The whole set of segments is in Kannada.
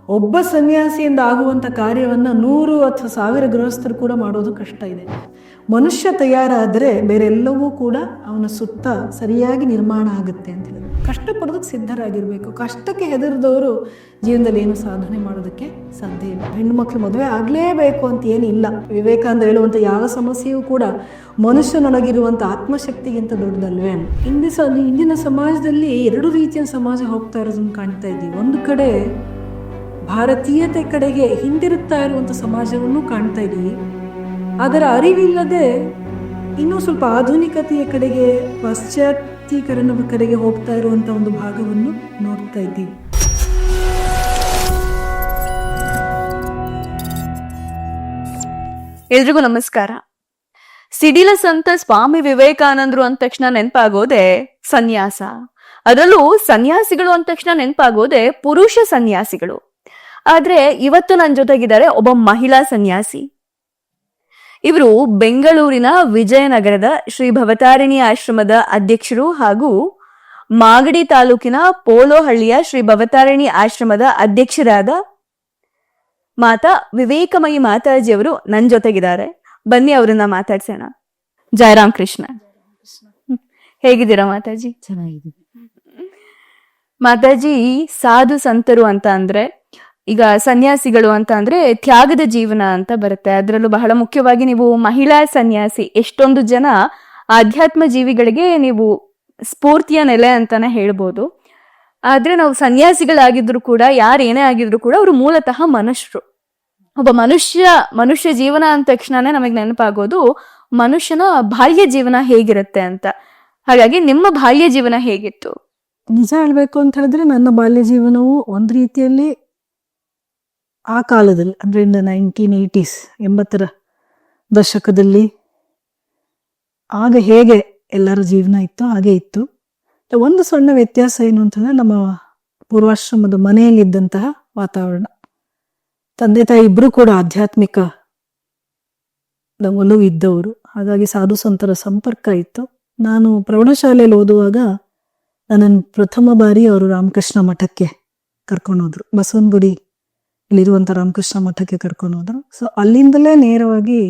ಒಬ್ಬ ಸನ್ಯಾಸಿಯಿಂದ ಆಗುವಂಥ ಕಾರ್ಯವನ್ನು 100 ಅಥವಾ 1000 ಗೃಹಸ್ಥರು ಕೂಡ ಮಾಡೋದು ಕಷ್ಟ ಇದೆ. ಮನುಷ್ಯ ತಯಾರಾದರೆ ಬೇರೆಲ್ಲವೂ ಕೂಡ ಅವನ ಸುತ್ತ ಸರಿಯಾಗಿ ನಿರ್ಮಾಣ ಆಗುತ್ತೆ ಅಂತ ಹೇಳಿದ್ರು. ಕಷ್ಟಪಡೋದಕ್ಕೆ ಸಿದ್ಧರಾಗಿರಬೇಕು. ಕಷ್ಟಕ್ಕೆ ಹೆದರಿದವರು ಜೀವನದಲ್ಲಿ ಏನು ಸಾಧನೆ ಮಾಡೋದಕ್ಕೆ ಸಾಧ್ಯ ಇಲ್ಲ. ಹೆಣ್ಣು ಮಕ್ಕಳು ಮದುವೆ ಆಗಲೇಬೇಕು ಅಂತ ಏನಿಲ್ಲ. ವಿವೇಕಾನಂದ ಹೇಳುವಂಥ ಯಾವ ಸಮಸ್ಯೆಯೂ ಕೂಡ ಮನುಷ್ಯನೊಳಗಿರುವಂಥ ಆತ್ಮಶಕ್ತಿಗಿಂತ ದೊಡ್ಡದಲ್ವೇ. ಇಂದಿನ ಸಮಾಜದಲ್ಲಿ 2 ರೀತಿಯ ಸಮಾಜ ಹೋಗ್ತಾ ಇರೋದನ್ನು ಕಾಣ್ತಾ ಇದ್ದೀವಿ. ಒಂದು ಕಡೆ ಭಾರತೀಯತೆ ಕಡೆಗೆ ಹಿಂದಿರುತ್ತಾ ಇರುವಂಥ ಸಮಾಜವನ್ನು ಕಾಣ್ತಾ ಇದ್ದೀವಿ. ಅದರ ಅರಿವಿಲ್ಲದೆ ಇನ್ನೂ ಸ್ವಲ್ಪ ಆಧುನಿಕತೆಯ ಕಡೆಗೆ, ಪಾಶ್ಚಾತ್ಯೀಕರಣದ ಕಡೆಗೆ ಹೋಗ್ತಾ ಇರುವಂಥ ಒಂದು ಭಾಗವನ್ನು ನೋಡ್ತಾ ಇದ್ದೀವಿ. ಎಲ್ರಿಗೂ ನಮಸ್ಕಾರ. ಸಿಡಿಲ ಸಂತ ಸ್ವಾಮಿ ವಿವೇಕಾನಂದರು ಅಂದ ತಕ್ಷಣ ನೆನಪಾಗೋದೆ ಸನ್ಯಾಸ. ಅದರಲ್ಲೂ ಸನ್ಯಾಸಿಗಳು ಅಂದ ತಕ್ಷಣ ನೆನಪಾಗೋದೆ ಪುರುಷ ಸನ್ಯಾಸಿಗಳು. ಆದ್ರೆ ಇವತ್ತು ನನ್ನ ಜೊತೆಗಿದ್ದಾರೆ ಒಬ್ಬ ಮಹಿಳಾ ಸನ್ಯಾಸಿ. ಇವರು ಬೆಂಗಳೂರಿನ ವಿಜಯನಗರದ ಶ್ರೀ ಭವತಾರಿಣಿ ಆಶ್ರಮದ ಅಧ್ಯಕ್ಷರು ಹಾಗೂ ಮಾಗಡಿ ತಾಲೂಕಿನ ಪೋಲೋಹಳ್ಳಿಯ ಶ್ರೀ ಭವತಾರಿಣಿ ಆಶ್ರಮದ ಅಧ್ಯಕ್ಷರಾದ ಮಾತಾ ವಿವೇಕಮಯಿ ಮಾತಾಜಿಯವರು ನನ್ನ ಜೊತೆಗಿದ್ದಾರೆ. ಬನ್ನಿ ಅವರನ್ನ ಮಾತಾಡ್ಸೋಣ. ಜಯರಾಮ್ ಕೃಷ್ಣ. ಹೇಗಿದ್ದೀರಾ ಮಾತಾಜಿ? ಚೆನ್ನಾಗಿದೆ ಮಾತಾಜಿ. ಸಾಧು ಸಂತರು ಅಂತ ಅಂದ್ರೆ, ಈಗ ಸನ್ಯಾಸಿಗಳು ಅಂತ ಅಂದ್ರೆ ತ್ಯಾಗದ ಜೀವನ ಅಂತ ಬರುತ್ತೆ. ಅದರಲ್ಲೂ ಬಹಳ ಮುಖ್ಯವಾಗಿ ನೀವು ಮಹಿಳಾ ಸನ್ಯಾಸಿ. ಎಷ್ಟೊಂದು ಜನ ಆಧ್ಯಾತ್ಮ ಜೀವಿಗಳಿಗೆ ನೀವು ಸ್ಫೂರ್ತಿಯ ನೆಲೆ ಅಂತಾನೆ ಹೇಳ್ಬೋದು. ಆದ್ರೆ ನಾವು ಸನ್ಯಾಸಿಗಳಾಗಿದ್ರು ಕೂಡ, ಯಾರೇನೇ ಆಗಿದ್ರು ಕೂಡ, ಅವರು ಮೂಲತಃ ಮನುಷ್ಯರು. ಒಬ್ಬ ಮನುಷ್ಯ ಜೀವನ ಅಂದ ತಕ್ಷಣನೇ ನಮಗೆ ನೆನಪಾಗೋದು ಮನುಷ್ಯನ ಬಾಲ್ಯ ಜೀವನ ಹೇಗಿರುತ್ತೆ ಅಂತ. ಹಾಗಾಗಿ ನಿಮ್ಮ ಬಾಲ್ಯ ಜೀವನ ಹೇಗಿತ್ತು? ನಿಜ ಹೇಳ್ಬೇಕು ಅಂತ ಹೇಳಿದ್ರೆ ನನ್ನ ಬಾಲ್ಯ ಜೀವನವು ಒಂದು ರೀತಿಯಲ್ಲಿ ಆ ಕಾಲದಲ್ಲಿ ಅಂದರೆ 1980s 80ರ ದಶಕದಲ್ಲಿ ಆಗ ಹೇಗೆ ಎಲ್ಲರ ಜೀವನ ಇತ್ತು ಹಾಗೆ ಇತ್ತು. ಒಂದು ಸಣ್ಣ ವ್ಯತ್ಯಾಸ ಏನು ಅಂತಂದ್ರೆ, ನಮ್ಮ ಪೂರ್ವಾಶ್ರಮದ ಮನೆಯಲ್ಲಿದ್ದಂತಹ ವಾತಾವರಣ. ತಂದೆ ತಾಯಿ ಇಬ್ಬರು ಕೂಡ ಆಧ್ಯಾತ್ಮಿಕ ಒಲವು ಇದ್ದವರು. ಹಾಗಾಗಿ ಸಾಧು ಸಂತರ ಸಂಪರ್ಕ ಇತ್ತು. ನಾನು ಪ್ರೌಢಶಾಲೆಯಲ್ಲಿ ಓದುವಾಗ ನನ್ನನ್ನು ಪ್ರಥಮ ಬಾರಿ ಅವರು ರಾಮಕೃಷ್ಣ ಮಠಕ್ಕೆ ಕರ್ಕೊಂಡು ಹೋದ್ರು. ಬಸವನಗುಡಿ ಇಲ್ಲಿರುವಂಥ ರಾಮಕೃಷ್ಣ ಮಠಕ್ಕೆ ಕರ್ಕೊಂಡು ಹೋದ್ರು. ಸೊ ಅಲ್ಲಿಂದಲೇ ನೇರವಾಗಿ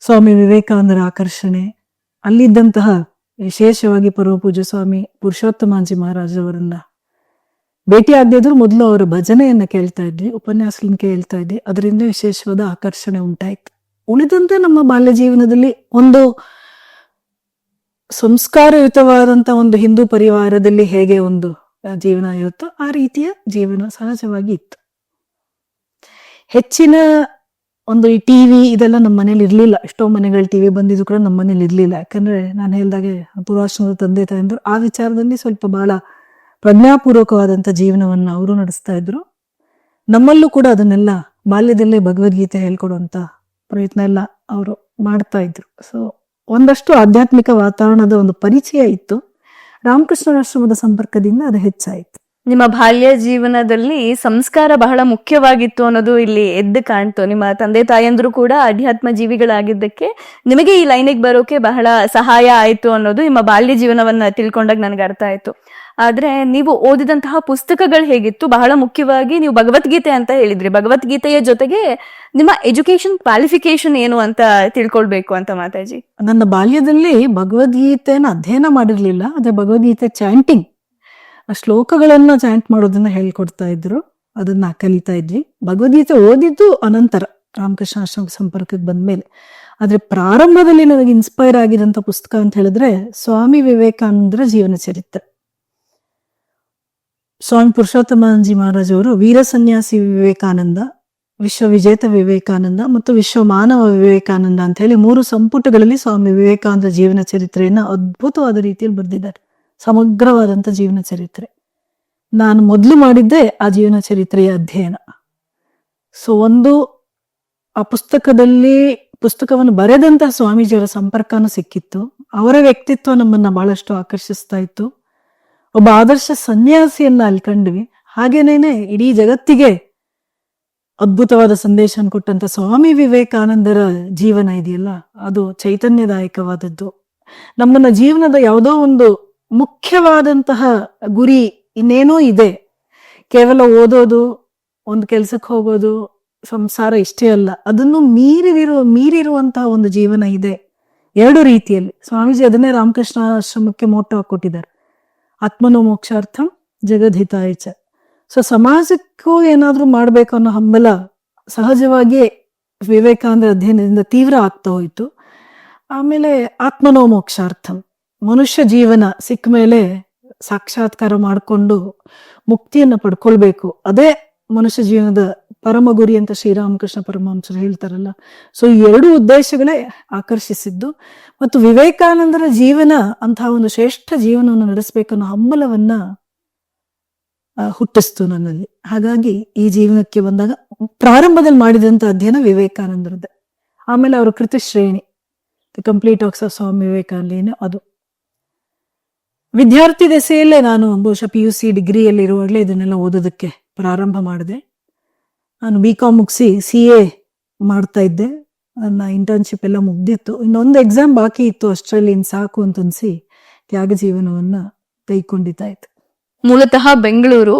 ಸ್ವಾಮಿ ವಿವೇಕಾನಂದರ ಆಕರ್ಷಣೆ, ಅಲ್ಲಿದ್ದಂತಹ ವಿಶೇಷವಾಗಿ ಪರಮಪೂಜ್ಯ ಸ್ವಾಮಿ ಪುರುಷೋತ್ತಮಾಂಜಿ ಮಹಾರಾಜ್ ಅವರನ್ನ ಭೇಟಿ ಆಗದಿದ್ರು ಮೊದಲು ಅವರ ಭಜನೆಯನ್ನ ಕೇಳ್ತಾ ಇದ್ವಿ, ಉಪನ್ಯಾಸಗಳನ್ನು ಕೇಳ್ತಾ ಇದ್ವಿ. ಅದರಿಂದ ವಿಶೇಷವಾದ ಆಕರ್ಷಣೆ ಉಂಟಾಯ್ತು. ಉಳಿದಂತೆ ನಮ್ಮ ಬಾಲ್ಯ ಜೀವನದಲ್ಲಿ ಒಂದು ಸಂಸ್ಕಾರಯುತವಾದಂಥ ಒಂದು ಹಿಂದೂ ಪರಿವಾರದಲ್ಲಿ ಹೇಗೆ ಒಂದು ಜೀವನ ಇರುತ್ತೋ ಆ ರೀತಿಯ ಜೀವನ ಸಹಜವಾಗಿ ಇತ್ತು. ಹೆಚ್ಚಿನ ಒಂದು ಈ ಟಿವಿ ಇದೆಲ್ಲ ನಮ್ಮ ಮನೇಲಿ ಇರ್ಲಿಲ್ಲ. ಎಷ್ಟೋ ಮನೆಗಳು ಟಿವಿ ಬಂದಿದ್ದು ಕೂಡ ನಮ್ಮ ಮನೇಲಿ ಇರ್ಲಿಲ್ಲ. ಯಾಕಂದ್ರೆ ನಾನು ಹೇಳ್ದಾಗೆ ಪೂರ್ವಾಶ್ರಮದ ತಂದೆ ತಾಯಂದ್ರು ಆ ವಿಚಾರದಲ್ಲಿ ಸ್ವಲ್ಪ ಬಹಳ ಪ್ರಜ್ಞಾಪೂರ್ವಕವಾದಂಥ ಜೀವನವನ್ನು ಅವರು ನಡೆಸ್ತಾ ಇದ್ರು. ನಮ್ಮಲ್ಲೂ ಕೂಡ ಅದನ್ನೆಲ್ಲ ಬಾಲ್ಯದಲ್ಲೇ ಭಗವದ್ಗೀತೆ ಹೇಳ್ಕೊಡುವಂತ ಪ್ರಯತ್ನ ಎಲ್ಲ ಅವರು ಮಾಡ್ತಾ ಇದ್ರು. ಸೊ ಒಂದಷ್ಟು ಆಧ್ಯಾತ್ಮಿಕ ವಾತಾವರಣದ ಒಂದು ಪರಿಚಯ ಇತ್ತು. ರಾಮಕೃಷ್ಣಾಶ್ರಮದ ಸಂಪರ್ಕದಿಂದ ಅದು ಹೆಚ್ಚಾಯಿತು. ನಿಮ್ಮ ಬಾಲ್ಯ ಜೀವನದಲ್ಲಿ ಸಂಸ್ಕಾರ ಬಹಳ ಮುಖ್ಯವಾಗಿತ್ತು ಅನ್ನೋದು ಇಲ್ಲಿ ಎದ್ದು ಕಾಣ್ತು. ನಿಮ್ಮ ತಂದೆ ತಾಯಂದ್ರು ಕೂಡ ಅಧ್ಯಾತ್ಮ ಜೀವಿಗಳಾಗಿದ್ದಕ್ಕೆ ನಿಮಗೆ ಈ ಲೈನಿಗೆ ಬರೋಕೆ ಬಹಳ ಸಹಾಯ ಆಯ್ತು ಅನ್ನೋದು ನಿಮ್ಮ ಬಾಲ್ಯ ಜೀವನವನ್ನ ತಿಳ್ಕೊಂಡಾಗ ನನಗೆ ಅರ್ಥ ಆಯ್ತು. ಆದ್ರೆ ನೀವು ಓದಿದಂತಹ ಪುಸ್ತಕಗಳು ಹೇಗಿತ್ತು? ಬಹಳ ಮುಖ್ಯವಾಗಿ ನೀವು ಭಗವದ್ಗೀತೆ ಅಂತ ಹೇಳಿದ್ರಿ. ಭಗವದ್ಗೀತೆಯ ಜೊತೆಗೆ ನಿಮ್ಮ ಎಜುಕೇಶನ್ ಕ್ವಾಲಿಫಿಕೇಶನ್ ಏನು ಅಂತ ತಿಳ್ಕೊಳ್ಬೇಕು ಅಂತ ಮಾತಾಜಿ. ನನ್ನ ಬಾಲ್ಯದಲ್ಲಿ ಭಗವದ್ಗೀತೆಯನ್ನು ಅಧ್ಯಯನ ಮಾಡಿರ್ಲಿಲ್ಲ. ಅದೇ ಭಗವದ್ಗೀತೆ ಚಾಂಟಿಂಗ್, ಆ ಶ್ಲೋಕಗಳನ್ನ ಚಾಂಟ್ ಮಾಡೋದನ್ನ ಹೇಳ್ಕೊಡ್ತಾ ಇದ್ರು. ಅದನ್ನ ಕಲಿತಾ ಇದ್ವಿ. ಭಗವದ್ಗೀತೆ ಓದಿದ್ದು ಅನಂತರ ರಾಮಕೃಷ್ಣ ಆಶ್ರಮ ಸಂಪರ್ಕಕ್ಕೆ ಬಂದ್ಮೇಲೆ. ಆದ್ರೆ ಪ್ರಾರಂಭದಲ್ಲಿ ನನಗೆ ಇನ್ಸ್ಪೈರ್ ಆಗಿದಂತ ಪುಸ್ತಕ ಅಂತ ಹೇಳಿದ್ರೆ ಸ್ವಾಮಿ ವಿವೇಕಾನಂದರ ಜೀವನ ಚರಿತ್ರೆ. ಸ್ವಾಮಿ ಪುರುಷೋತ್ತಮಾನಂದಜಿ ಮಹಾರಾಜ್ ಅವರು ವೀರ ಸನ್ಯಾಸಿ ವಿವೇಕಾನಂದ, ವಿಶ್ವವಿಜೇತ ವಿವೇಕಾನಂದ ಮತ್ತು ವಿಶ್ವ ಮಾನವ ವಿವೇಕಾನಂದ ಅಂತ ಹೇಳಿ 3 ಸಂಪುಟಗಳಲ್ಲಿ ಸ್ವಾಮಿ ವಿವೇಕಾನಂದ ಜೀವನ ಚರಿತ್ರೆಯನ್ನ ಅದ್ಭುತವಾದ ರೀತಿಯಲ್ಲಿ ಬರೆದಿದ್ದಾರೆ. ಸಮಗ್ರವಾದಂಥ ಜೀವನ ಚರಿತ್ರೆ. ನಾನು ಮೊದಲು ಮಾಡಿದ್ದೆ ಆ ಜೀವನ ಚರಿತ್ರೆಯ ಅಧ್ಯಯನ. ಸೊ ಒಂದು ಆ ಪುಸ್ತಕವನ್ನು ಬರೆದಂತಹ ಸ್ವಾಮೀಜಿಯವರ ಸಂಪರ್ಕನೂ ಸಿಕ್ಕಿತ್ತು. ಅವರ ವ್ಯಕ್ತಿತ್ವ ನಮ್ಮನ್ನ ಬಹಳಷ್ಟು ಆಕರ್ಷಿಸ್ತಾ ಇತ್ತು. ಒಬ್ಬ ಆದರ್ಶ ಸನ್ಯಾಸಿಯನ್ನ ಅಲ್ಲಿ ಕಂಡ್ವಿ. ಹಾಗೇನೇನೆ ಇಡೀ ಜಗತ್ತಿಗೆ ಅದ್ಭುತವಾದ ಸಂದೇಶ ಕೊಟ್ಟಂತ ಸ್ವಾಮಿ ವಿವೇಕಾನಂದರ ಜೀವನ ಇದೆಯಲ್ಲ, ಅದು ಚೈತನ್ಯದಾಯಕವಾದದ್ದು. ನಮ್ಮನ್ನ ಜೀವನದ ಯಾವುದೋ ಒಂದು ಮುಖ್ಯವಾದಂತಹ ಗುರಿ ಇನ್ನೇನೋ ಇದೆ, ಕೇವಲ ಓದೋದು ಒಂದು ಕೆಲ್ಸಕ್ಕೆ ಹೋಗೋದು, ಸಂಸಾರ ಇಷ್ಟೇ ಅಲ್ಲ, ಅದನ್ನು ಮೀರಿರುವಂತಹ ಒಂದು ಜೀವನ ಇದೆ 2 ರೀತಿಯಲ್ಲಿ. ಸ್ವಾಮೀಜಿ ಅದನ್ನೇ ರಾಮಕೃಷ್ಣ ಆಶ್ರಮಕ್ಕೆ ಮೋಟೋ ಕೊಟ್ಟಿದ್ದಾರೆ, ಆತ್ಮನೋ ಮೋಕ್ಷಾರ್ಥಂ ಜಗದ್ಹಿತಾಯ ಚ. ಸೊ ಸಮಾಜಕ್ಕೂ ಏನಾದ್ರೂ ಮಾಡ್ಬೇಕು ಅನ್ನೋ ಹಂಬಲ ಸಹಜವಾಗಿಯೇ ವಿವೇಕಾನಂದ ಅಧ್ಯಯನದಿಂದ ತೀವ್ರ ಆಗ್ತಾ ಹೋಯ್ತು. ಆಮೇಲೆ ಆತ್ಮನೋ ಮೋಕ್ಷಾರ್ಥಂ, ಮನುಷ್ಯ ಜೀವನ ಸಿಕ್ಕ ಮೇಲೆ ಸಾಕ್ಷಾತ್ಕಾರ ಮಾಡಿಕೊಂಡು ಮುಕ್ತಿಯನ್ನ ಪಡ್ಕೊಳ್ಬೇಕು, ಅದೇ ಮನುಷ್ಯ ಜೀವನದ ಪರಮ ಗುರಿ ಅಂತ ಶ್ರೀರಾಮಕೃಷ್ಣ ಪರಮಹಂಸರು ಹೇಳ್ತಾರಲ್ಲ. ಸೊ ಈ 2 ಉದ್ದೇಶಗಳೇ ಆಕರ್ಷಿಸಿದ್ದು. ಮತ್ತು ವಿವೇಕಾನಂದರ ಜೀವನ ಅಂತಹ ಒಂದು ಶ್ರೇಷ್ಠ ಜೀವನವನ್ನು ನಡೆಸಬೇಕನ್ನೋ ಹಂಬಲವನ್ನ ಹುಟ್ಟಿಸ್ತು ನನ್ನಲ್ಲಿ. ಹಾಗಾಗಿ ಈ ಜೀವನಕ್ಕೆ ಬಂದಾಗ ಪ್ರಾರಂಭದಲ್ಲಿ ಮಾಡಿದಂತ ಅಧ್ಯಯನ ವಿವೇಕಾನಂದರದ್ದೇ. ಆಮೇಲೆ ಅವರ ಕೃತಿ ಶ್ರೇಣಿ the complete works of Swami Vivekananda, ಅದು ವಿದ್ಯಾರ್ಥಿ ದೆಸೆಯಲ್ಲೇ ನಾನು ಬಹುಶಃ PUC ಡಿಗ್ರಿಯಲ್ಲಿ ಇರುವಾಗಲೇ ಇದನ್ನೆಲ್ಲ ಓದೋದಕ್ಕೆ ಪ್ರಾರಂಭ ಮಾಡಿದೆ. ನಾನು BCom ಮುಗಿಸಿ CA ಮಾಡ್ತಾ ಇದ್ದೆ. ನನ್ನ ಇಂಟರ್ನ್ಶಿಪ್ ಎಲ್ಲ ಮುಗ್ದಿತ್ತು, ಇನ್ನೊಂದು ಎಕ್ಸಾಮ್ ಬಾಕಿ ಇತ್ತು, ಅಷ್ಟರಲ್ಲಿ ಇನ್ ಸಾಕು ಅಂತ ಅನ್ಸಿ ತ್ಯಾಗ ಜೀವನವನ್ನ ಕೈಕೊಂಡಿದ್ದಾಯ್ತು. ಮೂಲತಃ ಬೆಂಗಳೂರು,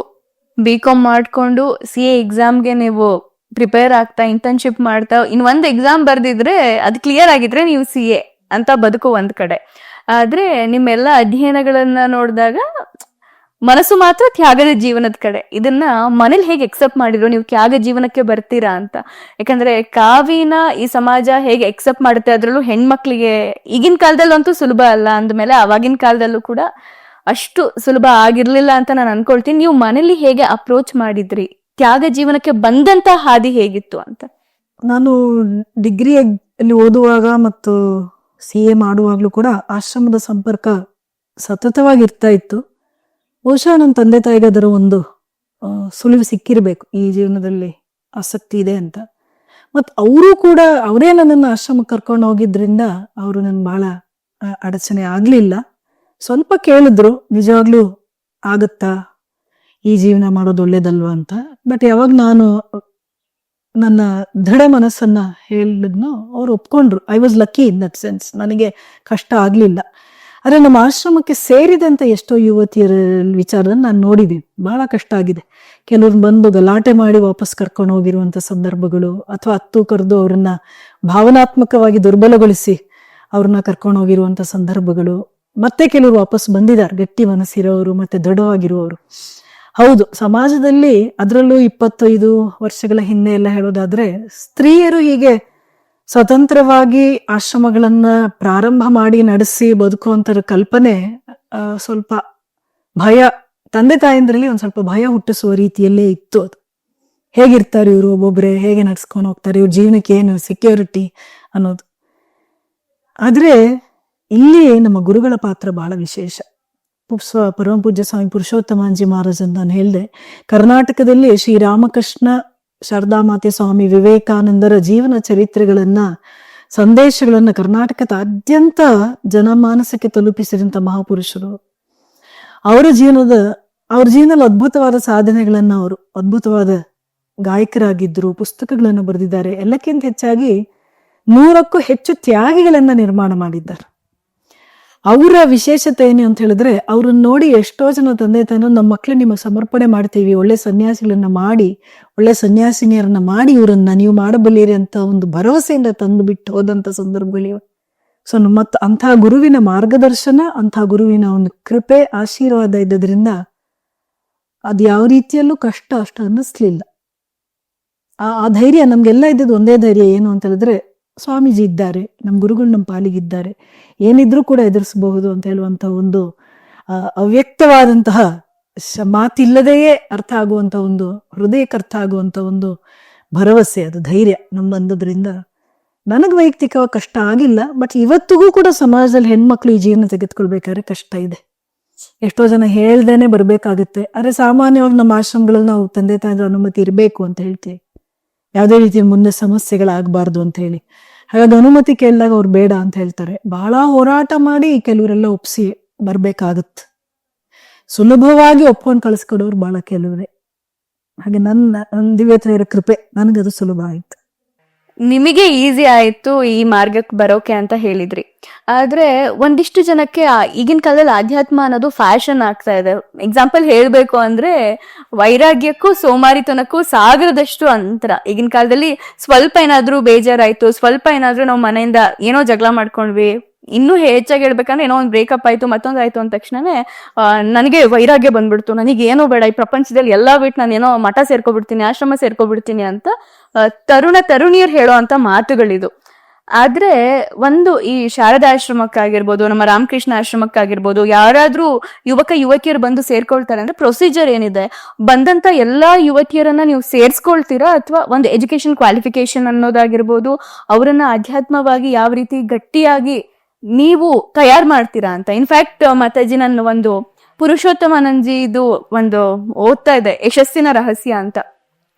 BCom ಮಾಡ್ಕೊಂಡು CA ಎಕ್ಸಾಮ್ಗೆ ನೀವು ಪ್ರಿಪೇರ್ ಆಗ್ತಾ ಇಂಟರ್ನ್ಶಿಪ್ ಮಾಡ್ತಾ ಇನ್ನೊಂದು ಎಕ್ಸಾಮ್ ಬರ್ದಿದ್ರೆ ಅದು ಕ್ಲಿಯರ್ ಆಗಿದ್ರೆ ನೀವು CA ಅಂತ ಬದುಕು ಒಂದ್ ಕಡೆ. ಆದ್ರೆ ನಿಮ್ಮೆಲ್ಲ ಅಧ್ಯಯನಗಳನ್ನ ನೋಡಿದಾಗ ಮನಸ್ಸು ಮಾತ್ರ ತ್ಯಾಗದ ಜೀವನದ ಕಡೆ. ಇದನ್ನ ಮನೇಲಿ ಹೇಗೆ ಎಕ್ಸೆಪ್ಟ್ ಮಾಡಿದ್ರು ನೀವು ತ್ಯಾಗ ಜೀವನಕ್ಕೆ ಬರ್ತೀರಾ ಅಂತ? ಯಾಕಂದ್ರೆ ಕಾವಿನ ಈ ಸಮಾಜ ಹೇಗೆ ಎಕ್ಸೆಪ್ಟ್ ಮಾಡುತ್ತೆ, ಅದ್ರಲ್ಲೂ ಹೆಣ್ಮಕ್ಳಿಗೆ ಈಗಿನ ಕಾಲದಲ್ಲಂತೂ ಸುಲಭ ಅಲ್ಲ, ಅಂದ್ಮೇಲೆ ಅವಾಗಿನ ಕಾಲದಲ್ಲೂ ಕೂಡ ಅಷ್ಟು ಸುಲಭ ಆಗಿರ್ಲಿಲ್ಲ ಅಂತ ನಾನು ಅನ್ಕೊಳ್ತೀನಿ. ನೀವು ಮನೇಲಿ ಹೇಗೆ ಅಪ್ರೋಚ್ ಮಾಡಿದ್ರಿ, ತ್ಯಾಗ ಜೀವನಕ್ಕೆ ಬಂದಂತ ಹಾದಿ ಹೇಗಿತ್ತು ಅಂತ? ನಾನು ಡಿಗ್ರಿಯಲ್ಲಿ ಓದುವಾಗ ಮತ್ತು CA ಮಾಡುವಾಗ್ಲೂ ಕೂಡ ಆಶ್ರಮದ ಸಂಪರ್ಕ ಸತತವಾಗಿರ್ತಾ ಇತ್ತು. ಬಹುಶಃ ನನ್ನ ತಂದೆ ತಾಯಿಗೆ ಅದರ ಒಂದು ಸುಳಿವು ಸಿಕ್ಕಿರ್ಬೇಕು, ಈ ಜೀವನದಲ್ಲಿ ಆಸಕ್ತಿ ಇದೆ ಅಂತ. ಮತ್ತು ಅವರು ಕೂಡ ಅವರೇ ನನ್ನನ್ನು ಆಶ್ರಮಕ್ಕೆ ಕರ್ಕೊಂಡು ಹೋಗಿದ್ರಿಂದ ಅವರು ನನ್ ಬಹಳ ಅಡಚಣೆ ಆಗ್ಲಿಲ್ಲ. ಸ್ವಲ್ಪ ಕೇಳಿದ್ರು, ನಿಜವಾಗ್ಲೂ ಆಗತ್ತಾ ಈ ಜೀವನ ಮಾಡೋದು ಒಳ್ಳೇದಲ್ವಾ ಅಂತ. ಬಟ್ ಯಾವಾಗ ನಾನು ನನ್ನ ದೃಢ ಮನಸ್ಸನ್ನ ಹೇಳಿದ್ನೋ ಅವ್ರು ಒಪ್ಕೊಂಡ್ರು. I was lucky in that sense, ನನಗೆ ಕಷ್ಟ ಆಗ್ಲಿಲ್ಲ. ಆದ್ರೆ ನಮ್ಮ ಆಶ್ರಮಕ್ಕೆ ಸೇರಿದಂತ ಎಷ್ಟೋ ಯುವತಿಯರ ವಿಚಾರದಲ್ಲಿ ನಾನು ನೋಡಿದ್ದೀನಿ, ಬಹಳ ಕಷ್ಟ ಆಗಿದೆ. ಕೆಲವ್ರು ಬಂದು ಗಲಾಟೆ ಮಾಡಿ ವಾಪಸ್ ಕರ್ಕೊಂಡು ಹೋಗಿರುವಂತ ಸಂದರ್ಭಗಳು, ಅಥವಾ ಹತ್ತು ಕರೆದು ಅವರನ್ನ ಭಾವನಾತ್ಮಕವಾಗಿ ದುರ್ಬಲಗೊಳಿಸಿ ಅವ್ರನ್ನ ಕರ್ಕೊಂಡು ಹೋಗಿರುವಂತ ಸಂದರ್ಭಗಳು. ಮತ್ತೆ ಕೆಲವರು ವಾಪಸ್ ಬಂದಿದ್ದಾರೆ, ಗಟ್ಟಿ ಮನಸ್ಸಿರೋರು ಮತ್ತೆ ದೃಢವಾಗಿರುವವರು. ಹೌದು, ಸಮಾಜದಲ್ಲಿ ಅದರಲ್ಲೂ 25 ವರ್ಷಗಳ ಹಿಂದೆ ಎಲ್ಲ ಹೇಳೋದಾದ್ರೆ ಸ್ತ್ರೀಯರು ಹೀಗೆ ಸ್ವತಂತ್ರವಾಗಿ ಆಶ್ರಮಗಳನ್ನ ಪ್ರಾರಂಭ ಮಾಡಿ ನಡೆಸಿ ಬದುಕುವಂತರ ಕಲ್ಪನೆ ಸ್ವಲ್ಪ ಭಯ, ತಂದೆ ತಾಯಂದ್ರಲ್ಲಿ ಒಂದ್ ಸ್ವಲ್ಪ ಭಯ ಹುಟ್ಟಿಸುವ ರೀತಿಯಲ್ಲೇ ಇತ್ತು. ಅದು ಹೇಗಿರ್ತಾರೆ ಇವರು, ಒಬ್ಬೊಬ್ರೆ ಹೇಗೆ ನಡ್ಸ್ಕೊಂಡು ಹೋಗ್ತಾರೆ, ಇವ್ರ ಜೀವನಕ್ಕೆ ಏನು ಸೆಕ್ಯೂರಿಟಿ ಅನ್ನೋದು. ಆದ್ರೆ ಇಲ್ಲಿ ನಮ್ಮ ಗುರುಗಳ ಪಾತ್ರ ಬಹಳ ವಿಶೇಷ. ಪರಮ ಪೂಜ್ಯ ಸ್ವಾಮಿ ಪುರುಷೋತ್ತಮಾಂಜಿ ಮಹಾರಾಜ್ ಅಂತ ನಾನು ಹೇಳಿದೆ, ಕರ್ನಾಟಕದಲ್ಲಿ ಶ್ರೀರಾಮಕೃಷ್ಣ, ಶಾರದಾಮಾತೆ, ಸ್ವಾಮಿ ವಿವೇಕಾನಂದರ ಜೀವನ ಚರಿತ್ರೆಗಳನ್ನ, ಸಂದೇಶಗಳನ್ನ ಕರ್ನಾಟಕದಾದ್ಯಂತ ಜನಮಾನಸಕ್ಕೆ ತಲುಪಿಸಿದಂತ ಮಹಾಪುರುಷರು. ಅವರ ಜೀವನದಲ್ಲಿ ಅದ್ಭುತವಾದ ಸಾಧನೆಗಳನ್ನ, ಅವರು ಅದ್ಭುತವಾದ ಗಾಯಕರಾಗಿದ್ರು, ಪುಸ್ತಕಗಳನ್ನ ಬರೆದಿದ್ದಾರೆ. ಎಲ್ಲಕ್ಕಿಂತ ಹೆಚ್ಚಾಗಿ 100ಕ್ಕೂ ಹೆಚ್ಚು ತ್ಯಾಗಿಗಳನ್ನ ನಿರ್ಮಾಣ ಮಾಡಿದ್ದಾರೆ. ಅವರ ವಿಶೇಷತೆ ಏನು ಅಂತ ಹೇಳಿದ್ರೆ, ಅವ್ರನ್ನ ನೋಡಿ ಎಷ್ಟೋ ಜನ ತಂದೆ ತಾಯಿನ ನಮ್ಮ ಮಕ್ಳು ನಿಮಗೆ ಸಮರ್ಪಣೆ ಮಾಡ್ತೀವಿ, ಒಳ್ಳೆ ಸನ್ಯಾಸಿಗಳನ್ನ ಮಾಡಿ, ಒಳ್ಳೆ ಸನ್ಯಾಸಿನಿಯರನ್ನ ಮಾಡಿ ಇವರನ್ನ ನೀವು ಮಾಡಬಲ್ಲಿರಿ ಅಂತ ಒಂದು ಭರವಸೆಯಿಂದ ತಂದು ಬಿಟ್ಟು ಹೋದಂತ ಸಂದರ್ಭಗಳಿವೆ. ಸೊ ಮತ್ತು ಅಂತಹ ಗುರುವಿನ ಮಾರ್ಗದರ್ಶನ, ಅಂತಹ ಗುರುವಿನ ಒಂದು ಕೃಪೆ, ಆಶೀರ್ವಾದ ಇದ್ದದ್ರಿಂದ ಅದು ಯಾವ ರೀತಿಯಲ್ಲೂ ಕಷ್ಟ ಅಷ್ಟು ಅನ್ನಿಸ್ಲಿಲ್ಲ. ಆ ಧೈರ್ಯ ನಮ್ಗೆಲ್ಲ ಇದ್ದದ್ದು ಒಂದೇ ಧೈರ್ಯ, ಏನು ಅಂತ ಹೇಳಿದ್ರೆ ಸ್ವಾಮೀಜಿ ಇದ್ದಾರೆ, ನಮ್ಮ ಗುರುಗಳು ನಮ್ಮ ಪಾಲಿಗಿದ್ದಾರೆ, ಏನಿದ್ರೂ ಕೂಡ ಎದುರಿಸಬಹುದು ಅಂತ ಹೇಳುವಂತ ಒಂದು ಅವ್ಯಕ್ತವಾದಂತಹ ಮಾತಿಲ್ಲದೆಯೇ ಅರ್ಥ ಆಗುವಂತ ಒಂದು, ಹೃದಯಕ್ಕೆ ಅರ್ಥ ಆಗುವಂತ ಒಂದು ಭರವಸೆ, ಅದು ಧೈರ್ಯ ನಮ್ ಬಂದದ್ರಿಂದ ನನಗೆ ವೈಯಕ್ತಿಕವಾಗಿ ಕಷ್ಟ ಆಗಿಲ್ಲ. ಬಟ್ ಇವತ್ತಿಗೂ ಕೂಡ ಸಮಾಜದಲ್ಲಿ ಹೆಣ್ಮಕ್ಳು ಈ ಜೀವನ ತೆಗೆದುಕೊಳ್ಬೇಕಾದ್ರೆ ಕಷ್ಟ ಇದೆ. ಎಷ್ಟೋ ಜನ ಹೇಳ್ದೇನೆ ಬರ್ಬೇಕಾಗುತ್ತೆ. ಆದ್ರೆ ಸಾಮಾನ್ಯವಾಗಿ ನಮ್ಮ ಆಶ್ರಮಗಳಲ್ಲಿ ನಾವು ತಂದೆ ತಾಯಿಯ ಅನುಮತಿ ಇರಬೇಕು ಅಂತ ಹೇಳ್ತೀವಿ, ಯಾವುದೇ ರೀತಿಯ ಮುಂದೆ ಸಮಸ್ಯೆಗಳಾಗಬಾರ್ದು ಅಂತ ಹೇಳಿ. ಹಾಗಾಗಿ ಅನುಮತಿ ಕೇಳಿದಾಗ ಅವ್ರು ಬೇಡ ಅಂತ ಹೇಳ್ತಾರೆ. ಬಹಳ ಹೋರಾಟ ಮಾಡಿ ಕೆಲವರೆಲ್ಲ ಒಪ್ಸಿ ಬರ್ಬೇಕಾಗತ್ತೆ. ಸುಲಭವಾಗಿ ಒಪ್ಕೊಂಡು ಕಳಿಸ್ಕೊಡೋರು ಬಹಳ ಕೆಲವರೇ. ಹಾಗೆ ನನ್ನ ದಿವ್ಯತೆಯರ ಕೃಪೆ, ನನಗದು ಸುಲಭ ಆಯ್ತು. ನಿಮಗೆ ಈಸಿ ಆಯ್ತು ಈ ಮಾರ್ಗಕ್ಕೆ ಬರೋಕೆ ಅಂತ ಹೇಳಿದ್ರಿ. ಆದ್ರೆ ಒಂದಿಷ್ಟು ಜನಕ್ಕೆ ಈಗಿನ ಕಾಲದಲ್ಲಿ ಆಧ್ಯಾತ್ಮ ಅನ್ನೋದು ಫ್ಯಾಷನ್ ಆಗ್ತಾ ಇದೆ. ಎಕ್ಸಾಂಪಲ್ ಹೇಳ್ಬೇಕು ಅಂದ್ರೆ ವೈರಾಗ್ಯಕ್ಕೂ ಸೋಮಾರಿತನಕ್ಕೂ ಸಾಗರದಷ್ಟು ಅಂತರ. ಈಗಿನ ಕಾಲದಲ್ಲಿ ಸ್ವಲ್ಪ ಏನಾದ್ರೂ ಬೇಜಾರಾಯ್ತು, ಸ್ವಲ್ಪ ಏನಾದ್ರೂ ನಾವು ಮನೆಯಿಂದ ಏನೋ ಜಗಳ ಮಾಡ್ಕೊಂಡ್ವಿ, ಇನ್ನೂ ಹೆಚ್ಚಾಗಿ ಹೇಳ್ಬೇಕಂದ್ರೆ ಏನೋ ಒಂದು ಬ್ರೇಕಪ್ ಆಯ್ತು, ಮತ್ತೊಂದು ಆಯ್ತು ಅಂದ ತಕ್ಷಣನೇ ನನಗೆ ವೈರಾಗ್ಯ ಬಂದ್ಬಿಡ್ತು, ನನಗೆ ಏನೋ ಬೇಡ ಈ ಪ್ರಪಂಚದಲ್ಲಿ ಎಲ್ಲಾ ಬಿಟ್ಟು ನಾನು ಏನೋ ಮಠ ಸೇರ್ಕೊಬಿಡ್ತೀನಿ, ಆಶ್ರಮ ಸೇರ್ಕೊಬಿಡ್ತೀನಿ ಅಂತ ತರುಣಿಯರು ಹೇಳೋ ಅಂತ ಮಾತುಗಳಿದು. ಆದ್ರೆ ಒಂದು ಈ ಶಾರದಾ ಆಶ್ರಮಕ್ಕಾಗಿರ್ಬೋದು, ನಮ್ಮ ರಾಮಕೃಷ್ಣ ಆಶ್ರಮಕ್ಕಾಗಿರ್ಬೋದು, ಯಾರಾದ್ರೂ ಯುವಕ ಯುವತಿಯರು ಬಂದು ಸೇರ್ಕೊಳ್ತಾರೆ ಅಂದ್ರೆ ಪ್ರೊಸೀಜರ್ ಏನಿದೆ, ಬಂದಂತ ಎಲ್ಲಾ ಯುವತಿಯರನ್ನ ನೀವು ಸೇರ್ಸ್ಕೊಳ್ತೀರಾ ಅಥವಾ ಒಂದು ಎಜುಕೇಶನ್ ಕ್ವಾಲಿಫಿಕೇಶನ್ ಅನ್ನೋದಾಗಿರ್ಬೋದು, ಅವರನ್ನ ಆಧ್ಯಾತ್ಮವಾಗಿ ಯಾವ ರೀತಿ ಗಟ್ಟಿಯಾಗಿ ನೀವು ತಯಾರು ಮಾಡ್ತೀರಾ ಅಂತ. ಇನ್ಫ್ಯಾಕ್ಟ್ ಮಾತಾಜಿ ನನ್ನ ಒಂದು ಪುರುಷೋತ್ತಮಾನಂದಜಿ ಇದು ಒಂದು ಓದ್ತಾ ಇದೆ, ಯಶಸ್ಸಿನ ರಹಸ್ಯ ಅಂತ.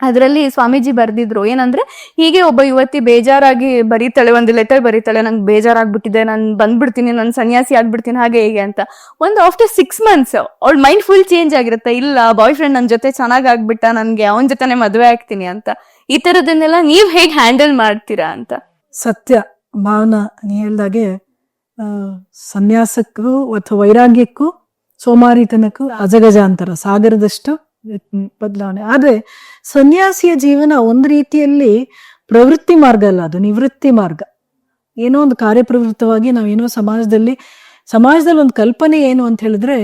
ಅದರಲ್ಲಿ ಸ್ವಾಮೀಜಿ ಬರ್ದಿದ್ರು ಏನಂದ್ರೆ, ಹೀಗೆ ಒಬ್ಬ ಯುವತಿ ಬೇಜಾರಾಗಿ ಬರೀತಾಳೆ, ಒಂದು ಲೆಟರ್ ಬರೀತಾಳೆ, ನಂಗೆ ಬೇಜಾರಾಗ್ಬಿಟ್ಟಿದೆ, ನಾನು ಬಂದ್ಬಿಡ್ತೀನಿ, ನಾನು ಸನ್ಯಾಸಿ ಆಗ್ಬಿಡ್ತೀನಿ, ಹಾಗೆ ಹೀಗೆ ಅಂತ. ಒಂದು ಆಫ್ಟರ್ 6 months ಅವಳ ಮೈಂಡ್ ಫುಲ್ ಚೇಂಜ್ ಆಗಿರುತ್ತೆ. ಇಲ್ಲ, ಬಾಯ್ ಫ್ರೆಂಡ್ ನನ್ನ ಜೊತೆ ಚೆನ್ನಾಗ್ ಆಗ್ಬಿಟ್ಟ, ನನ್ಗೆ ಅವನ ಜೊತೆನೆ ಮದುವೆ ಆಗ್ತೀನಿ ಅಂತ. ಈ ತರದನ್ನೆಲ್ಲ ನೀವ್ ಹೇಗ್ ಹ್ಯಾಂಡಲ್ ಮಾಡ್ತೀರಾ ಅಂತ. ಸತ್ಯ ಭಾವನಾ, ನೀ ಹೇಳ್ದಾಗೆ ಸನ್ಯಾಸಕ್ಕೂ ಅಥವಾ ವೈರಾಗ್ಯಕ್ಕೂ ಸೋಮಾರಿತನಕ್ಕೂ ಅಜಗಜಾಂತರ, ಸಾಗರದಷ್ಟು ಬದಲಾವಣೆ. ಆದ್ರೆ ಸನ್ಯಾಸಿಯ ಜೀವನ ಒಂದು ರೀತಿಯಲ್ಲಿ ಪ್ರವೃತ್ತಿ ಮಾರ್ಗ ಅಲ್ಲ, ಅದು ನಿವೃತ್ತಿ ಮಾರ್ಗ. ಏನೋ ಒಂದು ಕಾರ್ಯಪ್ರವೃತ್ತವಾಗಿ ನಾವೇನೋ ಸಮಾಜದಲ್ಲಿ ಒಂದು ಕಲ್ಪನೆ ಏನು ಅಂತ ಹೇಳಿದ್ರೆ,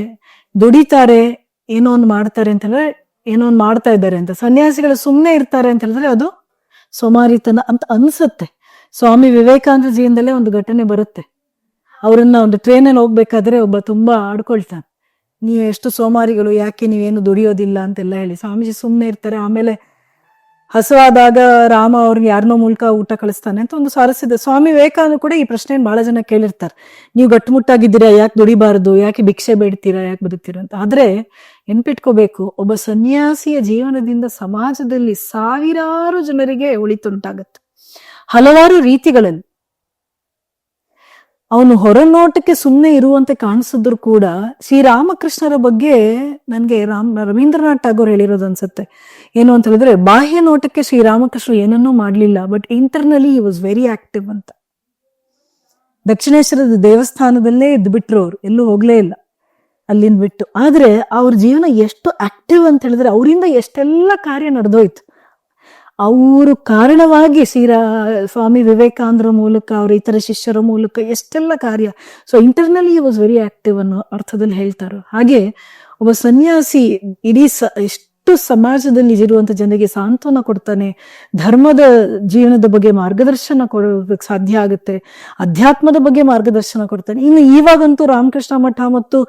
ದುಡಿತಾರೆ, ಏನೋ ಒಂದು ಮಾಡ್ತಾರೆ ಅಂತ ಹೇಳಿದ್ರೆ ಏನೋ ಒಂದು ಮಾಡ್ತಾ ಇದ್ದಾರೆ ಅಂತ. ಸನ್ಯಾಸಿಗಳು ಸುಮ್ಮನೆ ಇರ್ತಾರೆ ಅಂತ ಹೇಳಿದ್ರೆ ಅದು ಸೋಮಾರಿತನ ಅಂತ ಅನ್ಸುತ್ತೆ. ಸ್ವಾಮಿ ವಿವೇಕಾನಂದ ಜೀವನದಲ್ಲೇ ಒಂದು ಘಟನೆ ಬರುತ್ತೆ. ಅವರನ್ನ ಒಂದು ಟ್ರೈನಲ್ಲಿ ಹೋಗ್ಬೇಕಾದ್ರೆ ಒಬ್ಬ ತುಂಬಾ ಆಡ್ಕೊಳ್ತಾನೆ, ನೀವು ಎಷ್ಟು ಸೋಮಾರಿಗಳು, ಯಾಕೆ ನೀವೇನು ದುಡಿಯೋದಿಲ್ಲ ಅಂತೆಲ್ಲ ಹೇಳಿ. ಸ್ವಾಮೀಜಿ ಸುಮ್ಮನೆ ಇರ್ತಾರೆ. ಆಮೇಲೆ ಹಸುವಾದಾಗ ರಾಮ ಅವ್ರಿಗೆ ಯಾರನ್ನೋ ಮೂಲಕ ಊಟ ಕಳಿಸ್ತಾನೆ ಅಂತ ಒಂದು ಸಾರಸ್ಯದ. ಸ್ವಾಮಿ ವಿವೇಕಾನಂದ ಕೂಡ ಈ ಪ್ರಶ್ನೆಯನ್ನು ಬಹಳ ಜನ ಕೇಳಿರ್ತಾರೆ, ನೀವು ಗಟ್ಟುಮುಟ್ಟಾಗಿದ್ದೀರಾ, ಯಾಕೆ ದುಡಿಬಾರದು, ಯಾಕೆ ಭಿಕ್ಷೆ ಬೇಡ್ತೀರಾ, ಯಾಕೆ ಬದುಕ್ತೀರಾ ಅಂತ. ಆದ್ರೆ ನೆನ್ಪಿಟ್ಕೋಬೇಕು, ಒಬ್ಬ ಸನ್ಯಾಸಿಯ ಜೀವನದಿಂದ ಸಮಾಜದಲ್ಲಿ ಸಾವಿರಾರು ಜನರಿಗೆ ಒಳಿತುಂಟಾಗತ್ತೆ ಹಲವಾರು ರೀತಿಗಳಲ್ಲಿ. ಅವನು ಹೊರನೋಟಕ್ಕೆ ಸುಮ್ಮನೆ ಇರುವಂತೆ ಕಾಣಿಸಿದ್ರು ಕೂಡ ಶ್ರೀರಾಮಕೃಷ್ಣರ ಬಗ್ಗೆ ನನಗೆ ರವೀಂದ್ರನಾಥ್ ಟಾಗೋರ್ ಹೇಳಿರೋದು ಅನ್ಸುತ್ತೆ. ಏನು ಅಂತ ಹೇಳಿದ್ರೆ, ಬಾಹ್ಯ ನೋಟಕ್ಕೆ ಶ್ರೀರಾಮಕೃಷ್ಣ ಏನನ್ನೂ ಮಾಡ್ಲಿಲ್ಲ, but internally he was very active ಅಂತ. ದಕ್ಷಿಣೇಶ್ವರದ ದೇವಸ್ಥಾನದಲ್ಲೇ ಇದ್ದು ಬಿಟ್ರು, ಅವ್ರು ಎಲ್ಲೂ ಹೋಗ್ಲೇ ಇಲ್ಲ ಅಲ್ಲಿಂದ ಬಿಟ್ಟು. ಆದ್ರೆ ಅವ್ರ ಜೀವನ ಎಷ್ಟು ಆಕ್ಟಿವ್ ಅಂತ ಹೇಳಿದ್ರೆ, ಅವರಿಂದ ಎಷ್ಟೆಲ್ಲ ಕಾರ್ಯ ನಡೆದೋಯ್ತು. ಅವರು ಕಾರಣವಾಗಿ ಸ್ವಾಮಿ ವಿವೇಕಾನಂದರ ಮೂಲಕ, ಅವರ ಇತರ ಶಿಷ್ಯರ ಮೂಲಕ ಎಷ್ಟೆಲ್ಲ ಕಾರ್ಯ. So internally was very active ಅನ್ನೋ ಅರ್ಥದಲ್ಲಿ ಹೇಳ್ತಾರೆ. ಹಾಗೆ ಒಬ್ಬ ಸನ್ಯಾಸಿ ಇಡೀ ಎಷ್ಟು ಸಮಾಜದಲ್ಲಿ ಇರುವಂತ ಜನರಿಗೆ ಸಾಂತ್ವನ ಕೊಡ್ತಾನೆ, ಧರ್ಮದ ಜೀವನದ ಬಗ್ಗೆ ಮಾರ್ಗದರ್ಶನ ಕೊಡೋದಕ್ಕೆ ಸಾಧ್ಯ ಆಗುತ್ತೆ, ಅಧ್ಯಾತ್ಮದ ಬಗ್ಗೆ ಮಾರ್ಗದರ್ಶನ ಕೊಡ್ತಾನೆ. ಇನ್ನು ಇವಾಗಂತೂ ರಾಮಕೃಷ್ಣ ಮಠ ಮತ್ತು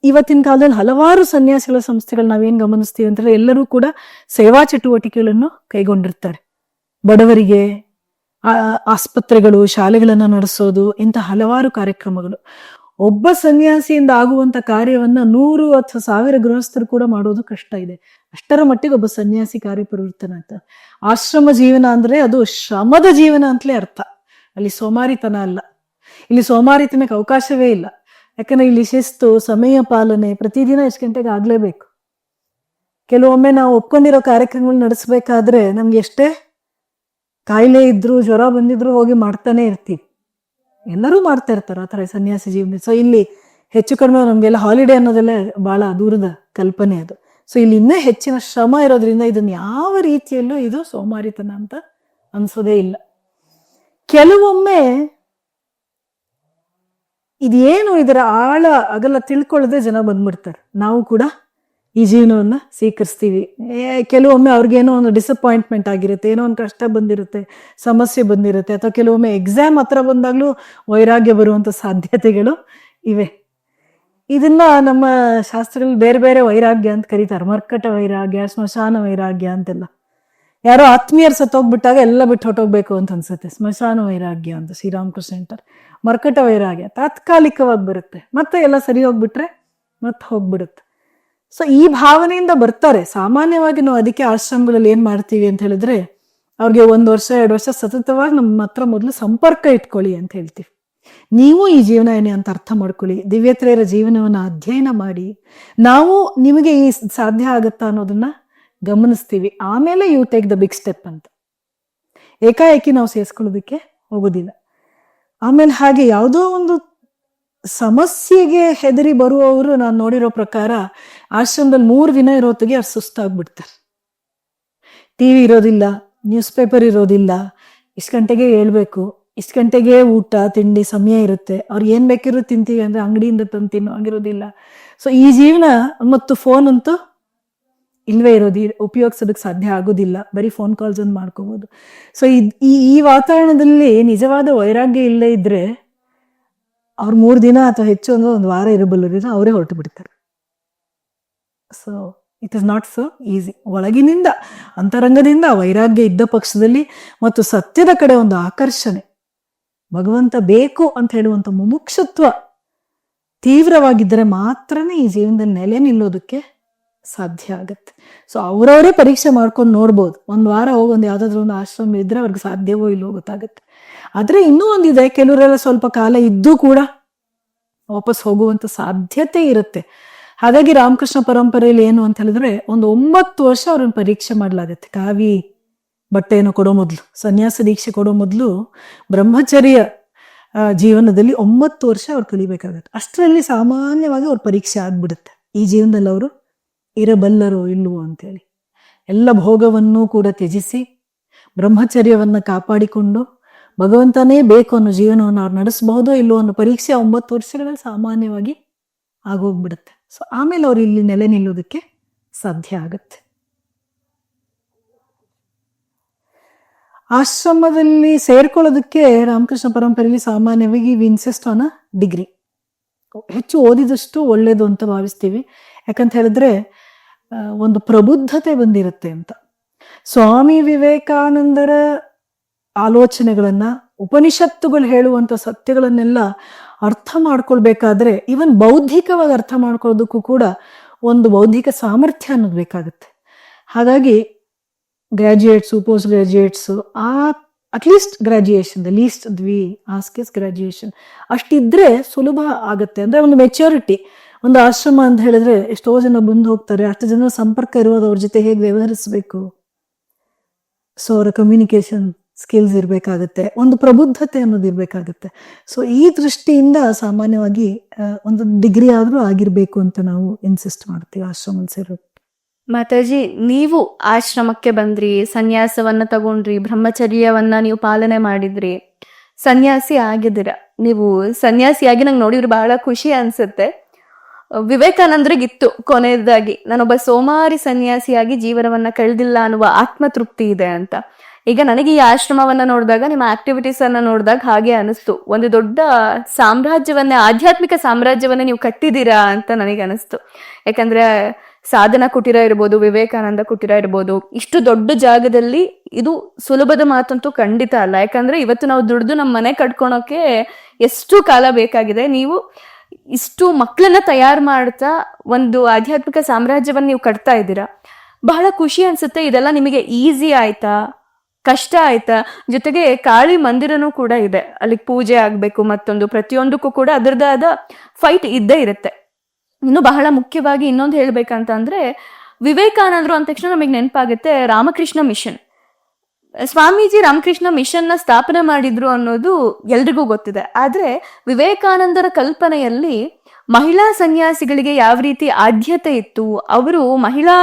ಇವತ್ತಿನ ಕಾಲದಲ್ಲಿ ಹಲವಾರು ಸನ್ಯಾಸಿಗಳ ಸಂಸ್ಥೆಗಳು ನಾವೇನ್ ಗಮನಿಸ್ತೀವಿ ಅಂತಂದ್ರೆ, ಎಲ್ಲರೂ ಕೂಡ ಸೇವಾ ಚಟುವಟಿಕೆಗಳನ್ನು ಕೈಗೊಂಡಿರ್ತಾರೆ. ಬಡವರಿಗೆ ಆಸ್ಪತ್ರೆಗಳು, ಶಾಲೆಗಳನ್ನ ನಡೆಸೋದು, ಇಂಥ ಹಲವಾರು ಕಾರ್ಯಕ್ರಮಗಳು. ಒಬ್ಬ ಸನ್ಯಾಸಿಯಿಂದ ಆಗುವಂತ ಕಾರ್ಯವನ್ನ 100 ಅಥವಾ 1000 ಗೃಹಸ್ಥರು ಕೂಡ ಮಾಡೋದು ಕಷ್ಟ ಇದೆ. ಅಷ್ಟರ ಮಟ್ಟಿಗೆ ಒಬ್ಬ ಸನ್ಯಾಸಿ ಕಾರ್ಯಪ್ರವೃತ್ತನಾಗ್ತ. ಆಶ್ರಮ ಜೀವನ ಅಂದ್ರೆ ಅದು ಶ್ರಮದ ಜೀವನ ಅಂತಲೇ ಅರ್ಥ. ಅಲ್ಲಿ ಸೋಮಾರಿತನ ಅಲ್ಲ, ಇಲ್ಲಿ ಸೋಮಾರಿತನಕ್ಕೆ ಅವಕಾಶವೇ ಇಲ್ಲ. ಯಾಕಂದ್ರೆ ಇಲ್ಲಿ ಶಿಸ್ತು, ಸಮಯ ಪಾಲನೆ, ಪ್ರತಿದಿನ ಎಷ್ಟು ಗಂಟೆಗೆ ಆಗ್ಲೇಬೇಕು. ಕೆಲವೊಮ್ಮೆ ನಾವು ಒಪ್ಕೊಂಡಿರೋ ಕಾರ್ಯಕ್ರಮಗಳು ನಡೆಸ್ಬೇಕಾದ್ರೆ ನಮ್ಗೆ ಎಷ್ಟೇ ಕಾಯಿಲೆ ಇದ್ರು, ಜ್ವರ ಬಂದಿದ್ರು ಹೋಗಿ ಮಾಡ್ತಾನೆ ಇರ್ತೀವಿ. ಎಲ್ಲರೂ ಮಾಡ್ತಾ ಇರ್ತಾರೆ ಆ ಥರ ಸನ್ಯಾಸಿ ಜೀವನ. ಸೊ ಇಲ್ಲಿ ಹೆಚ್ಚು ಕಡಿಮೆ ನಮಗೆಲ್ಲ ಹಾಲಿಡೇ ಅನ್ನೋದೆಲ್ಲ ಬಹಳ ದೂರದ ಕಲ್ಪನೆ ಅದು. ಸೊ ಇಲ್ಲಿ ಇನ್ನೂ ಹೆಚ್ಚಿನ ಶ್ರಮ ಇರೋದ್ರಿಂದ ಇದನ್ನ ಯಾವ ರೀತಿಯಲ್ಲೂ ಇದು ಸೋಮಾರಿತನ ಅಂತ ಅನ್ಸೋದೇ ಇಲ್ಲ. ಕೆಲವೊಮ್ಮೆ ಇದೇನು ಇದರ ಆಳ ಅಗಲ ತಿಳ್ಕೊಳ್ಳದೆ ಜನ ಬಂದ್ಬಿಡ್ತಾರೆ. ನಾವು ಕೂಡ ಈ ಜೀವನವನ್ನ ಸ್ವೀಕರಿಸ್ತೀವಿ. ಕೆಲವೊಮ್ಮೆ ಅವ್ರಿಗೇನೋ ಒಂದು ಡಿಸಪಾಯಿಂಟ್ಮೆಂಟ್ ಆಗಿರುತ್ತೆ, ಏನೋ ಒಂದು ಕಷ್ಟ ಬಂದಿರುತ್ತೆ, ಸಮಸ್ಯೆ ಬಂದಿರುತ್ತೆ, ಅಥವಾ ಕೆಲವೊಮ್ಮೆ ಎಕ್ಸಾಮ್ ಹತ್ರ ಬಂದಾಗ್ಲೂ ವೈರಾಗ್ಯ ಬರುವಂತ ಸಾಧ್ಯತೆಗಳು ಇವೆ. ಇದನ್ನ ನಮ್ಮ ಶಾಸ್ತ್ರಗಳಲ್ಲಿ ಬೇರೆ ಬೇರೆ ವೈರಾಗ್ಯ ಅಂತ ಕರೀತಾರೆ. ಮರ್ಕಟ ವೈರಾಗ್ಯ, ಸ್ಮಶಾನ ವೈರಾಗ್ಯ ಅಂತೆಲ್ಲ. ಯಾರೋ ಆತ್ಮೀಯರು ಸತ್ತೋಗ್ಬಿಟ್ಟಾಗ ಎಲ್ಲ ಬಿಟ್ಟು ಹೊಟ್ಟೋಗ್ಬೇಕು ಅಂತ ಅನ್ಸುತ್ತೆ, ಸ್ಮಶಾನ ವೈರಾಗ್ಯ ಅಂತ ಶ್ರೀರಾಮಕೃಷ್ಣ ಹೇಳ್ತಾರೆ. ಮರ್ಕಟ ವೈರಾಗ್ಯ ತಾತ್ಕಾಲಿಕವಾಗಿ ಬರುತ್ತೆ, ಮತ್ತೆ ಎಲ್ಲ ಸರಿ ಹೋಗ್ಬಿಟ್ರೆ ಮತ್ತೆ ಹೋಗ್ಬಿಡುತ್ತೆ. ಸೊ ಈ ಭಾವನೆಯಿಂದ ಬರ್ತಾರೆ. ಸಾಮಾನ್ಯವಾಗಿ ನಾವು ಅದಕ್ಕೆ ಆಶ್ರಮಗಳಲ್ಲಿ ಏನ್ ಮಾಡ್ತೀವಿ ಅಂತ ಹೇಳಿದ್ರೆ, ಅವ್ರಿಗೆ 1 ವರ್ಷ 2 ವರ್ಷ ಸತತವಾಗಿ ನಮ್ಮ ಹತ್ರ ಮೊದಲು ಸಂಪರ್ಕ ಇಟ್ಕೊಳ್ಳಿ ಅಂತ ಹೇಳ್ತೀವಿ. ನೀವು ಈ ಜೀವನ ಏನೇ ಅಂತ ಅರ್ಥ ಮಾಡ್ಕೊಳ್ಳಿ, ದಿವ್ಯತ್ರೆಯರ ಜೀವನವನ್ನ ಅಧ್ಯಯನ ಮಾಡಿ, ನಾವು ನಿಮಗೆ ಈ ಸಾಧ್ಯ ಆಗತ್ತಾ ಅನ್ನೋದನ್ನ ಗಮನಿಸ್ತೀವಿ. ಆಮೇಲೆ you take the big step ಅಂತ. ಏಕಾಏಕಿ ನಾವು ಸೇರಿಸ್ಕೊಳ್ಳೋದಕ್ಕೆ ಹೋಗೋದಿಲ್ಲ. ಆಮೇಲೆ ಹಾಗೆ ಯಾವುದೋ ಒಂದು ಸಮಸ್ಯೆಗೆ ಹೆದರಿ ಬರುವವರು ನಾನು ನೋಡಿರೋ ಪ್ರಕಾರ ಆಶ್ರಮದಲ್ಲಿ 3 ದಿನ ಇರೋತ್ತಿಗೆ ಅವ್ರು ಸುಸ್ತಾಗ್ಬಿಡ್ತಾರೆ. ಟಿವಿ ಇರೋದಿಲ್ಲ, ನ್ಯೂಸ್ ಪೇಪರ್ ಇರೋದಿಲ್ಲ, ಇಷ್ಟು ಗಂಟೆಗೆ ಹೇಳ್ಬೇಕು, ಇಷ್ಟು ಗಂಟೆಗೆ ಊಟ ತಿಂಡಿ ಸಮಯ ಇರುತ್ತೆ, ಅವ್ರು ಏನ್ ಬೇಕಿರೋ ತಿಂತೀವಿ ಅಂದ್ರೆ ಅಂಗಡಿಯಿಂದ ತಂದು ತಿನ್ನೋ ಆಗಿರೋದಿಲ್ಲ. ಸೊ ಈ ಜೀವನ ಮತ್ತು ಫೋನ್ ಅಂತೂ ಇಲ್ವೇ ಉಪಯೋಗಿಸೋದಕ್ಕೆ ಸಾಧ್ಯ ಆಗೋದಿಲ್ಲ, ಬರೀ ಫೋನ್ ಕಾಲ್ಸ್ ಒಂದು ಮಾಡ್ಕೋಬಹುದು. ಸೊ ಈ ವಾತಾವರಣದಲ್ಲಿ ನಿಜವಾದ ವೈರಾಗ್ಯ ಇಲ್ಲೇ ಇದ್ರೆ ಅವ್ರು 3 ದಿನ ಅಥವಾ ಹೆಚ್ಚು ಅಂದ್ರೆ 1 ವಾರ ಇರಬಲ್ಲರಿದ್ರೆ ಅವರೇ ಹೊರಟು ಬಿಡ್ತಾರೆ. So it is not so easy. ಒಳಗಿನಿಂದ ಅಂತರಂಗದಿಂದ ವೈರಾಗ್ಯ ಇದ್ದ ಪಕ್ಷದಲ್ಲಿ ಮತ್ತು ಸತ್ಯದ ಕಡೆ ಒಂದು ಆಕರ್ಷಣೆ, ಭಗವಂತ ಬೇಕು ಅಂತ ಹೇಳುವಂಥ ಮುಮುಕ್ಷತ್ವ ತೀವ್ರವಾಗಿದ್ದರೆ ಮಾತ್ರನೇ ಈ ಜೀವನದಲ್ಲಿ ನೆಲೆ ನಿಲ್ಲೋದಕ್ಕೆ ಸಾಧ್ಯ ಆಗತ್ತೆ. ಸೊ ಅವರವರೇ ಪರೀಕ್ಷೆ ಮಾಡ್ಕೊಂಡು ನೋಡ್ಬೋದು. 1 ವಾರ ಹೋಗಿ ಒಂದು ಯಾವ್ದಾದ್ರು ಒಂದು ಆಶ್ರಮ ಇದ್ರೆ ಅವ್ರಿಗೆ ಸಾಧ್ಯವೋ ಇಲ್ಲೋ ಗೊತ್ತಾಗತ್ತೆ. ಆದ್ರೆ ಇನ್ನೂ ಒಂದಿದೆ, ಕೆಲವರೆಲ್ಲ ಸ್ವಲ್ಪ ಕಾಲ ಇದ್ದು ಕೂಡ ವಾಪಸ್ ಹೋಗುವಂತ ಸಾಧ್ಯತೆ ಇರುತ್ತೆ. ಹಾಗಾಗಿ ರಾಮಕೃಷ್ಣ ಪರಂಪರೆಯಲ್ಲಿ ಏನು ಅಂತ ಹೇಳಿದ್ರೆ ಒಂದು 9 ವರ್ಷ ಅವ್ರನ್ನ ಪರೀಕ್ಷೆ ಮಾಡ್ಲಾಗತ್ತೆ. ಕಾವಿ ಬಟ್ಟೆಯನ್ನು ಕೊಡೋ ಮೊದಲು, ಸನ್ಯಾಸ ದೀಕ್ಷೆ ಕೊಡೋ ಮೊದಲು ಬ್ರಹ್ಮಚರ್ಯ ಜೀವನದಲ್ಲಿ 9 ವರ್ಷ ಅವ್ರು ಕಲಿಬೇಕಾಗತ್ತೆ. ಅಷ್ಟರಲ್ಲಿ ಸಾಮಾನ್ಯವಾಗಿ ಅವ್ರ ಪರೀಕ್ಷೆ ಆಗ್ಬಿಡುತ್ತೆ, ಈ ಜೀವನದಲ್ಲಿ ಅವರು ಇರಬಲ್ಲರೋ ಇಲ್ವೋ ಅಂತೇಳಿ. ಎಲ್ಲ ಭೋಗವನ್ನು ಕೂಡ ತ್ಯಜಿಸಿ ಬ್ರಹ್ಮಚರ್ಯವನ್ನ ಕಾಪಾಡಿಕೊಂಡು ಭಗವಂತನೇ ಬೇಕು ಅನ್ನೋ ಜೀವನವನ್ನು ಅವ್ರು ನಡೆಸಬಹುದೋ ಇಲ್ಲವೋ ಅನ್ನೋ ಪರೀಕ್ಷೆ 9 ವರ್ಷಗಳಲ್ಲಿ ಸಾಮಾನ್ಯವಾಗಿ ಆಗೋಗ್ಬಿಡುತ್ತೆ. ಸೊ ಆಮೇಲೆ ಅವ್ರು ಇಲ್ಲಿ ನೆಲೆ ನಿಲ್ಲೋದಕ್ಕೆ ಸಾಧ್ಯ ಆಗತ್ತೆ. ಆಶ್ರಮದಲ್ಲಿ ಸೇರ್ಕೊಳ್ಳೋದಕ್ಕೆ ರಾಮಕೃಷ್ಣ ಪರಂಪರೆಯಲ್ಲಿ ಸಾಮಾನ್ಯವಾಗಿ we insist on a degree. ಹೆಚ್ಚು ಓದಿದಷ್ಟು ಒಳ್ಳೇದು ಅಂತ ಭಾವಿಸ್ತೀವಿ. ಯಾಕಂತ ಹೇಳಿದ್ರೆ ಒಂದು ಪ್ರಬುದ್ಧತೆ ಬಂದಿರುತ್ತೆ ಅಂತ. ಸ್ವಾಮಿ ವಿವೇಕಾನಂದರ ಆಲೋಚನೆಗಳನ್ನ, ಉಪನಿಷತ್ತುಗಳು ಹೇಳುವಂತ ಸತ್ಯಗಳನ್ನೆಲ್ಲ ಅರ್ಥ ಮಾಡ್ಕೊಳ್ಬೇಕಾದ್ರೆ ಇವನ್ ಬೌದ್ಧಿಕವಾಗಿ ಅರ್ಥ ಮಾಡ್ಕೊಳ್ಳೋದಕ್ಕೂ ಕೂಡ ಒಂದು ಬೌದ್ಧಿಕ ಸಾಮರ್ಥ್ಯ ಅನ್ನೋದು ಬೇಕಾಗುತ್ತೆ. ಹಾಗಾಗಿ graduates, post graduates, at least graduation, the least we ask is graduation ಅಷ್ಟಿದ್ರೆ ಸುಲಭ ಆಗುತ್ತೆ. ಅಂದ್ರೆ ಒಂದು ಮೆಚ್ಯೂರಿಟಿ. ಒಂದು ಆಶ್ರಮ ಅಂತ ಹೇಳಿದ್ರೆ ಎಷ್ಟೋ ಜನ ಬಂದು ಹೋಗ್ತಾರೆ, ಅಷ್ಟು ಜನ ಸಂಪರ್ಕ ಇರೋದು, ಅವ್ರ ಜೊತೆ ಹೇಗೆ ವ್ಯವಹರಿಸಬೇಕು, ಸೊ ಅವರ ಕಮ್ಯುನಿಕೇಶನ್ ಸ್ಕಿಲ್ಸ್ ಇರಬೇಕಾಗತ್ತೆ, ಒಂದು ಪ್ರಬುದ್ಧತೆ ಅನ್ನೋದು ಇರಬೇಕಾಗತ್ತೆ. ಸೊ ಈ ದೃಷ್ಟಿಯಿಂದ ಸಾಮಾನ್ಯವಾಗಿ ಒಂದು ಡಿಗ್ರಿ ಆದ್ರೂ ಆಗಿರ್ಬೇಕು ಅಂತ ನಾವು ಇನ್ಸಿಸ್ಟ್ ಮಾಡ್ತೀವಿ ಆಶ್ರಮ ಸೇರೋದು. ಮಾತಾಜಿ, ನೀವು ಆಶ್ರಮಕ್ಕೆ ಬಂದ್ರಿ, ಸನ್ಯಾಸವನ್ನ ತಗೊಂಡ್ರಿ, ಬ್ರಹ್ಮಚರ್ಯವನ್ನ ನೀವು ಪಾಲನೆ ಮಾಡಿದ್ರಿ, ಸನ್ಯಾಸಿ ಆಗಿದ್ದೀರ. ನೀವು ಸನ್ಯಾಸಿಯಾಗಿ ನಂಗೆ ನೋಡಿದ್ರೆ ಬಹಳ ಖುಷಿ ಅನ್ಸುತ್ತೆ. ವಿವೇಕಾನಂದರಿಗಿತ್ತು ಕೊನೆಯದಾಗಿ ನಾನೊಬ್ಬ ಸೋಮಾರಿ ಸನ್ಯಾಸಿಯಾಗಿ ಜೀವನವನ್ನ ಕಳೆದಿಲ್ಲ ಅನ್ನುವ ಆತ್ಮತೃಪ್ತಿ ಇದೆ ಅಂತ. ಈಗ ನನಗೆ ಈ ಆಶ್ರಮವನ್ನ ನೋಡಿದಾಗ, ನಿಮ್ಮ ಆಕ್ಟಿವಿಟೀಸ್ ಅನ್ನ ನೋಡಿದಾಗ ಹಾಗೆ ಅನಿಸ್ತು, ಒಂದು ದೊಡ್ಡ ಸಾಮ್ರಾಜ್ಯವನ್ನೇ, ಆಧ್ಯಾತ್ಮಿಕ ಸಾಮ್ರಾಜ್ಯವನ್ನೇ ನೀವು ಕಟ್ಟಿದ್ದೀರಾ ಅಂತ ನನಗೆ ಅನಿಸ್ತು. ಯಾಕಂದ್ರೆ ಸಾಧನ ಕುಟೀರ ಇರ್ಬೋದು, ವಿವೇಕಾನಂದ ಕುಟೀರ ಇರ್ಬೋದು, ಇಷ್ಟು ದೊಡ್ಡ ಜಾಗದಲ್ಲಿ ಇದು ಸುಲಭದ ಮಾತಂತೂ ಖಂಡಿತ ಅಲ್ಲ. ಯಾಕಂದ್ರೆ ಇವತ್ತು ನಾವು ದುಡ್ದು ನಮ್ಮ ಮನೆ ಕಟ್ಕೊಳಕ್ಕೆ ಎಷ್ಟು ಕಾಲ ಬೇಕಾಗಿದೆ. ನೀವು ಇಷ್ಟು ಮಕ್ಕಳನ್ನ ತಯಾರು ಮಾಡ್ತಾ ಒಂದು ಆಧ್ಯಾತ್ಮಿಕ ಸಾಮ್ರಾಜ್ಯವನ್ನ ನೀವು ಕಟ್ತಾ ಇದ್ದೀರಾ. ಬಹಳ ಖುಷಿ ಅನ್ಸುತ್ತೆ. ಇದೆಲ್ಲ ನಿಮಗೆ ಈಸಿ ಆಯ್ತಾ, ಕಷ್ಟ ಆಯ್ತಾ? ಜೊತೆಗೆ ಕಾಳಿ ಮಂದಿರನೂ ಕೂಡ ಇದೆ, ಅಲ್ಲಿಗೆ ಪೂಜೆ ಆಗ್ಬೇಕು, ಮತ್ತೊಂದು ಪ್ರತಿಯೊಂದಕ್ಕೂ ಕೂಡ ಅದರದ್ದು ಆದ ಫೈಟ್ ಇದ್ದೇ ಇರುತ್ತೆ. ಇನ್ನು ಬಹಳ ಮುಖ್ಯವಾಗಿ ಇನ್ನೊಂದು ಹೇಳ್ಬೇಕಂತ ಅಂದ್ರೆ, ವಿವೇಕಾನಂದರು ಅಂದ ತಕ್ಷಣ ನಮಗೆ ನೆನಪಾಗುತ್ತೆ ರಾಮಕೃಷ್ಣ ಮಿಷನ್. ಸ್ವಾಮೀಜಿ ರಾಮಕೃಷ್ಣ ಮಿಷನ್ ನ ಸ್ಥಾಪನೆ ಮಾಡಿದ್ರು ಅನ್ನೋದು ಎಲ್ರಿಗೂ ಗೊತ್ತಿದೆ. ಆದ್ರೆ ವಿವೇಕಾನಂದರ ಕಲ್ಪನೆಯಲ್ಲಿ ಮಹಿಳಾ ಸನ್ಯಾಸಿಗಳಿಗೆ ಯಾವ ರೀತಿ ಆದ್ಯತೆ ಇತ್ತು, ಅವರು ಮಹಿಳಾ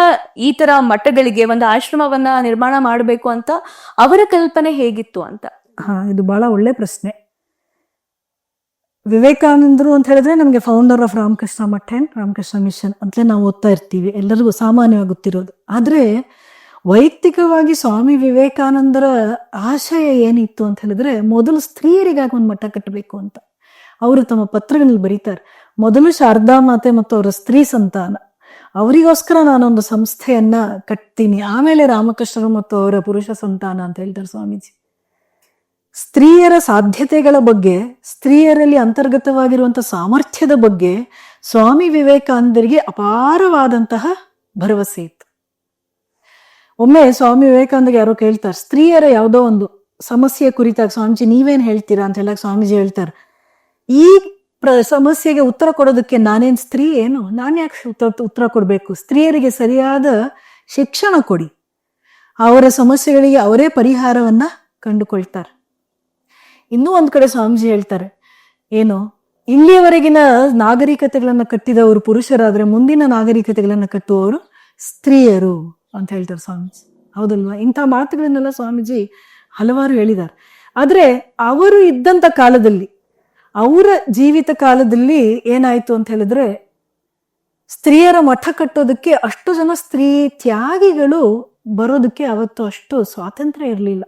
ಈ ತರ ಮಠಗಳಿಗೆ ಒಂದು ಆಶ್ರಮವನ್ನ ನಿರ್ಮಾಣ ಮಾಡಬೇಕು ಅಂತ ಅವರ ಕಲ್ಪನೆ ಹೇಗಿತ್ತು ಅಂತ. ಇದು ಬಹಳ ಒಳ್ಳೆ ಪ್ರಶ್ನೆ. ವಿವೇಕಾನಂದರು ಅಂತ ಹೇಳಿದ್ರೆ ನಮಗೆ founder of Ramakrishna Math and Ramakrishna mission ಅಂತಲೇ ನಾವು ಓದ್ತಾ ಇರ್ತೀವಿ, ಎಲ್ಲರಿಗೂ ಸಾಮಾನ್ಯವಾಗಿ ಗೊತ್ತಿರೋದು. ಆದ್ರೆ ವೈಯಕ್ತಿಕವಾಗಿ ಸ್ವಾಮಿ ವಿವೇಕಾನಂದರ ಆಶಯ ಏನಿತ್ತು ಅಂತ ಹೇಳಿದ್ರೆ, ಮೊದಲು ಸ್ತ್ರೀಯರಿಗಾಗಿ ಒಂದು ಮಠ ಕಟ್ಟಬೇಕು ಅಂತ ಅವರು ತಮ್ಮ ಪತ್ರಗಳಲ್ಲಿ ಬರೀತಾರೆ. ಮೊದಲು ಶಾರದಾ ಮಾತೆ ಮತ್ತು ಅವರ ಸ್ತ್ರೀ ಸಂತಾನ, ಅವರಿಗೋಸ್ಕರ ನಾನೊಂದು ಸಂಸ್ಥೆಯನ್ನ ಕಟ್ತೀನಿ, ಆಮೇಲೆ ರಾಮಕೃಷ್ಣರು ಮತ್ತು ಅವರ ಪುರುಷ ಸಂತಾನ ಅಂತ ಹೇಳ್ತಾರೆ ಸ್ವಾಮೀಜಿ. ಸ್ತ್ರೀಯರ ಸಾಧ್ಯತೆಗಳ ಬಗ್ಗೆ, ಸ್ತ್ರೀಯರಲ್ಲಿ ಅಂತರ್ಗತವಾಗಿರುವಂತಹ ಸಾಮರ್ಥ್ಯದ ಬಗ್ಗೆ ಸ್ವಾಮಿ ವಿವೇಕಾನಂದರಿಗೆ ಅಪಾರವಾದಂತಹ ಭರವಸೆ ಇತ್ತು. ಒಮ್ಮೆ ಸ್ವಾಮಿ ವಿವೇಕಾನಂದರಿಗೆ ಯಾರೋ ಕೇಳ್ತಾರೆ, ಸ್ತ್ರೀಯರ ಯಾವುದೋ ಒಂದು ಸಮಸ್ಯೆ ಕುರಿತಾಗಿ ಸ್ವಾಮೀಜಿ ನೀವೇನ್ ಹೇಳ್ತೀರಾ ಅಂತ ಹೇಳಕ್ ಸ್ವಾಮೀಜಿ ಹೇಳ್ತಾರೆ, ಈ ಸಮಸ್ಯೆಗೆ ಉತ್ತರ ಕೊಡೋದಕ್ಕೆ ನಾನೇನ್ ಸ್ತ್ರೀ ಏನು, ನಾನು ಯಾಕೆ ಉತ್ತರ ಕೊಡ್ಬೇಕು, ಸ್ತ್ರೀಯರಿಗೆ ಸರಿಯಾದ ಶಿಕ್ಷಣ ಕೊಡಿ, ಅವರ ಸಮಸ್ಯೆಗಳಿಗೆ ಅವರೇ ಪರಿಹಾರವನ್ನ ಕಂಡುಕೊಳ್ತಾರೆ. ಇನ್ನೂ ಒಂದ್ ಕಡೆ ಸ್ವಾಮೀಜಿ ಹೇಳ್ತಾರೆ, ಏನು ಇಲ್ಲಿಯವರೆಗಿನ ನಾಗರಿಕತೆಗಳನ್ನ ಕಟ್ಟಿದವರು ಪುರುಷರಾದ್ರೆ ಮುಂದಿನ ನಾಗರಿಕತೆಗಳನ್ನ ಕಟ್ಟುವವರು ಸ್ತ್ರೀಯರು ಅಂತ ಹೇಳ್ತಾರೆ ಸ್ವಾಮೀಜಿ. ಹೌದಲ್ವಾ? ಇಂಥ ಮಾತುಗಳನ್ನೆಲ್ಲ ಸ್ವಾಮೀಜಿ ಹಲವಾರು ಹೇಳಿದ್ದಾರೆ. ಆದ್ರೆ ಅವರು ಇದ್ದಂತ ಕಾಲದಲ್ಲಿ, ಅವರ ಜೀವಿತ ಕಾಲದಲ್ಲಿ ಏನಾಯ್ತು ಅಂತ ಹೇಳಿದ್ರೆ, ಸ್ತ್ರೀಯರ ಮಠ ಕಟ್ಟೋದಕ್ಕೆ ಅಷ್ಟು ಜನ ಸ್ತ್ರೀ ತ್ಯಾಗಿಗಳು ಬರೋದಕ್ಕೆ ಅವತ್ತು ಅಷ್ಟು ಸ್ವಾತಂತ್ರ್ಯ ಇರಲಿಲ್ಲ.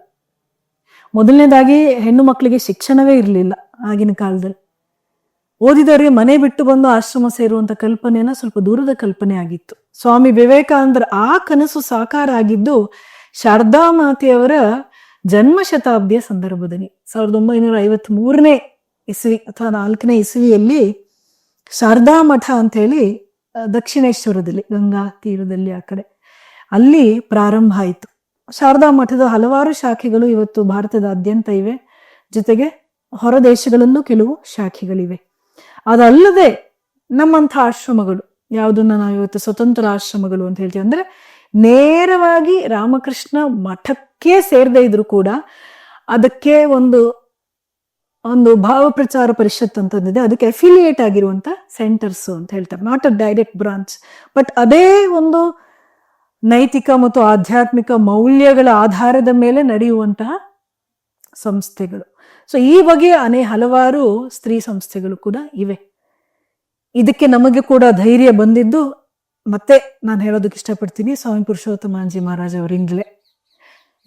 ಮೊದಲನೇದಾಗಿ ಹೆಣ್ಣು ಮಕ್ಕಳಿಗೆ ಶಿಕ್ಷಣವೇ ಇರಲಿಲ್ಲ ಆಗಿನ ಕಾಲದಲ್ಲಿ. ಓದಿದವರಿಗೆ ಮನೆ ಬಿಟ್ಟು ಬಂದು ಆಶ್ರಮ ಸೇರುವಂತ ಕಲ್ಪನೆನ ಸ್ವಲ್ಪ ದೂರದ ಕಲ್ಪನೆ ಆಗಿತ್ತು. ಸ್ವಾಮಿ ವಿವೇಕಾನಂದರ ಆ ಕನಸು ಸಾಕಾರ ಆಗಿದ್ದು ಶಾರದಾ ಮಾತೆಯವರ ಜನ್ಮ ಶತಾಬ್ದಿಯ ಸಂದರ್ಭದಲ್ಲಿ 1953ನೇ ಇಸ್ವಿ ಅಥವಾ 4ನೇ ಇಸ್ವಿಯಲ್ಲಿ ಶಾರದಾ ಮಠ ಅಂತ ಹೇಳಿ ದಕ್ಷಿಣೇಶ್ವರದಲ್ಲಿ, ಗಂಗಾ ತೀರದಲ್ಲಿ ಆ ಕಡೆ, ಅಲ್ಲಿ ಪ್ರಾರಂಭ ಆಯಿತು. ಶಾರದಾ ಮಠದ ಹಲವಾರು ಶಾಖೆಗಳು ಇವತ್ತು ಭಾರತದಾದ್ಯಂತ ಇವೆ. ಜೊತೆಗೆ ಹೊರ ದೇಶಗಳಲ್ಲೂ ಕೆಲವು ಶಾಖೆಗಳಿವೆ. ಅದಲ್ಲದೆ ನಮ್ಮಂಥ ಆಶ್ರಮಗಳು, ಯಾವುದನ್ನ ನಾವು ಇವತ್ತು ಸ್ವತಂತ್ರ ಆಶ್ರಮಗಳು ಅಂತ ಹೇಳ್ತೀವಿ, ಅಂದ್ರೆ ನೇರವಾಗಿ ರಾಮಕೃಷ್ಣ ಮಠಕ್ಕೆ ಸೇರದೇ ಇದ್ರು ಕೂಡ ಅದಕ್ಕೆ ಒಂದು ಭಾವ ಪ್ರಚಾರ ಪರಿಷತ್ ಅಂತಂದಿದೆ, ಅದಕ್ಕೆ ಅಫಿಲಿಯೇಟ್ ಆಗಿರುವಂತ ಸೆಂಟರ್ಸ್ ಅಂತ ಹೇಳ್ತಾರೆ. Not a direct branch, but ಅದೇ ಒಂದು ನೈತಿಕ ಮತ್ತು ಆಧ್ಯಾತ್ಮಿಕ ಮೌಲ್ಯಗಳ ಆಧಾರದ ಮೇಲೆ ನಡೆಯುವಂತಹ ಸಂಸ್ಥೆಗಳು. ಸೊ ಈ ಬಗೆಯ ಹಲವಾರು ಸ್ತ್ರೀ ಸಂಸ್ಥೆಗಳು ಕೂಡ ಇವೆ. ಇದಕ್ಕೆ ನಮಗೆ ಕೂಡ ಧೈರ್ಯ ಬಂದಿದ್ದು, ಮತ್ತೆ ನಾನು ಹೇಳೋದಕ್ಕೆ ಇಷ್ಟಪಡ್ತೀನಿ, ಸ್ವಾಮಿ ಪುರುಷೋತ್ತಮಾಂಜಿ ಮಹಾರಾಜ್ ಅವರಿಂದಲೇ.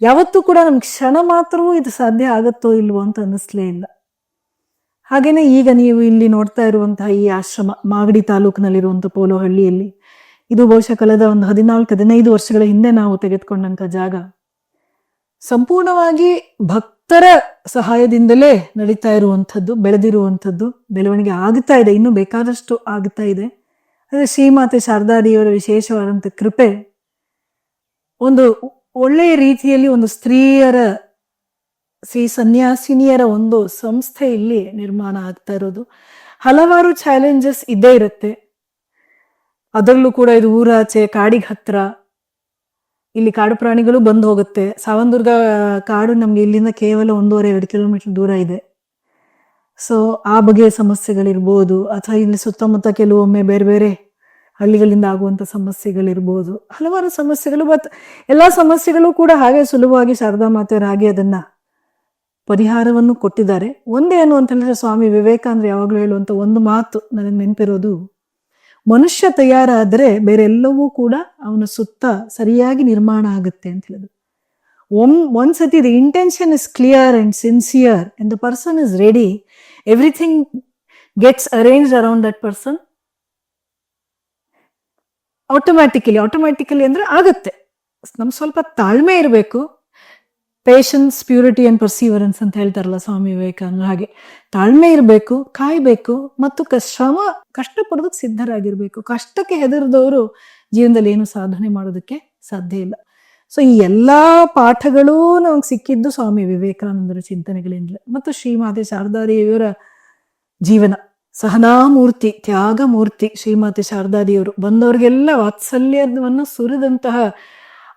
ಯಾವತ್ತೂ ಕೂಡ ನಮ್ಗೆ ಕ್ಷಣ ಮಾತ್ರವೂ ಇದು ಸಾಧ್ಯ ಆಗುತ್ತೋ ಇಲ್ವೋ ಅಂತ ಅನ್ನಿಸ್ಲೇ ಇಲ್ಲ. ಹಾಗೇನೆ ಈಗ ನೀವು ಇಲ್ಲಿ ನೋಡ್ತಾ ಇರುವಂತಹ ಈ ಆಶ್ರಮ ಮಾಗಡಿ ತಾಲೂಕಿನಲ್ಲಿರುವಂಥ ಪೋಲೋಹಳ್ಳಿಯಲ್ಲಿ, ಇದು ಬಹುಶಃ ಕಳೆದ ಒಂದು 14-15 ವರ್ಷಗಳ ಹಿಂದೆ ನಾವು ತೆಗೆದುಕೊಂಡಂತ ಜಾಗ. ಸಂಪೂರ್ಣವಾಗಿ ಭಕ್ತರ ಸಹಾಯದಿಂದಲೇ ನಡೀತಾ ಇರುವಂಥದ್ದು, ಬೆಳೆದಿರುವಂಥದ್ದು, ಬೆಳವಣಿಗೆ ಆಗ್ತಾ ಇದೆ, ಇನ್ನೂ ಬೇಕಾದಷ್ಟು ಆಗ್ತಾ ಇದೆ. ಆದರೆ ಶ್ರೀಮಾತೆ ಶಾರದಾದೇವಿಯವರ ವಿಶೇಷವಾದಂಥ ಕೃಪೆ, ಒಂದು ಒಳ್ಳೆಯ ರೀತಿಯಲ್ಲಿ ಒಂದು ಶ್ರೀ ಸನ್ಯಾಸಿನಿಯರ ಒಂದು ಸಂಸ್ಥೆ ಇಲ್ಲಿ ನಿರ್ಮಾಣ ಆಗ್ತಾ ಇರೋದು. ಹಲವಾರು ಚಾಲೆಂಜಸ್ ಇದ್ದೇ ಇರುತ್ತೆ. ಅದರಲ್ಲೂ ಕೂಡ ಇದು ಊರಾಚೆ, ಕಾಡಿಗೆ ಹತ್ರ, ಇಲ್ಲಿ ಕಾಡು ಪ್ರಾಣಿಗಳು ಬಂದು ಹೋಗುತ್ತೆ. ಸಾವಂದುರ್ಗ ಕಾಡು ನಮ್ಗೆ ಇಲ್ಲಿಂದ ಕೇವಲ 1.5-2 ಕಿಲೋಮೀಟರ್ ದೂರ ಇದೆ. ಸೊ ಆ ಬಗೆಯ ಸಮಸ್ಯೆಗಳಿರ್ಬೋದು, ಅಥವಾ ಇಲ್ಲಿ ಸುತ್ತಮುತ್ತ ಕೆಲವೊಮ್ಮೆ ಬೇರೆ ಬೇರೆ ಹಳ್ಳಿಗಳಿಂದ ಆಗುವಂಥ ಸಮಸ್ಯೆಗಳಿರ್ಬೋದು, ಹಲವಾರು ಸಮಸ್ಯೆಗಳು. ಬಟ್ ಎಲ್ಲ ಸಮಸ್ಯೆಗಳು ಕೂಡ ಹಾಗೆ ಸುಲಭವಾಗಿ ಶಾರದಾ ಮಾತೆಯವರು ಹಾಗೆ ಅದನ್ನ ಪರಿಹಾರವನ್ನು ಕೊಟ್ಟಿದ್ದಾರೆ. ಒಂದೇನು ಅಂತ ಹೇಳಿದ್ರೆ, ಸ್ವಾಮಿ ವಿವೇಕಾನಂದರು ಯಾವಾಗಲೂ ಹೇಳುವಂಥ ಒಂದು ಮಾತು ನನಗೆ ನೆನಪಿರೋದು, ಮನುಷ್ಯ ತಯಾರಾದರೆ ಬೇರೆ ಎಲ್ಲವೂ ಕೂಡ ಅವನ ಸುತ್ತ ಸರಿಯಾಗಿ ನಿರ್ಮಾಣ ಆಗುತ್ತೆ ಅಂತ ಹೇಳಿದ್ರು. ಒಂದ್ಸತಿ the intention is clear and sincere and the person is ready, everything gets arranged around that person automatically ಅಂದ್ರೆ ಆಗುತ್ತೆ. ನಮ್ಗೆ ಸ್ವಲ್ಪ ತಾಳ್ಮೆ ಇರಬೇಕು. ಪೇಷನ್ಸ್, ಪ್ಯೂರಿಟಿ ಅಂಡ್ ಪರ್ಸೀವರೆನ್ಸ್ ಅಂತ ಹೇಳ್ತಾರಲ್ಲ ಸ್ವಾಮಿ ವಿವೇಕಾನಂದ, ಹಾಗೆ ತಾಳ್ಮೆ ಇರಬೇಕು, ಕಾಯ್ಬೇಕು, ಮತ್ತು ಕಷ್ಟಪಡೋದಕ್ಕೆ ಸಿದ್ಧರಾಗಿರ್ಬೇಕು. ಕಷ್ಟಕ್ಕೆ ಹೆದರಿದವರು ಜೀವನದಲ್ಲಿ ಏನು ಸಾಧನೆ ಮಾಡೋದಕ್ಕೆ ಸಾಧ್ಯ ಇಲ್ಲ. ಸೊ ಈ ಎಲ್ಲಾ ಪಾಠಗಳೂ ನಮಗೆ ಸಿಕ್ಕಿದ್ದು ಸ್ವಾಮಿ ವಿವೇಕಾನಂದರ ಚಿಂತನೆಗಳಿಂದಲೇ. ಮತ್ತು ಶ್ರೀಮಾತೆ ಶಾರದಾದೇವಿಯವರ ಜೀವನ, ಸಹನಾಮೂರ್ತಿ, ತ್ಯಾಗಮೂರ್ತಿ ಶ್ರೀಮಾತೆ ಶಾರದಾದೇವಿಯವರು. ಬಂದವರಿಗೆಲ್ಲ ವಾತ್ಸಲ್ಯವನ್ನು ಸುರಿದಂತಹ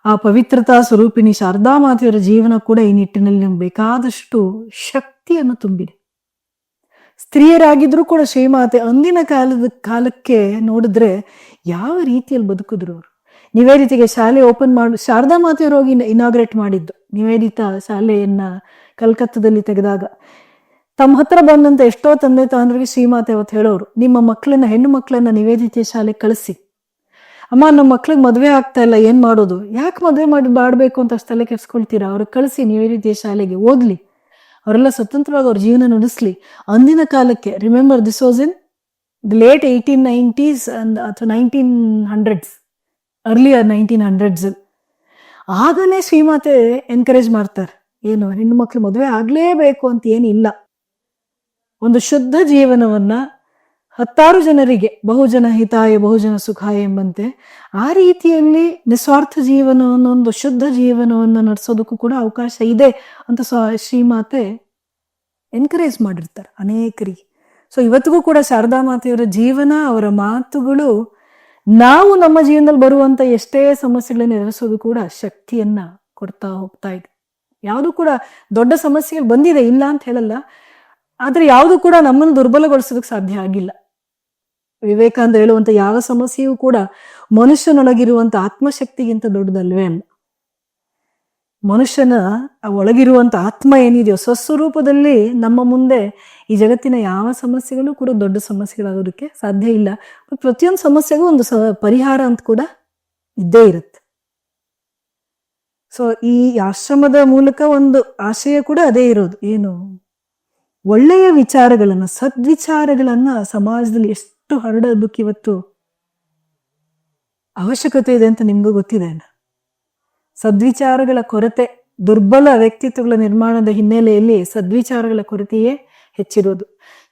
ಆ ಪವಿತ್ರತಾ ಸ್ವರೂಪಿಣಿ ಶಾರದಾ ಮಾತೆಯವರ ಜೀವನ ಕೂಡ ಈ ನಿಟ್ಟಿನಲ್ಲಿ ನಮ್ಗೆ ಬೇಕಾದಷ್ಟು ಶಕ್ತಿಯನ್ನು ತುಂಬಿದೆ. ಸ್ತ್ರೀಯರಾಗಿದ್ರು ಕೂಡ ಶ್ರೀಮಾತೆ ಅಂದಿನ ಕಾಲಕ್ಕೆ ನೋಡಿದ್ರೆ ಯಾವ ರೀತಿಯಲ್ಲಿ ಬದುಕಿದ್ರು ಅವರು. ನಿವೇದಿತೆಗೆ ಶಾಲೆ ಓಪನ್ ಶಾರದಾ ಮಾತೆಯವರು ಹೋಗಿ ಇನಾಗ್ರೇಟ್ ಮಾಡಿದ್ದು ನಿವೇದಿತಾ ಶಾಲೆಯನ್ನ ಕಲ್ಕತ್ತಾದಲ್ಲಿ ತೆಗೆದಾಗ. ತಮ್ಮ ಹತ್ರ ಬಂದಂತ ಎಷ್ಟೋ ತಂದೆ ತಾಂದ್ರಿಗೆ ಶ್ರೀಮಾತೆ ಅವತ್ತು ಹೇಳೋರು, ನಿಮ್ಮ ಮಕ್ಕಳನ್ನ, ಹೆಣ್ಣು ಮಕ್ಕಳನ್ನ ನಿವೇದಿತೆ ಶಾಲೆಗೆ ಕಳಿಸಿ. ಅಮ್ಮ ನಮ್ಮ ಮಕ್ಳಿಗೆ ಮದುವೆ ಆಗ್ತಾ ಇಲ್ಲ, ಏನ್ ಮಾಡೋದು, ಯಾಕೆ ಮದುವೆ ಮಾಡಬೇಕು ಅಂತ ಅಷ್ಟೆಲ್ಲ ಕೆಡ್ಸ್ಕೊಳ್ತೀರಾ, ಅವ್ರಿಗೆ ಕಳಿಸಿ ನಿವೇದಿತೆ ಶಾಲೆಗೆ, ಓದ್ಲಿ, ಅವರೆಲ್ಲ ಸ್ವತಂತ್ರವಾಗಿ ಅವ್ರ ಜೀವನ ನಡೆಸ್ಲಿ. ಅಂದಿನ ಕಾಲಕ್ಕೆ, remember this was in the late 1890s ಅಥವಾ 1900s, ಅರ್ಲಿಯರ್ 1900s. ಆಗಲೇ ಶ್ರೀಮಾತೆ ಎನ್ಕರೇಜ್ ಮಾಡ್ತಾರೆ, ಏನು ಹೆಣ್ಣು ಮಕ್ಳು ಮದುವೆ ಆಗ್ಲೇಬೇಕು ಅಂತ ಏನಿಲ್ಲ. ಒಂದು ಶುದ್ಧ ಜೀವನವನ್ನ 10 ಜನರಿಗೆ, ಬಹುಜನ ಹಿತಾಯ ಬಹುಜನ ಸುಖಾಯ ಎಂಬಂತೆ ಆ ರೀತಿಯಲ್ಲಿ ನಿಸ್ವಾರ್ಥ ಜೀವನವನ್ನು, ಒಂದು ಶುದ್ಧ ಜೀವನವನ್ನು ನಡೆಸೋದಕ್ಕೂ ಕೂಡ ಅವಕಾಶ ಇದೆ ಅಂತ ಶ್ರೀಮಾತೆ ಎನ್ಕರೇಜ್ ಮಾಡಿರ್ತಾರೆ ಅನೇಕರಿಗೆ. ಸೊ ಇವತ್ತಿಗೂ ಕೂಡ ಶಾರದಾ ಮಾತೆಯವರ ಜೀವನ, ಅವರ ಮಾತುಗಳು ನಾವು ನಮ್ಮ ಜೀವನದಲ್ಲಿ ಬರುವಂತ ಎಷ್ಟೇ ಸಮಸ್ಯೆಗಳನ್ನು ಎದುರಿಸೋದು ಕೂಡ ಶಕ್ತಿಯನ್ನ ಕೊಡ್ತಾ ಹೋಗ್ತಾ ಇದೆ. ಯಾವುದು ಕೂಡ ದೊಡ್ಡ ಸಮಸ್ಯೆಗಳು ಬಂದಿದೆ, ಇಲ್ಲ ಅಂತ ಹೇಳಲ್ಲ. ಆದ್ರೆ ಯಾವುದು ಕೂಡ ನಮ್ಮನ್ನು ದುರ್ಬಲಗೊಳಿಸೋದಕ್ಕೆ ಸಾಧ್ಯ ಆಗಿಲ್ಲ. ವಿವೇಕಾನಂದ ಹೇಳುವಂತ ಯಾವ ಸಮಸ್ಯೆಯೂ ಕೂಡ ಮನುಷ್ಯನೊಳಗಿರುವಂತ ಆತ್ಮಶಕ್ತಿಗಿಂತ ದೊಡ್ಡದಲ್ವೇ ಅಲ್ಲ. ಮನುಷ್ಯನ ಒಳಗಿರುವಂತ ಆತ್ಮ ಏನಿದೆಯೋ ಸ್ವಸ್ವರೂಪದಲ್ಲಿ ನಮ್ಮ ಮುಂದೆ ಈ ಜಗತ್ತಿನ ಯಾವ ಸಮಸ್ಯೆಗಳು ಕೂಡ ದೊಡ್ಡ ಸಮಸ್ಯೆಗಳಾಗೋದಕ್ಕೆ ಸಾಧ್ಯ ಇಲ್ಲ. ಪ್ರತಿಯೊಂದು ಸಮಸ್ಯೆಗೂ ಒಂದು ಪರಿಹಾರ ಅಂತ ಕೂಡ ಇದ್ದೇ ಇರುತ್ತೆ. ಸೊ ಈ ಆಶ್ರಮದ ಮೂಲಕ ಒಂದು ಆಶಯ ಕೂಡ ಅದೇ ಇರೋದು, ಏನು, ಒಳ್ಳೆಯ ವಿಚಾರಗಳನ್ನ, ಸದ್ವಿಚಾರಗಳನ್ನ ಸಮಾಜದಲ್ಲಿ ಎಷ್ಟು ಹರಡೋದಕ್ಕೆ ಇವತ್ತು ಅವಶ್ಯಕತೆ ಇದೆ ಅಂತ ನಿಮ್ಗೂ ಗೊತ್ತಿದೆ. ಸದ್ವಿಚಾರಗಳ ಕೊರತೆ, ದುರ್ಬಲ ವ್ಯಕ್ತಿತ್ವಗಳ ನಿರ್ಮಾಣದ ಹಿನ್ನೆಲೆಯಲ್ಲಿ ಸದ್ವಿಚಾರಗಳ ಕೊರತೆಯೇ ಹೆಚ್ಚಿರೋದು.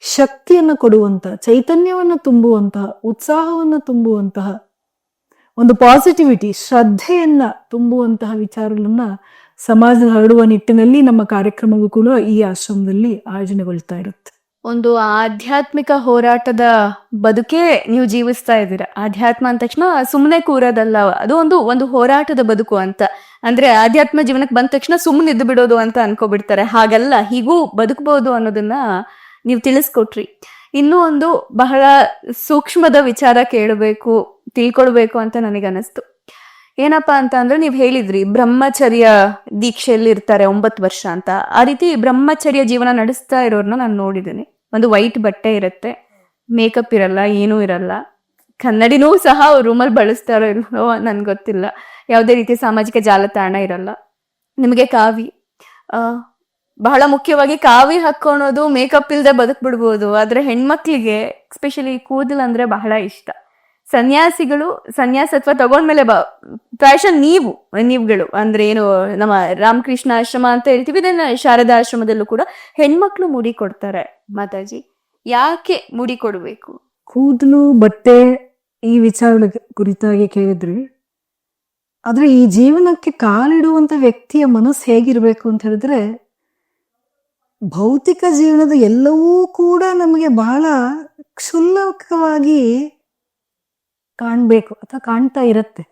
ಶಕ್ತಿಯನ್ನು ಕೊಡುವಂತಹ, ಚೈತನ್ಯವನ್ನು ತುಂಬುವಂತಹ, ಉತ್ಸಾಹವನ್ನು ತುಂಬುವಂತಹ, ಒಂದು ಪಾಸಿಟಿವಿಟಿ, ಶ್ರದ್ಧೆಯನ್ನ ತುಂಬುವಂತಹ ವಿಚಾರಗಳನ್ನ ಸಮಾಜದಲ್ಲಿ ಹರಡುವ ನಿಟ್ಟಿನಲ್ಲಿ ನಮ್ಮ ಕಾರ್ಯಕ್ರಮವೂ ಕೂಡ ಈ ಆಶ್ರಮದಲ್ಲಿ ಆಯೋಜನೆಗೊಳ್ತಾ ಇರುತ್ತೆ. ಒಂದು ಆಧ್ಯಾತ್ಮಿಕ ಹೋರಾಟದ ಬದುಕೇ ನೀವು ಜೀವಿಸ್ತಾ ಇದ್ದೀರಾ. ಆಧ್ಯಾತ್ಮ ಅಂದ ತಕ್ಷಣ ಸುಮ್ಮನೆ ಕೂರೋದಲ್ಲ, ಅದು ಒಂದು ಹೋರಾಟದ ಬದುಕು ಅಂತ. ಅಂದ್ರೆ ಆಧ್ಯಾತ್ಮ ಜೀವನಕ್ಕೆ ಬಂದ ತಕ್ಷಣ ಸುಮ್ಮನೆ ಇದ್ದು ಬಿಡೋದು ಅಂತ ಅನ್ಕೋಬಿಡ್ತಾರೆ. ಹಾಗಲ್ಲ, ಹೀಗೂ ಬದುಕಬಹುದು ಅನ್ನೋದನ್ನ ನೀವು ತಿಳಿಸ್ಕೊಟ್ರಿ. ಇನ್ನೂ ಒಂದು ಬಹಳ ಸೂಕ್ಷ್ಮದ ವಿಚಾರ ತಿಳ್ಕೊಳ್ಬೇಕು ಅಂತ ನನಗನ್ನಿಸ್ತು. ಏನಪ್ಪಾ ಅಂತ ಅಂದ್ರೆ, ನೀವ್ ಹೇಳಿದ್ರಿ ಬ್ರಹ್ಮಚರ್ಯ ದೀಕ್ಷೆಯಲ್ಲಿ ಇರ್ತಾರೆ 9 ವರ್ಷ ಅಂತ. ಆ ರೀತಿ ಬ್ರಹ್ಮಚರ್ಯ ಜೀವನ ನಡೆಸ್ತಾ ಇರೋರ್ನ ನಾನು ನೋಡಿದ್ದೀನಿ. ಒಂದು ವೈಟ್ ಬಟ್ಟೆ ಇರುತ್ತೆ, ಮೇಕಪ್ ಇರಲ್ಲ, ಏನೂ ಇರಲ್ಲ, ಕನ್ನಡಿನೂ ಸಹ ಅವ್ರ ರೂಮಲ್ಲಿ ಬಳಸ್ತಾರೋ ಇಲ್ಲೋ ನನ್ಗೆ ಗೊತ್ತಿಲ್ಲ, ಯಾವುದೇ ರೀತಿ ಸಾಮಾಜಿಕ ಜಾಲತಾಣ ಇರಲ್ಲ. ನಿಮಗೆ ಕಾವಿ, ಬಹಳ ಮುಖ್ಯವಾಗಿ ಕಾವಿ ಹಾಕೋಣೋದು, ಮೇಕಪ್ ಇಲ್ದೆ ಬದುಕ್ಬಿಡ್ಬೋದು. ಆದ್ರೆ ಹೆಣ್ಮಕ್ಳಿಗೆ ಎಸ್ಪೆಷಲಿ ಕೂದಲು ಅಂದ್ರೆ ಬಹಳ ಇಷ್ಟ. ಸನ್ಯಾಸಿಗಳು ಸನ್ಯಾಸತ್ವ ತಗೊಂಡ್ಮೇಲೆ ಪ್ರಾಯಶಃ ನೀವುಗಳು ಅಂದ್ರೆ ಏನು, ನಮ್ಮ ರಾಮಕೃಷ್ಣ ಆಶ್ರಮ ಅಂತ ಹೇಳ್ತೀವಿ, ಇದನ್ನ ಶಾರದಾ ಆಶ್ರಮದಲ್ಲೂ ಕೂಡ ಹೆಣ್ಮಕ್ಳು ಮುಡಿ ಕೊಡ್ತಾರೆ. ಮಾತಾಜಿ, ಯಾಕೆ ಮುಡಿ ಕೊಡ್ಬೇಕು? ಕೂದಲು, ಬಟ್ಟೆ, ಈ ವಿಚಾರಗಳ ಕುರಿತಾಗಿ ಕೇಳಿದ್ರಿ. ಆದ್ರೆ ಈ ಜೀವನಕ್ಕೆ ಕಾಲಿಡುವಂತ ವ್ಯಕ್ತಿಯ ಮನಸ್ಸು ಹೇಗಿರ್ಬೇಕು ಅಂತ ಹೇಳಿದ್ರೆ, ಭೌತಿಕ ಜೀವನದ ಎಲ್ಲವೂ ಕೂಡ ನಮಗೆ ಬಹಳ ಕ್ಷುಲ್ಲಕವಾಗಿ ಕಾಣ್ಬೇಕು ಅಥವಾ ಕಾಣ್ತಾ ಇರತ್ತೆ.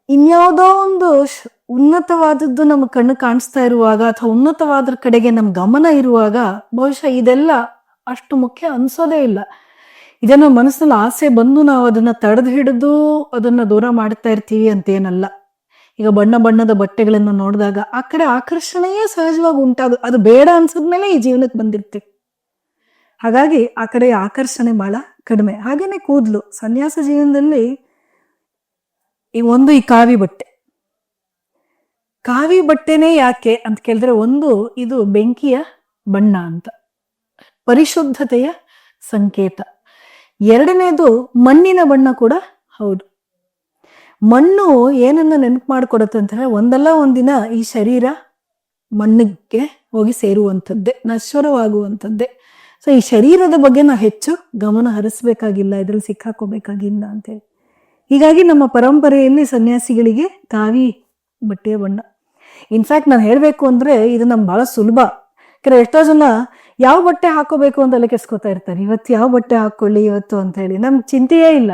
ಇನ್ಯಾವುದೋ ಒಂದು ಉನ್ನತವಾದದ್ದು ನಮ್ಮ ಕಣ್ಣು ಕಾಣಿಸ್ತಾ ಇರುವಾಗ ಅಥವಾ ಉನ್ನತವಾದ ಕಡೆಗೆ ನಮ್ಮ ಗಮನ ಇರುವಾಗ ಬಹುಶಃ ಇದೆಲ್ಲ ಅಷ್ಟು ಮುಖ್ಯ ಅನ್ಸೋದೇ ಇಲ್ಲ. ಇದನ್ನ ಮನಸ್ಸಿನಲ್ಲಿ ಆಸೆ ಬಂದು ನಾವು ಅದನ್ನ ತಡೆದು ಹಿಡಿದು ಅದನ್ನ ದೂರ ಮಾಡ್ತಾ ಇರ್ತೀವಿ ಅಂತೇನಲ್ಲ. ಈಗ ಬಣ್ಣ ಬಣ್ಣದ ಬಟ್ಟೆಗಳನ್ನು ನೋಡಿದಾಗ ಆ ಕಡೆ ಆಕರ್ಷಣೆಯೇ ಸಹಜವಾಗಿ ಉಂಟಾಗ, ಅದು ಬೇಡ ಅನ್ಸದ್ಮೇಲೆ ಈ ಜೀವನಕ್ಕೆ ಬಂದಿರ್ತೀವಿ. ಹಾಗಾಗಿ ಆ ಕಡೆ ಆಕರ್ಷಣೆ ಬಹಳ ಕಡಿಮೆ. ಹಾಗೇನೆ ಕೂದಲು, ಸನ್ಯಾಸ ಜೀವನದಲ್ಲಿ ಈ ಕಾವಿ ಬಟ್ಟೆನೇ ಯಾಕೆ ಅಂತ ಕೇಳಿದ್ರೆ, ಒಂದು, ಇದು ಬೆಂಕಿಯ ಬಣ್ಣ ಅಂತ, ಪರಿಶುದ್ಧತೆಯ ಸಂಕೇತ. ಎರಡನೇದು ಮಣ್ಣಿನ ಬಣ್ಣ ಕೂಡ ಹೌದು. ಮಣ್ಣು ಏನನ್ನ ನೆನಪು ಮಾಡಿಕೊಡುತ್ತೆ ಅಂತ ಹೇಳಿದ್ರೆ, ಒಂದಲ್ಲ ಒಂದಿನ ಈ ಶರೀರ ಮಣ್ಣಿಗೆ ಹೋಗಿ ಸೇರುವಂಥದ್ದೇ, ನಶ್ವರವಾಗುವಂಥದ್ದೇ. ಸೊ ಈ ಶರೀರದ ಬಗ್ಗೆ ನಾವು ಹೆಚ್ಚು ಗಮನ ಹರಿಸ್ಬೇಕಾಗಿಲ್ಲ, ಇದ್ರಲ್ಲಿ ಸಿಕ್ಕಾಕೋಬೇಕಾಗಿಲ್ಲ ಅಂತೇಳಿ. ಹೀಗಾಗಿ ನಮ್ಮ ಪರಂಪರೆಯಲ್ಲಿ ಸನ್ಯಾಸಿಗಳಿಗೆ ಕಾವಿ ಬಟ್ಟೆಯ ಬಣ್ಣ. ಇನ್ಫ್ಯಾಕ್ಟ್ ನಾನು ಹೇಳಬೇಕು ಅಂದ್ರೆ ಇದು ನಮ್ಗೆ ಬಹಳ ಸುಲಭ. ಯಾಕಂದ್ರೆ ಎಷ್ಟೋ ಜನ ಯಾವ ಬಟ್ಟೆ ಹಾಕೋಬೇಕು ಅಂತ ಅಲ್ಲ ಕೆಸ್ಕೋತಾ ಇರ್ತಾರೆ, ಇವತ್ತು ಯಾವ ಬಟ್ಟೆ ಹಾಕೊಳ್ಳಿ ಇವತ್ತು ಅಂತ ಹೇಳಿ. ನಮ್ಗೆ ಚಿಂತೆಯೇ ಇಲ್ಲ,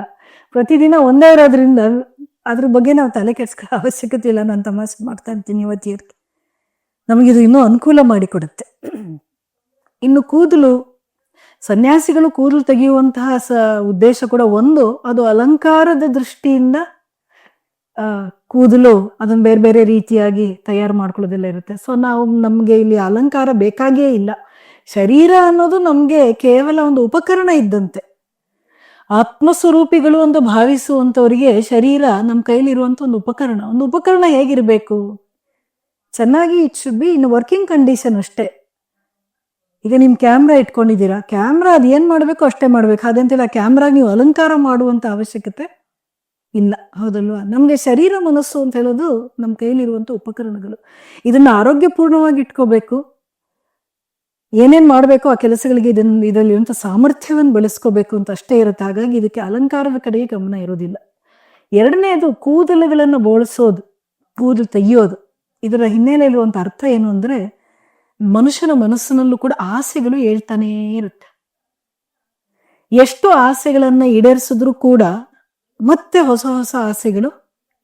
ಪ್ರತಿದಿನ ಒಂದೇ ಇರೋದ್ರಿಂದ ಅದ್ರ ಬಗ್ಗೆ ನಾವು ತಲೆ ಕೆಡ್ಸ್ಕೊ ಅವಶ್ಯಕತೆ ಇಲ್ಲ. ನಾನು ತಮಾಷೆ ಮಾಡ್ತಾ ಇರ್ತೀನಿ ಇವತ್ತಿಗೆ, ನಮಗಿದು ಇನ್ನೂ ಅನುಕೂಲ ಮಾಡಿಕೊಡುತ್ತೆ. ಇನ್ನು ಕೂದಲು, ಸನ್ಯಾಸಿಗಳು ಕೂದಲು ತೆಗೆಯುವಂತಹ ಉದ್ದೇಶ ಕೂಡ ಒಂದು, ಅದು ಅಲಂಕಾರದ ದೃಷ್ಟಿಯಿಂದ ಕೂದಲು ಅದನ್ನ ಬೇರೆ ಬೇರೆ ರೀತಿಯಾಗಿ ತಯಾರು ಮಾಡ್ಕೊಳ್ಳೋದೆಲ್ಲ ಇರುತ್ತೆ. ಸೊ ನಮ್ಗೆ ಇಲ್ಲಿ ಅಲಂಕಾರ ಬೇಕಾಗೇ ಇಲ್ಲ. ಶರೀರ ಅನ್ನೋದು ನಮ್ಗೆ ಕೇವಲ ಒಂದು ಉಪಕರಣ ಇದ್ದಂತೆ. ಆತ್ಮಸ್ವರೂಪಿಗಳು ಅಂತ ಭಾವಿಸುವಂಥವ್ರಿಗೆ ಶರೀರ ನಮ್ಮ ಕೈಲಿರುವಂಥ ಒಂದು ಉಪಕರಣ ಹೇಗಿರ್ಬೇಕು, ಚೆನ್ನಾಗಿ it should be in working condition ಅಷ್ಟೇ. ಈಗ ನಿಮ್ ಕ್ಯಾಮ್ರಾ ಇಟ್ಕೊಂಡಿದ್ದೀರಾ, ಕ್ಯಾಮ್ರಾ ಅದು ಏನ್ ಮಾಡ್ಬೇಕು ಅಷ್ಟೇ ಮಾಡ್ಬೇಕು. ಅದಂತೆಲ್ಲ ಕ್ಯಾಮ್ರಾಗ ನೀವು ಅಲಂಕಾರ ಮಾಡುವಂತ ಅವಶ್ಯಕತೆ ಇಲ್ಲ, ಹೌದಲ್ವಾ? ನಮ್ಗೆ ಶರೀರ, ಮನಸ್ಸು ಅಂತ ಹೇಳೋದು ನಮ್ಮ ಕೈಲಿರುವಂತ ಉಪಕರಣಗಳು. ಇದನ್ನ ಆರೋಗ್ಯಪೂರ್ಣವಾಗಿ ಇಟ್ಕೋಬೇಕು, ಏನೇನ್ ಮಾಡ್ಬೇಕು ಆ ಕೆಲಸಗಳಿಗೆ ಇದರಲ್ಲಿರುವಂತ ಸಾಮರ್ಥ್ಯವನ್ನು ಬೆಳೆಸ್ಕೋಬೇಕು ಅಂತ ಅಷ್ಟೇ ಇರುತ್ತೆ. ಹಾಗಾಗಿ ಇದಕ್ಕೆ ಅಲಂಕಾರದ ಕಡೆಗೆ ಗಮನ ಇರೋದಿಲ್ಲ. ಎರಡನೇದು ಕೂದಲುಗಳನ್ನು ಬೋಳಿಸೋದು, ಕೂದಲು ತೆಗೆಯೋದು. ಇದರ ಹಿನ್ನೆಲೆಯಲ್ಲಿರುವಂತ ಅರ್ಥ ಏನು ಅಂದ್ರೆ, ಮನುಷ್ಯನ ಮನಸ್ಸಿನಲ್ಲೂ ಕೂಡ ಆಸೆಗಳು ಹೇಳ್ತಾನೇ ಇರುತ್ತೆ. ಎಷ್ಟು ಆಸೆಗಳನ್ನ ಈಡೇರಿಸಿದ್ರು ಕೂಡ ಮತ್ತೆ ಹೊಸ ಹೊಸ ಆಸೆಗಳು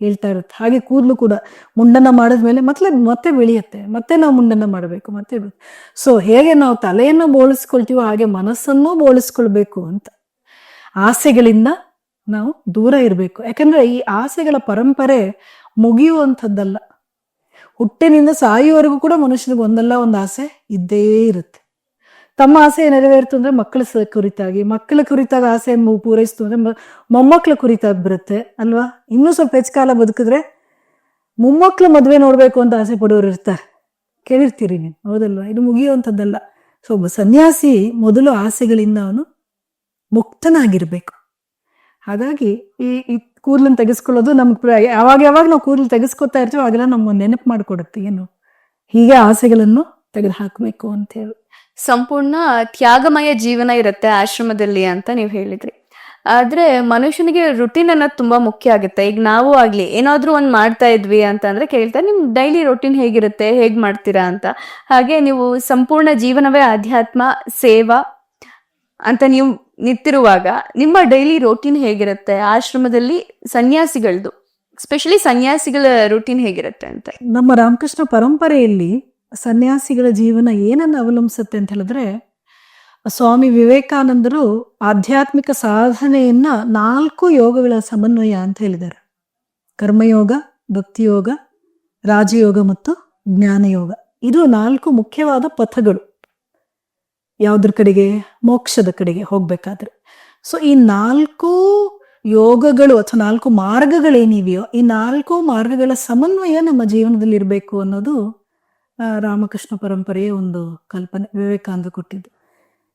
ಹೇಳ್ತಾ ಇರುತ್ತೆ. ಹಾಗೆ ಕೂದಲು ಕೂಡ ಮುಂಡನ ಮಾಡಿದ್ಮೇಲೆ ಮತ್ತೆ ಬೆಳೆಯುತ್ತೆ, ಮತ್ತೆ ನಾವು ಮುಂಡನ ಮಾಡಬೇಕು, ಮತ್ತೆ ಸೊ ಹೇಗೆ ನಾವು ತಲೆಯನ್ನು ಬೋಳಿಸ್ಕೊಳ್ತೀವೋ ಹಾಗೆ ಮನಸ್ಸನ್ನು ಬೋಳಿಸ್ಕೊಳ್ಬೇಕು ಅಂತ. ಆಸೆಗಳಿಂದ ನಾವು ದೂರ ಇರಬೇಕು. ಯಾಕಂದ್ರೆ ಈ ಆಸೆಗಳ ಪರಂಪರೆ ಮುಗಿಯುವಂಥದ್ದಲ್ಲ. ಹುಟ್ಟಿನಿಂದ ಸಾಯುವವರೆಗೂ ಕೂಡ ಮನುಷ್ಯನಿಗೆ ಒಂದಲ್ಲ ಒಂದು ಆಸೆ ಇದ್ದೇ ಇರುತ್ತೆ. ತಮ್ಮ ಆಸೆ ನೆರವೇರ್ತು ಅಂದ್ರೆ ಮಕ್ಕಳ ಕುರಿತಾಗ ಆಸೆ ಪೂರೈಸ್ತು ಅಂದ್ರೆ ಮೊಮ್ಮಕ್ಕಳ ಕುರಿತಾಗಿ ಬರುತ್ತೆ ಅಲ್ವಾ. ಇನ್ನೂ ಸ್ವಲ್ಪ ಹೆಚ್ಚು ಕಾಲ ಬದುಕಿದ್ರೆ ಮೊಮ್ಮಕ್ಕಳ ಮದುವೆ ನೋಡ್ಬೇಕು ಅಂತ ಆಸೆ ಪಡೋರು ಇರ್ತಾರೆ, ಕೇಳಿರ್ತೀರಿ ನೀವು, ಹೌದಲ್ವಾ. ಇದು ಮುಗಿಯುವಂಥದ್ದಲ್ಲ. ಸೊ ಒಬ್ಬ ಸನ್ಯಾಸಿ ಮೊದಲು ಆಸೆಗಳಿಂದ ಅವನು ಮುಕ್ತನಾಗಿರ್ಬೇಕು. ಹಾಗಾಗಿ ಈ ಕೂದಲನ್ನು ತೆಗೆಸ್ಕೊಳ್ಳೋದು ನಮ್ಗೆ ಯಾವಾಗ ನಾವು ಕೂದಲು ತೆಗೆಸ್ಕೊತಾ ಇರ್ತೀವಿ ಆಗೆಲ್ಲ ನಮ್ಗೆ ನೆನಪು ಮಾಡಿಕೊಡುತ್ತೆ, ಏನು ಹೀಗೆ ಆಸೆಗಳನ್ನು ತೆಗೆದು ಹಾಕಬೇಕು ಅಂತ ಹೇಳಿ. ಸಂಪೂರ್ಣ ತ್ಯಾಗಮಯ ಜೀವನ ಇರುತ್ತೆ ಆಶ್ರಮದಲ್ಲಿ ಅಂತ ನೀವು ಹೇಳಿದ್ರಿ. ಆದ್ರೆ ಮನುಷ್ಯನಿಗೆ ರುಟೀನ್ ಅನ್ನೋದು ತುಂಬಾ ಮುಖ್ಯ ಆಗುತ್ತೆ. ಈಗ ನಾವು ಆಗ್ಲಿ ಏನಾದ್ರೂ ಒಂದ್ ಮಾಡ್ತಾ ಇದ್ವಿ ಅಂತ ಅಂದ್ರೆ ಕೇಳ್ತಾರೆ, ನಿಮ್ ಡೈಲಿ ರೊಟೀನ್ ಹೇಗಿರುತ್ತೆ, ಹೇಗ್ ಮಾಡ್ತೀರಾ ಅಂತ. ಹಾಗೆ ನೀವು ಸಂಪೂರ್ಣ ಜೀವನವೇ ಆಧ್ಯಾತ್ಮ ಸೇವಾ ಅಂತ ನೀವು ನಿಂತಿರುವಾಗ ನಿಮ್ಮ ಡೈಲಿ ರೋಟೀನ್ ಹೇಗಿರುತ್ತೆ ಆಶ್ರಮದಲ್ಲಿ? ಸನ್ಯಾಸಿಗಳದು ಸ್ಪೆಷಲಿ ಸನ್ಯಾಸಿಗಳ ರೂಟೀನ್ ಹೇಗಿರುತ್ತೆ ಅಂತ. ನಮ್ಮ ರಾಮಕೃಷ್ಣ ಪರಂಪರೆಯಲ್ಲಿ ಸನ್ಯಾಸಿಗಳ ಜೀವನ ಏನನ್ನು ಅವಲಂಬಿಸುತ್ತೆ ಅಂತ ಹೇಳಿದ್ರೆ, ಸ್ವಾಮಿ ವಿವೇಕಾನಂದರು ಆಧ್ಯಾತ್ಮಿಕ ಸಾಧನೆಯನ್ನ 4 ಯೋಗಗಳ ಸಮನ್ವಯ ಅಂತ ಹೇಳಿದ್ದಾರೆ. ಕರ್ಮಯೋಗ, ಭಕ್ತಿಯೋಗ, ರಾಜಯೋಗ ಮತ್ತು ಜ್ಞಾನಯೋಗ. ಇದು 4 ಮುಖ್ಯವಾದ ಪಥಗಳು ಯಾವುದ್ರ ಕಡೆಗೆ, ಮೋಕ್ಷದ ಕಡೆಗೆ ಹೋಗ್ಬೇಕಾದ್ರೆ. ಸೊ ಈ 4 ಯೋಗಗಳು ಅಥವಾ 4 ಮಾರ್ಗಗಳೇನಿವೆಯೋ ಈ 4 ಮಾರ್ಗಗಳ ಸಮನ್ವಯ ನಮ್ಮ ಜೀವನದಲ್ಲಿ ಇರಬೇಕು ಅನ್ನೋದು ರಾಮಕೃಷ್ಣ ಪರಂಪರೆಯ ಒಂದು ಕಲ್ಪನೆ, ವಿವೇಕಾನಂದ ಕೊಟ್ಟಿದ್ದು.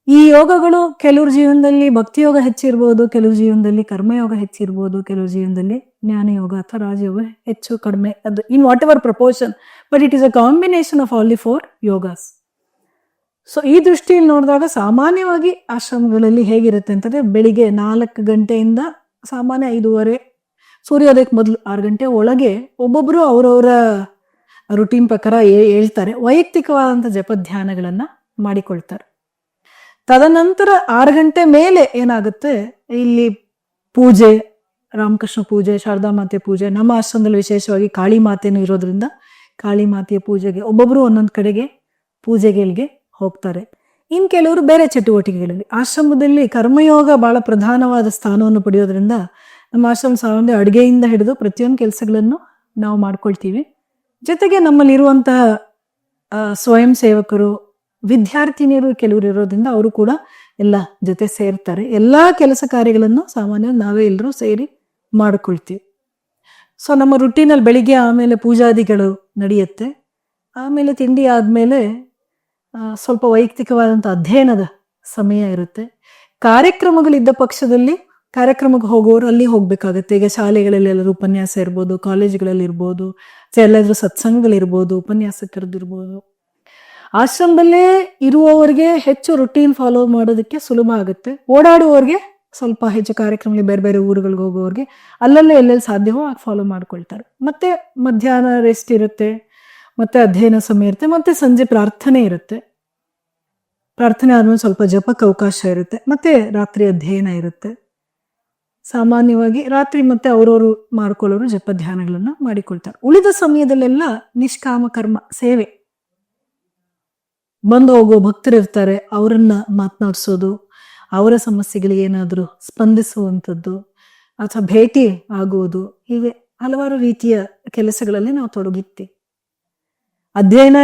ಈ ಯೋಗಗಳು ಕೆಲವ್ರ ಜೀವನದಲ್ಲಿ ಭಕ್ತಿಯೋಗ ಹೆಚ್ಚಿರ್ಬೋದು, ಕೆಲವ್ರ ಜೀವನದಲ್ಲಿ ಕರ್ಮಯೋಗ ಹೆಚ್ಚಿರ್ಬೋದು, ಕೆಲವ್ರ ಜೀವನದಲ್ಲಿ ಜ್ಞಾನಯೋಗ ಅಥವಾ ರಾಜಯೋಗ ಹೆಚ್ಚು ಕಡಿಮೆ, ಅದು in whatever proportion, but it is a combination of all the 4 yogas. So ಈ ದೃಷ್ಟಿಯಲ್ಲಿ ನೋಡಿದಾಗ ಸಾಮಾನ್ಯವಾಗಿ ಆಶ್ರಮಗಳಲ್ಲಿ ಹೇಗಿರುತ್ತೆ ಅಂತಂದ್ರೆ, ಬೆಳಿಗ್ಗೆ 4 ಗಂಟೆಯಿಂದ ಸಾಮಾನ್ಯ 5:30 ಸೂರ್ಯೋದಯಕ್ಕೆ ಮೊದಲು 6 ಗಂಟೆ ಒಳಗೆ ಒಬ್ಬೊಬ್ರು ಅವರವರ ರುಟೀನ್ ಪ್ರಕಾರ ಹೇಳ್ತಾರೆ, ವೈಯಕ್ತಿಕವಾದಂಥ ಜಪಧ್ಯಾನಗಳನ್ನ ಮಾಡಿಕೊಳ್ತಾರೆ. ತದನಂತರ 6 ಗಂಟೆ ಮೇಲೆ ಏನಾಗುತ್ತೆ, ಇಲ್ಲಿ ಪೂಜೆ, ರಾಮಕೃಷ್ಣ ಪೂಜೆ, ಶಾರದಾ ಮಾತೆ ಪೂಜೆ, ನಮ್ಮ ಆಶ್ರಮದಲ್ಲಿ ವಿಶೇಷವಾಗಿ ಕಾಳಿ ಮಾತೆನೂ ಇರೋದ್ರಿಂದ ಕಾಳಿ ಮಾತೆಯ ಪೂಜೆಗೆ ಒಬ್ಬೊಬ್ರು ಒಂದೊಂದು ಕಡೆಗೆ ಪೂಜೆಗಳಿಗೆ ಹೋಗ್ತಾರೆ. ಇನ್ನು ಕೆಲವರು ಬೇರೆ ಚಟುವಟಿಕೆಗಳಲ್ಲಿ. ಆಶ್ರಮದಲ್ಲಿ ಕರ್ಮಯೋಗ ಬಹಳ ಪ್ರಧಾನವಾದ ಸ್ಥಾನವನ್ನು ಪಡೆಯೋದ್ರಿಂದ ನಮ್ಮ ಆಶ್ರಮ ಸಾಮಾನ್ಯ ಅಡುಗೆಯಿಂದ ಹಿಡಿದು ಪ್ರತಿಯೊಂದು ಕೆಲಸಗಳನ್ನು ನಾವು ಮಾಡ್ಕೊಳ್ತೀವಿ. ಜೊತೆಗೆ ನಮ್ಮಲ್ಲಿರುವಂತಹ ಸ್ವಯಂ ಸೇವಕರು, ವಿದ್ಯಾರ್ಥಿನಿಯರು ಕೆಲವರು ಇರೋದ್ರಿಂದ ಅವರು ಕೂಡ ಎಲ್ಲ ಜೊತೆ ಸೇರ್ತಾರೆ. ಎಲ್ಲ ಕೆಲಸ ಕಾರ್ಯಗಳನ್ನು ಸಾಮಾನ್ಯವಾಗಿ ನಾವೇ ಎಲ್ಲರೂ ಸೇರಿ ಮಾಡ್ಕೊಳ್ತೀವಿ. ಸೊ ನಮ್ಮ ರುಟೀನಲ್ಲಿ ಬೆಳಿಗ್ಗೆ ಆಮೇಲೆ ಪೂಜಾದಿಗಳು ನಡೆಯುತ್ತೆ. ಆಮೇಲೆ ತಿಂಡಿ ಆದಮೇಲೆ ಸ್ವಲ್ಪ ವೈಯಕ್ತಿಕವಾದಂಥ ಅಧ್ಯಯನದ ಸಮಯ ಇರುತ್ತೆ. ಕಾರ್ಯಕ್ರಮಗಳಿದ್ದ ಪಕ್ಷದಲ್ಲಿ ಕಾರ್ಯಕ್ರಮಕ್ಕೆ ಹೋಗೋರು ಅಲ್ಲಿ ಹೋಗ್ಬೇಕಾಗತ್ತೆ. ಈಗ ಶಾಲೆಗಳಲ್ಲಿ ಎಲ್ಲರೂ ಉಪನ್ಯಾಸ ಇರ್ಬೋದು, ಕಾಲೇಜುಗಳಲ್ಲಿ ಇರ್ಬೋದು, ಎಲ್ಲಾದ್ರೂ ಸತ್ಸಂಗಗಳಿರ್ಬೋದು, ಉಪನ್ಯಾಸಕರದಿರ್ಬೋದು. ಆಶ್ರಮದಲ್ಲೇ ಇರುವವರಿಗೆ ಹೆಚ್ಚು ರುಟೀನ್ ಫಾಲೋ ಮಾಡೋದಕ್ಕೆ ಸುಲಭ ಆಗುತ್ತೆ. ಓಡಾಡುವವ್ರಿಗೆ ಸ್ವಲ್ಪ ಹೆಚ್ಚು ಕಾರ್ಯಕ್ರಮಗಳಿಗೆ ಬೇರೆ ಬೇರೆ ಊರುಗಳಿಗೆ ಹೋಗೋವ್ರಿಗೆ ಅಲ್ಲಲ್ಲೇ ಎಲ್ಲೆಲ್ಲಿ ಸಾಧ್ಯವೋ ಆಗ ಫಾಲೋ ಮಾಡ್ಕೊಳ್ತಾರೆ. ಮತ್ತೆ ಮಧ್ಯಾಹ್ನ ರೆಸ್ಟ್ ಇರುತ್ತೆ, ಮತ್ತೆ ಅಧ್ಯಯನ ಸಮಯ ಇರುತ್ತೆ, ಮತ್ತೆ ಸಂಜೆ ಪ್ರಾರ್ಥನೆ ಇರುತ್ತೆ. ಪ್ರಾರ್ಥನೆ ಆದ್ಮೇಲೆ ಸ್ವಲ್ಪ ಜಪಕ್ಕೆ ಅವಕಾಶ ಇರುತ್ತೆ, ಮತ್ತೆ ರಾತ್ರಿ ಅಧ್ಯಯನ ಇರುತ್ತೆ. ಸಾಮಾನ್ಯವಾಗಿ ರಾತ್ರಿ ಮತ್ತೆ ಅವರವರು ಮಾಡ್ಕೊಳ್ಳೋರು ಜಪ ಧ್ಯಾನಗಳನ್ನ ಮಾಡಿಕೊಳ್ತಾರೆ. ಉಳಿದ ಸಮಯದಲ್ಲೆಲ್ಲ ನಿಷ್ಕಾಮ ಕರ್ಮ ಸೇವೆ. ಬಂದು ಹೋಗೋ ಭಕ್ತರಿರ್ತಾರೆ, ಅವರನ್ನ ಮಾತನಾಡಿಸೋದು, ಅವರ ಸಮಸ್ಯೆಗಳಿಗೆ ಏನಾದರೂ ಸ್ಪಂದಿಸುವಂಥದ್ದು ಅಥವಾ ಭೇಟಿ ಆಗುವುದು, ಹೀಗೆ ಹಲವಾರು ರೀತಿಯ ಕೆಲಸಗಳಲ್ಲಿ ನಾವು ತೊಡಗಿರ್ತೀವಿ. ಅಧ್ಯಯನ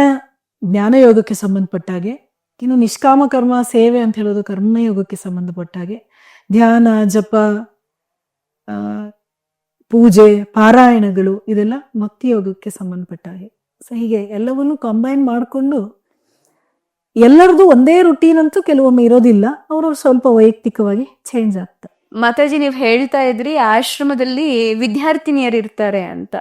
ಜ್ಞಾನಯೋಗಕ್ಕೆ ಸಂಬಂಧಪಟ್ಟ ಹಾಗೆ, ಇನ್ನು ನಿಷ್ಕಾಮ ಕರ್ಮ ಸೇವೆ ಅಂತ ಹೇಳೋದು ಕರ್ಮಯೋಗಕ್ಕೆ ಸಂಬಂಧಪಟ್ಟ ಹಾಗೆ, ಧ್ಯಾನ, ಜಪ, ಪೂಜೆ, ಪಾರಾಯಣಗಳು ಇದೆಲ್ಲ ಭಕ್ತಿ ಯೋಗಕ್ಕೆ ಸಂಬಂಧಪಟ್ಟ ಹಾಗೆ. ಸೊ ಹೀಗೆ ಎಲ್ಲವನ್ನೂ ಕಂಬೈನ್ ಮಾಡಿಕೊಂಡು ಎಲ್ಲರದು ಒಂದೇ ರುಟೀನ್ ಅಂತೂ ಕೆಲವೊಮ್ಮೆ ಇರೋದಿಲ್ಲ, ಅವರು ಸ್ವಲ್ಪ ವೈಯಕ್ತಿಕವಾಗಿ ಚೇಂಜ್ ಆಗ್ತಾರೆ. ಮಾತಾಜಿ, ನೀವು ಹೇಳ್ತಾ ಇದ್ರಿ ಆಶ್ರಮದಲ್ಲಿ ವಿದ್ಯಾರ್ಥಿನಿಯರು ಇರ್ತಾರೆ ಅಂತ.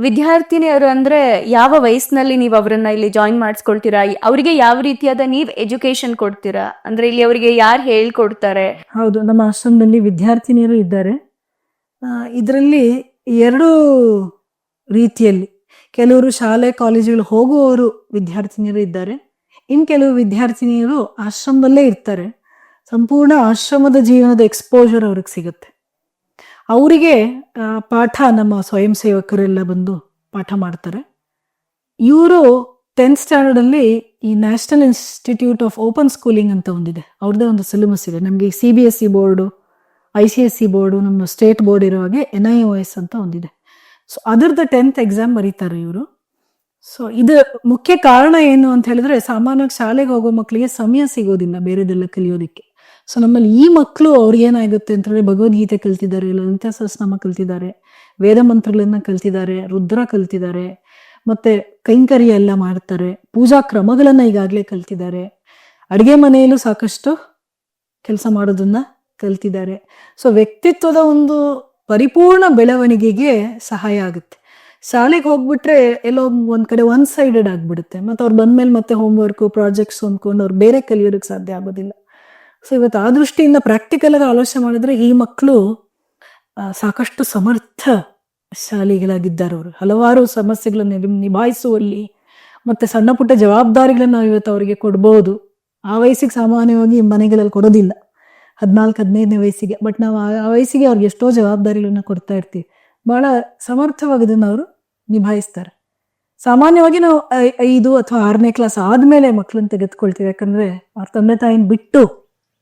ವಿದ್ಯಾರ್ಥಿನಿಯರು ಅಂದ್ರೆ ಯಾವ ವಯಸ್ಸಿನಲ್ಲಿ ನೀವು ಅವರನ್ನ ಇಲ್ಲಿ ಜಾಯಿನ್ ಮಾಡಿಸ್ಕೊಳ್ತೀರಾ? ಅವರಿಗೆ ಯಾವ ರೀತಿಯಾದ ನೀವು ಎಜುಕೇಶನ್ ಕೊಡ್ತೀರಾ? ಅಂದ್ರೆ ಇಲ್ಲಿ ಅವರಿಗೆ ಯಾರು ಹೇಳ್ಕೊಡ್ತಾರೆ? ಹೌದು, ನಮ್ಮ ಆಶ್ರಮದಲ್ಲಿ ವಿದ್ಯಾರ್ಥಿನಿಯರು ಇದ್ದಾರೆ. ಇದರಲ್ಲಿ 2 ರೀತಿಯಲ್ಲಿ, ಕೆಲವರು ಶಾಲೆ ಕಾಲೇಜುಗಳು ಹೋಗುವವರು ವಿದ್ಯಾರ್ಥಿನಿಯರು ಇದ್ದಾರೆ. ಇನ್ನು ಕೆಲವು ವಿದ್ಯಾರ್ಥಿನಿಯರು ಆಶ್ರಮದಲ್ಲೇ ಇರ್ತಾರೆ. ಸಂಪೂರ್ಣ ಆಶ್ರಮದ ಜೀವನದ ಎಕ್ಸ್ಪೋಜರ್ ಅವ್ರಿಗೆ ಸಿಗುತ್ತೆ. ಅವರಿಗೆ ಪಾಠ ನಮ್ಮ ಸ್ವಯಂ ಸೇವಕರೆಲ್ಲ ಬಂದು ಪಾಠ ಮಾಡ್ತಾರೆ. ಇವರು 10th ಸ್ಟ್ಯಾಂಡರ್ಡಲ್ಲಿ ಈ national institute of open schooling ಅಂತ ಒಂದಿದೆ, ಅವ್ರದ್ದೇ ಒಂದು ಸಿಲೆಬಸ್ ಇದೆ. ನಮಗೆ CBSE ಬೋರ್ಡು, ICSE ಬೋರ್ಡು, ನಮ್ಮ ಸ್ಟೇಟ್ ಬೋರ್ಡ್ ಇರೋ ಹಾಗೆ NIOS ಅಂತ ಒಂದಿದೆ. ಸೊ ಅದರದ್ದು 10th ಎಕ್ಸಾಮ್ ಬರೀತಾರೆ ಇವರು. ಸೊ ಇದು ಮುಖ್ಯ ಕಾರಣ ಏನು ಅಂತ ಹೇಳಿದ್ರೆ, ಸಾಮಾನ್ಯವಾಗಿ ಶಾಲೆಗೆ ಹೋಗೋ ಮಕ್ಕಳಿಗೆ ಸಮಯ ಸಿಗೋದಿಲ್ಲ ಬೇರೆದೆಲ್ಲ ಕಲಿಯೋದಕ್ಕೆ. ಸೊ ನಮ್ಮಲ್ಲಿ ಈ ಮಕ್ಕಳು ಅವ್ರಿಗೇನಾಗುತ್ತೆ ಅಂತಂದ್ರೆ, ಭಗವದ್ಗೀತೆ ಕಲ್ತಿದ್ದಾರೆ, ಲಲಿತಾ ಸಹಸ್ರನಾಮ ಕಲ್ತಿದ್ದಾರೆ, ವೇದ ಮಂತ್ರಗಳನ್ನ ಕಲ್ತಿದ್ದಾರೆ, ರುದ್ರ ಕಲ್ತಿದ್ದಾರೆ, ಮತ್ತೆ ಕೈಂಕರ್ಯ ಎಲ್ಲ ಮಾಡ್ತಾರೆ, ಪೂಜಾ ಕ್ರಮಗಳನ್ನ ಈಗಾಗಲೇ ಕಲ್ತಿದ್ದಾರೆ, ಅಡುಗೆ ಮನೆಯಲ್ಲೂ ಸಾಕಷ್ಟು ಕೆಲಸ ಮಾಡೋದನ್ನ ಕಲ್ತಿದ್ದಾರೆ. ಸೊ ವ್ಯಕ್ತಿತ್ವದ ಒಂದು ಪರಿಪೂರ್ಣ ಬೆಳವಣಿಗೆಗೆ ಸಹಾಯ ಆಗುತ್ತೆ. ಶಾಲೆಗೆ ಹೋಗ್ಬಿಟ್ರೆ ಎಲ್ಲೋ ಒಂದ್ ಕಡೆ ಒನ್ ಸೈಡೆಡ್ ಆಗ್ಬಿಡುತ್ತೆ. ಮತ್ತೆ ಅವ್ರು ಬಂದ್ಮೇಲೆ ಮತ್ತೆ ಹೋಮ್ವರ್ಕ್, ಪ್ರಾಜೆಕ್ಟ್ಸ್ ಅಂದ್ಕೊಂಡು ಅವ್ರು ಬೇರೆ ಕಲಿಯೋದಕ್ಕೆ ಸಾಧ್ಯ ಆಗೋದಿಲ್ಲ. ಸೊ ಇವತ್ತು ಆ ದೃಷ್ಟಿಯಿಂದ ಪ್ರಾಕ್ಟಿಕಲ್ ಆಗಿ ಆಲೋಚನೆ ಮಾಡಿದ್ರೆ ಈ ಮಕ್ಕಳು ಸಾಕಷ್ಟು ಸಮರ್ಥ ಶಾಲೆಗಳಾಗಿದ್ದಾರೆ. ಅವರು ಹಲವಾರು ಸಮಸ್ಯೆಗಳನ್ನು ನಿಭಾಯಿಸುವಲ್ಲಿ ಮತ್ತೆ ಸಣ್ಣ ಪುಟ್ಟ ಜವಾಬ್ದಾರಿಗಳನ್ನ ನಾವು ಇವತ್ತು ಅವರಿಗೆ ಕೊಡ್ಬೋದು. ಆ ವಯಸ್ಸಿಗೆ ಸಾಮಾನ್ಯವಾಗಿ ಮನೆಗಳಲ್ಲಿ ಕೊಡೋದಿಲ್ಲ, 14-15ನೇ ವಯಸ್ಸಿಗೆ. ಬಟ್ ನಾವು ಆ ವಯಸ್ಸಿಗೆ ಅವ್ರಿಗೆ ಎಷ್ಟೋ ಜವಾಬ್ದಾರಿಗಳನ್ನ ಕೊಡ್ತಾ ಇರ್ತೀವಿ. ಬಹಳ ಸಮರ್ಥವಾಗಿ ಇದನ್ನು ಅವರು ನಿಭಾಯಿಸ್ತಾರೆ. ಸಾಮಾನ್ಯವಾಗಿ ನಾವು 5 ಅಥವಾ 6ನೇ ಕ್ಲಾಸ್ ಆದ್ಮೇಲೆ ಮಕ್ಕಳನ್ನ ತೆಗೆದುಕೊಳ್ತೀವಿ, ಯಾಕಂದ್ರೆ ಅವ್ರ ತಂದೆ ತಾಯಿನ ಬಿಟ್ಟು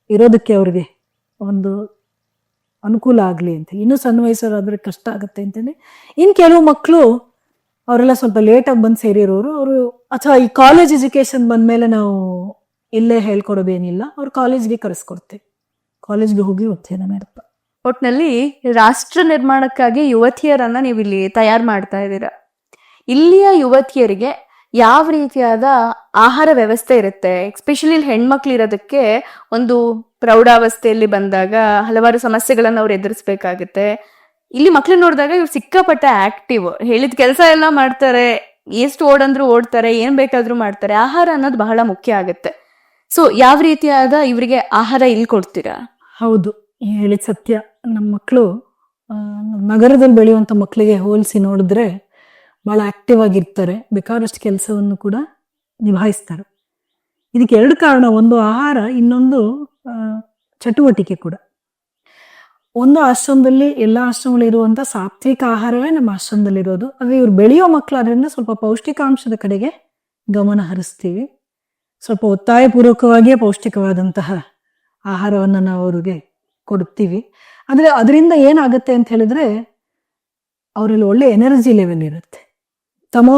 ಇರೋದಕ್ಕೆ ಅವ್ರಿಗೆ ಒಂದು ಅನುಕೂಲ ಆಗಲಿ ಅಂತ. ಇನ್ನೂ ಸಣ್ಣ ವಯಸ್ಸರಾದ್ರೆ ಕಷ್ಟ ಆಗುತ್ತೆ ಅಂತಂದ್ರೆ, ಇನ್ನು ಕೆಲವು ಮಕ್ಕಳು ಅವರೆಲ್ಲ ಸ್ವಲ್ಪ ಲೇಟಾಗಿ ಬಂದು ಸೇರಿರೋರು, ಅವರು ಅಥವಾ ಈ ಕಾಲೇಜ್ ಎಜುಕೇಶನ್ ಬಂದ್ಮೇಲೆ ನಾವು ಇಲ್ಲೇ ಹೇಳ್ಕೊಡೋದೇನಿಲ್ಲ, ಅವ್ರು ಕಾಲೇಜ್ಗೆ ಕರೆಸ್ಕೊಡ್ತೇವೆ, ಕಾಲೇಜ್ಗೆ ಹೋಗಿ ಅಧ್ಯಯನ ಮಾಡ್ತಾರೆ. ಒಟ್ನಲ್ಲಿ ರಾಷ್ಟ್ರ ನಿರ್ಮಾಣಕ್ಕಾಗಿ ಯುವತಿಯರನ್ನ ನೀವು ಇಲ್ಲಿ ತಯಾರು ಮಾಡ್ತಾ ಇದ್ದೀರಾ. ಇಲ್ಲಿಯ ಯುವತಿಯರಿಗೆ ಯಾವ ರೀತಿಯಾದ ಆಹಾರ ವ್ಯವಸ್ಥೆ ಇರುತ್ತೆ? ಎಸ್ಪೆಷಲಿ ಹೆಣ್ಮಕ್ಳು ಇರೋದಕ್ಕೆ ಒಂದು ಪ್ರೌಢಾವಸ್ಥೆಯಲ್ಲಿ ಬಂದಾಗ ಹಲವಾರು ಸಮಸ್ಯೆಗಳನ್ನ ಅವ್ರು ಎದುರಿಸ್ಬೇಕಾಗುತ್ತೆ. ಇಲ್ಲಿ ಮಕ್ಳು ನೋಡಿದಾಗ ಇವ್ರು ಸಿಕ್ಕಾಪಟ್ಟೆ ಆಕ್ಟಿವ್, ಹೇಳಿದ ಕೆಲಸ ಎಲ್ಲ ಮಾಡ್ತಾರೆ, ಎಷ್ಟು ಓಡಂದ್ರು ಓಡ್ತಾರೆ, ಏನ್ ಬೇಕಾದ್ರೂ ಮಾಡ್ತಾರೆ. ಆಹಾರ ಅನ್ನೋದು ಬಹಳ ಮುಖ್ಯ ಆಗುತ್ತೆ. ಸೊ ಯಾವ ರೀತಿಯಾದ ಇವರಿಗೆ ಆಹಾರ ಇಲ್ಲಿ ಕೊಡ್ತೀರಾ? ಹೌದು, ಹೇಳಿದ ಸತ್ಯ. ನಮ್ಮ ಮಕ್ಕಳು ನಗರದಲ್ಲಿ ಬೆಳೆಯುವಂಥ ಮಕ್ಕಳಿಗೆ ಹೋಲಿಸಿ ನೋಡಿದ್ರೆ ಭಾಳ ಆಕ್ಟಿವ್ ಆಗಿರ್ತಾರೆ, ಬೇಕಾದಷ್ಟು ಕೆಲಸವನ್ನು ಕೂಡ ನಿಭಾಯಿಸ್ತಾರೆ. ಇದಕ್ಕೆ 2 ಕಾರಣ, ಒಂದು ಆಹಾರ, ಇನ್ನೊಂದು ಚಟುವಟಿಕೆ ಕೂಡ. ಒಂದು ಆಶ್ರಮದಲ್ಲಿ, ಎಲ್ಲ ಆಶ್ರಮಗಳು ಇರುವಂಥ ಸಾತ್ವಿಕ ಆಹಾರವೇ ನಮ್ಮ ಆಶ್ರಮದಲ್ಲಿರೋದು. ಆದರೆ ಇವ್ರು ಬೆಳೆಯೋ ಮಕ್ಕಳು ಅದರಿಂದ ಸ್ವಲ್ಪ ಪೌಷ್ಟಿಕಾಂಶದ ಕಡೆಗೆ ಗಮನ ಹರಿಸ್ತೀವಿ. ಸ್ವಲ್ಪ ಒತ್ತಾಯಪೂರ್ವಕವಾಗಿಯೇ ಪೌಷ್ಟಿಕವಾದಂತಹ ಆಹಾರವನ್ನು ನಾವು ಅವ್ರಿಗೆ ಕೊಡ್ತೀವಿ. ಆದರೆ ಅದರಿಂದ ಏನಾಗುತ್ತೆ ಅಂತ ಹೇಳಿದ್ರೆ, ಅವರಲ್ಲಿ ಒಳ್ಳೆ ಎನರ್ಜಿ ಲೆವೆಲ್ ಇರುತ್ತೆ, ತಮೋ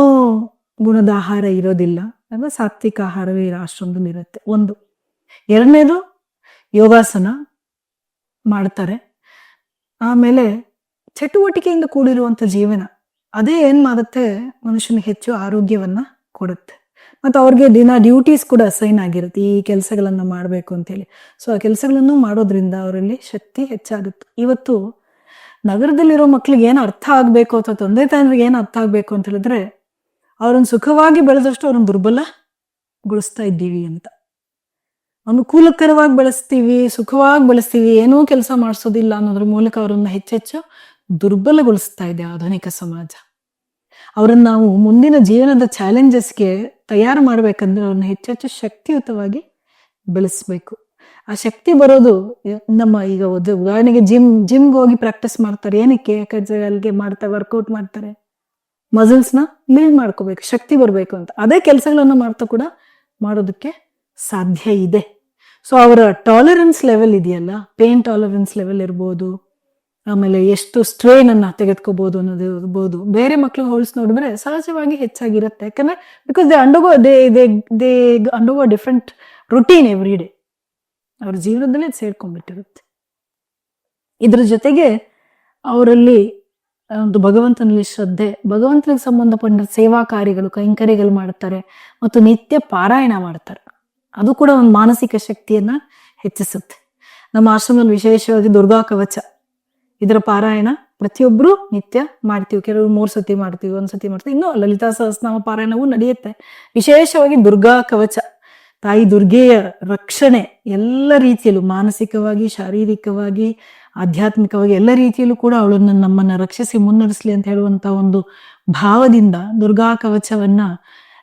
ಗುಣದ ಆಹಾರ ಇರೋದಿಲ್ಲ, ಅಂದರೆ ಸಾತ್ವಿಕ ಆಹಾರವೇ ಆಶ್ರಮದಲ್ಲಿ ಇರುತ್ತೆ. ಒಂದು. 2ನೇದು ಯೋಗಾಸನ ಮಾಡ್ತಾರೆ. ಆಮೇಲೆ ಚಟುವಟಿಕೆಯಿಂದ ಕೂಡಿರುವಂಥ ಜೀವನ, ಅದೇ ಏನು ಮಾಡುತ್ತೆ, ಮನುಷ್ಯನಿಗೆ ಹೆಚ್ಚು ಆರೋಗ್ಯವನ್ನ ಕೊಡುತ್ತೆ. ಮತ್ತು ಅವ್ರಿಗೆ ದಿನ ಡ್ಯೂಟೀಸ್ ಕೂಡ ಅಸೈನ್ ಆಗಿರುತ್ತೆ, ಈ ಕೆಲಸಗಳನ್ನು ಮಾಡಬೇಕು ಅಂತೇಳಿ. ಸೊ ಆ ಕೆಲಸಗಳನ್ನು ಮಾಡೋದ್ರಿಂದ ಅವರಲ್ಲಿ ಶಕ್ತಿ ಹೆಚ್ಚಾಗುತ್ತೆ. ಇವತ್ತು ನಗರದಲ್ಲಿರೋ ಮಕ್ಳಿಗೆ ಏನು ಅರ್ಥ ಆಗಬೇಕು ಅಥವಾ ತಂದೆ ತಾಯಿಗೆ ಏನು ಅರ್ಥ ಆಗಬೇಕು ಅಂತ ಹೇಳಿದ್ರೆ, ಅವ್ರನ್ನ ಸುಖವಾಗಿ ಬೆಳೆದಷ್ಟು ಅವ್ರನ್ನ ದುರ್ಬಲಗೊಳಿಸ್ತಾ ಇದ್ದೀವಿ ಅಂತ. ಅನುಕೂಲಕರವಾಗಿ ಬೆಳೆಸ್ತೀವಿ, ಸುಖವಾಗಿ ಬೆಳೆಸ್ತೀವಿ, ಏನೂ ಕೆಲಸ ಮಾಡಿಸೋದಿಲ್ಲ ಅನ್ನೋದ್ರ ಮೂಲಕ ಅವರನ್ನ ಹೆಚ್ಚೆಚ್ಚು ದುರ್ಬಲಗೊಳಿಸ್ತಾ ಇದೆ ಆಧುನಿಕ ಸಮಾಜ. ಅವರನ್ನು ನಾವು ಮುಂದಿನ ಜೀವನದ ಚಾಲೆಂಜಸ್ಗೆ ತಯಾರು ಮಾಡಬೇಕಂದ್ರೆ ಅವ್ರನ್ನ ಹೆಚ್ಚೆಚ್ಚು ಶಕ್ತಿಯುತವಾಗಿ ಬೆಳೆಸ್ಬೇಕು. ಆ ಶಕ್ತಿ ಬರೋದು ನಮ್ಮ, ಈಗ ಉದಾಹರಣೆಗೆ ಜಿಮ್ಗೆ ಹೋಗಿ ಪ್ರಾಕ್ಟೀಸ್ ಮಾಡ್ತಾರೆ. ಏನಕ್ಕೆ? ಯಾಕಂದ್ರೆ ಅಲ್ಲಿಗೆ ಮಾಡ್ತಾರೆ, ವರ್ಕೌಟ್ ಮಾಡ್ತಾರೆ, ಮಸಲ್ಸ್ನ ಬಿಲ್ಡ್ ಮಾಡ್ಕೋಬೇಕು, ಶಕ್ತಿ ಬರಬೇಕು ಅಂತ. ಅದೇ ಕೆಲಸಗಳನ್ನು ಮಾಡ್ತಾ ಕೂಡ ಮಾಡೋದಕ್ಕೆ ಸಾಧ್ಯ ಇದೆ. ಸೊ ಅವರ ಟಾಲರೆನ್ಸ್ ಲೆವೆಲ್ ಇದೆಯಲ್ಲ, ಪೇನ್ ಟಾಲರೆನ್ಸ್ ಲೆವೆಲ್ ಇರ್ಬೋದು, ಆಮೇಲೆ ಎಷ್ಟು ಸ್ಟ್ರೇನ್ ಅನ್ನ ತೆಗೆದುಕೋಬಹುದು ಅನ್ನೋದು ಇರ್ಬೋದು, ಬೇರೆ ಮಕ್ಳಿಗೆ ಹೋಲಿಸಿ ನೋಡಿದ್ರೆ ಸಹಜವಾಗಿ ಹೆಚ್ಚಾಗಿರುತ್ತೆ. ಯಾಕಂದ್ರೆ because they undergo different routine every day, ಅವ್ರ ಜೀವನದಲ್ಲಿ ಸೇರ್ಕೊಂಡ್ಬಿಟ್ಟಿರುತ್ತೆ. ಇದ್ರ ಜೊತೆಗೆ ಅವರಲ್ಲಿ ಒಂದು ಭಗವಂತನಲ್ಲಿ ಶ್ರದ್ಧೆ, ಭಗವಂತನಿಗೆ ಸಂಬಂಧಪಟ್ಟ ಸೇವಾ ಕಾರ್ಯಗಳು, ಕೈಂಕರ್ಯಗಳು ಮಾಡ್ತಾರೆ, ಮತ್ತು ನಿತ್ಯ ಪಾರಾಯಣ ಮಾಡ್ತಾರೆ. ಅದು ಕೂಡ ಒಂದು ಮಾನಸಿಕ ಶಕ್ತಿಯನ್ನ ಹೆಚ್ಚಿಸುತ್ತೆ. ನಮ್ಮ ಆಶ್ರಮದಲ್ಲಿ ವಿಶೇಷವಾಗಿ ದುರ್ಗಾ ಕವಚ, ಇದರ ಪಾರಾಯಣ ಪ್ರತಿಯೊಬ್ಬರು ನಿತ್ಯ ಮಾಡ್ತೀವಿ. ಕೆಲವರು 3 ಸತಿ ಮಾಡ್ತೀವಿ, 1 ಸತಿ ಮಾಡ್ತೀವಿ. ಇನ್ನೂ ಲಲಿತಾ ಸಹಸ್ರನಾಮ ಪಾರಾಯಣವೂ ನಡೆಯುತ್ತೆ. ವಿಶೇಷವಾಗಿ ದುರ್ಗಾ ಕವಚ, ತಾಯಿ ದುರ್ಗೆಯ ರಕ್ಷಣೆ ಎಲ್ಲ ರೀತಿಯಲ್ಲೂ, ಮಾನಸಿಕವಾಗಿ, ಶಾರೀರಿಕವಾಗಿ, ಆಧ್ಯಾತ್ಮಿಕವಾಗಿ ಎಲ್ಲ ರೀತಿಯಲ್ಲೂ ಕೂಡ ಅವಳನ್ನು ನಮ್ಮನ್ನ ರಕ್ಷಿಸಿ ಮುನ್ನಡೆಸಲಿ ಅಂತ ಹೇಳುವಂತ ಒಂದು ಭಾವದಿಂದ ದುರ್ಗಾ ಕವಚವನ್ನ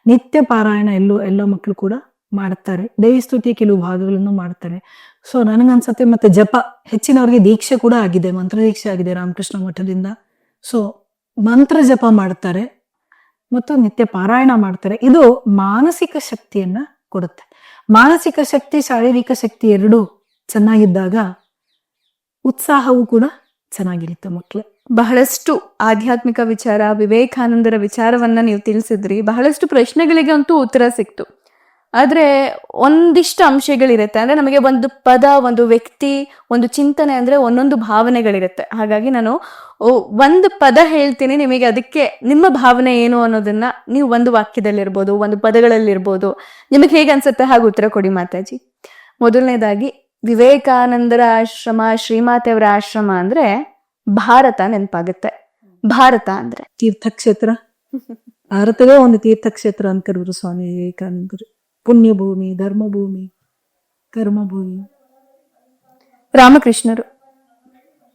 ನಿತ್ಯ ಪಾರಾಯಣ ಎಲ್ಲ ಮಕ್ಕಳು ಕೂಡ ಮಾಡ್ತಾರೆ, ದೇವಿ ಸ್ತುತಿಯ ಕೆಲವು ಭಾಗಗಳನ್ನು ಮಾಡ್ತಾರೆ. ಸೊ ನನಗನ್ಸತ್ತೆ ಮತ್ತೆ ಜಪ, ಹೆಚ್ಚಿನವ್ರಿಗೆ ದೀಕ್ಷೆ ಕೂಡ ಆಗಿದೆ, ಮಂತ್ರ ದೀಕ್ಷೆ ಆಗಿದೆ ರಾಮಕೃಷ್ಣ ಮಠದಿಂದ. ಸೊ ಮಂತ್ರ ಜಪ ಮಾಡ್ತಾರೆ ಮತ್ತು ನಿತ್ಯ ಪಾರಾಯಣ ಮಾಡ್ತಾರೆ. ಇದು ಮಾನಸಿಕ ಶಕ್ತಿಯನ್ನ ಕೊಡುತ್ತೆ. ಮಾನಸಿಕ ಶಕ್ತಿ, ಶಾರೀರಿಕ ಶಕ್ತಿ ಎರಡೂ ಚೆನ್ನಾಗಿದ್ದಾಗ ಉತ್ಸಾಹವೂ ಕೂಡ ಚೆನ್ನಾಗಿರುತ್ತೆ ಮಕ್ಕಳು. ಬಹಳಷ್ಟು ಆಧ್ಯಾತ್ಮಿಕ ವಿಚಾರ, ವಿವೇಕಾನಂದರ ವಿಚಾರವನ್ನ ನೀವು ತಿಳಿಸಿದ್ರಿ. ಬಹಳಷ್ಟು ಪ್ರಶ್ನೆಗಳಿಗೆ ಅಂತೂ ಉತ್ತರ ಸಿಕ್ತು. ಆದ್ರೆ ಒಂದಿಷ್ಟು ಅಂಶಗಳಿರುತ್ತೆ. ಅಂದ್ರೆ ನಮಗೆ ಒಂದು ಪದ, ಒಂದು ವ್ಯಕ್ತಿ, ಒಂದು ಚಿಂತನೆ ಅಂದ್ರೆ ಒಂದೊಂದು ಭಾವನೆಗಳಿರುತ್ತೆ. ಹಾಗಾಗಿ ನಾನು ಒಂದು ಪದ ಹೇಳ್ತೀನಿ, ನಿಮಗೆ ಅದಕ್ಕೆ ನಿಮ್ಮ ಭಾವನೆ ಏನು ಅನ್ನೋದನ್ನ ನೀವು ಒಂದು ವಾಕ್ಯದಲ್ಲಿರ್ಬೋದು, ಒಂದು ಪದಗಳಲ್ಲಿರ್ಬೋದು, ನಿಮಗೆ ಹೇಗೆ ಅನ್ಸುತ್ತೆ ಹಾಗೆ ಉತ್ತರ ಕೊಡಿ ಮಾತಾಜಿ. ಮೊದಲನೇದಾಗಿ, ವಿವೇಕಾನಂದರ ಆಶ್ರಮ, ಶ್ರೀಮಾತೆಯವರ ಆಶ್ರಮ ಅಂದ್ರೆ ಭಾರತ ನೆನಪಾಗುತ್ತೆ. ಭಾರತ ಅಂದ್ರೆ ತೀರ್ಥಕ್ಷೇತ್ರ. ಭಾರತವೇ ಒಂದು ತೀರ್ಥಕ್ಷೇತ್ರ ಅಂತ ಕರೆದ್ರು ಸ್ವಾಮಿ ವಿವೇಕಾನಂದರು. ಪುಣ್ಯಭೂಮಿ, ಧರ್ಮಭೂಮಿ, ಕರ್ಮಭೂಮಿ. ರಾಮಕೃಷ್ಣರು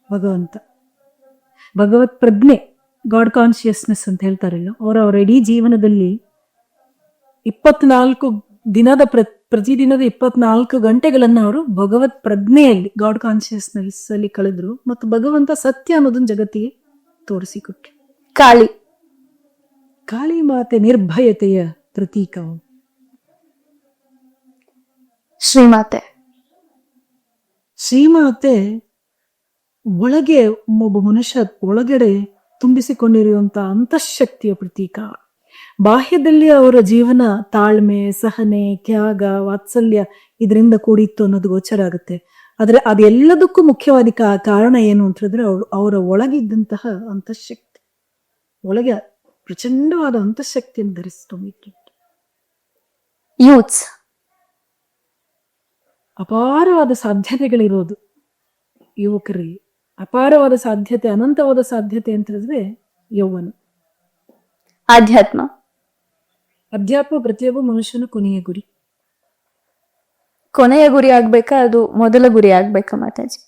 ಭಗವಂತ, ಭಗವತ್ ಪ್ರಜ್ಞೆ, ಗಾಡ್ ಕಾನ್ಶಿಯಸ್ನೆಸ್ ಅಂತ ಹೇಳ್ತಾರಲ್ಲ, ಅವರ ಇಡೀ ಜೀವನದಲ್ಲಿ 24 ದಿನದ ಪ್ರತಿದಿನದ 24 ಗಂಟೆಗಳನ್ನ ಅವರು ಭಗವತ್ ಪ್ರಜ್ಞೆಯಲ್ಲಿ, ಗಾಡ್ ಕಾನ್ಶಿಯಸ್ನೆಸ್ ಅಲ್ಲಿ ಕಳೆದ್ರು. ಮತ್ತು ಭಗವಂತ ಸತ್ಯ ಅನ್ನೋದನ್ನ ಜಗತ್ತಿಗೆ ತೋರಿಸಿಕೊಟ್ರು. ಕಾಳಿ, ಕಾಳಿ ಮಾತೆ ನಿರ್ಭಯತೆಯ ಪ್ರತೀಕ. ಶ್ರೀಮಾತೆ, ಶ್ರೀಮಾತೆ ಒಳಗೆ ಒಬ್ಬ ಮನುಷ್ಯ ಒಳಗಡೆ ತುಂಬಿಸಿಕೊಂಡಿರುವಂತ ಅಂತಃಶಕ್ತಿಯ ಪ್ರತೀಕ. ಬಾಹ್ಯದಲ್ಲಿ ಅವರ ಜೀವನ ತಾಳ್ಮೆ, ಸಹನೆ, ತ್ಯಾಗ, ವಾತ್ಸಲ್ಯ ಇದರಿಂದ ಕೂಡಿತ್ತು ಅನ್ನೋದು ಗೋಚರ ಆಗುತ್ತೆ. ಆದ್ರೆ ಅದೆಲ್ಲದಕ್ಕೂ ಮುಖ್ಯವಾದ ಕಾರಣ ಏನು ಅಂತ ಹೇಳಿದ್ರೆ, ಅವರ ಒಳಗಿದ್ದಂತಹ ಅಂತಃಶಕ್ತಿ, ಒಳಗೆ ಪ್ರಚಂಡವಾದ ಅಂತಃಶಕ್ತಿಯನ್ನು ಧರಿಸಿಕೊಂಡಿತ್ತು. ಯೂತ್ಸ್, ಅಪಾರವಾದ ಸಾಧ್ಯತೆಗಳಿರೋದು ಯುವಕರಿಗೆ. ಅಪಾರವಾದ ಸಾಧ್ಯತೆ, ಅನಂತವಾದ ಸಾಧ್ಯತೆ ಅಂತ ಹೇಳಿದ್ರೆ ಯೌವನ. ಆಧ್ಯಾತ್ಮ, ಅಧ್ಯಾತ್ಮ ಪ್ರತಿಯೊಬ್ಬ ಮನುಷ್ಯನ ಕೊನೆಯ ಗುರಿ. ಕೊನೆಯ ಗುರಿ ಆಗ್ಬೇಕಾ, ಅದು ಮೊದಲ ಗುರಿ ಆಗ್ಬೇಕಾ ಮಾತಾಜಿ?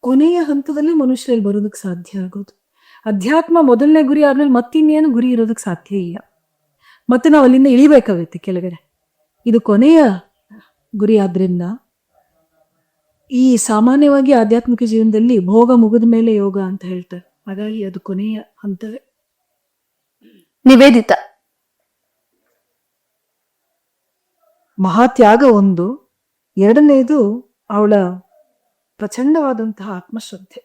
ಕೊನೆಯ ಹಂತದಲ್ಲಿ ಮನುಷ್ಯರಲ್ಲಿ ಬರೋದಕ್ಕೆ ಸಾಧ್ಯ ಆಗೋದು. ಅಧ್ಯಾತ್ಮ ಮೊದಲನೇ ಗುರಿ ಆದ್ಮೇಲೆ ಮತ್ತಿನ್ನೇನು ಗುರಿ ಇರೋದಕ್ಕೆ ಸಾಧ್ಯ ಇಲ್ಲ. ಮತ್ತೆ ನಾವು ಅಲ್ಲಿಂದ ಇಳಿಬೇಕಾಗುತ್ತೆ ಕೆಳಗಡೆ. ಇದು ಕೊನೆಯ ಗುರಿ ಆದ್ರಿಂದ ಈ ಸಾಮಾನ್ಯವಾಗಿ ಆಧ್ಯಾತ್ಮಿಕ ಜೀವನದಲ್ಲಿ ಭೋಗ ಮುಗಿದ ಮೇಲೆ ಯೋಗ ಅಂತ ಹೇಳ್ತಾರೆ. ಹಾಗಾಗಿ ಅದು ಕೊನೆಯ ಹಂತವೇ. ನಿವೇದಿತ, ಮಹಾತ್ಯಾಗ ಒಂದು. ಎರಡನೇದು ಅವಳ ಪ್ರಚಂಡವಾದಂತಹ ಆತ್ಮಶ್ರದ್ಧೆ.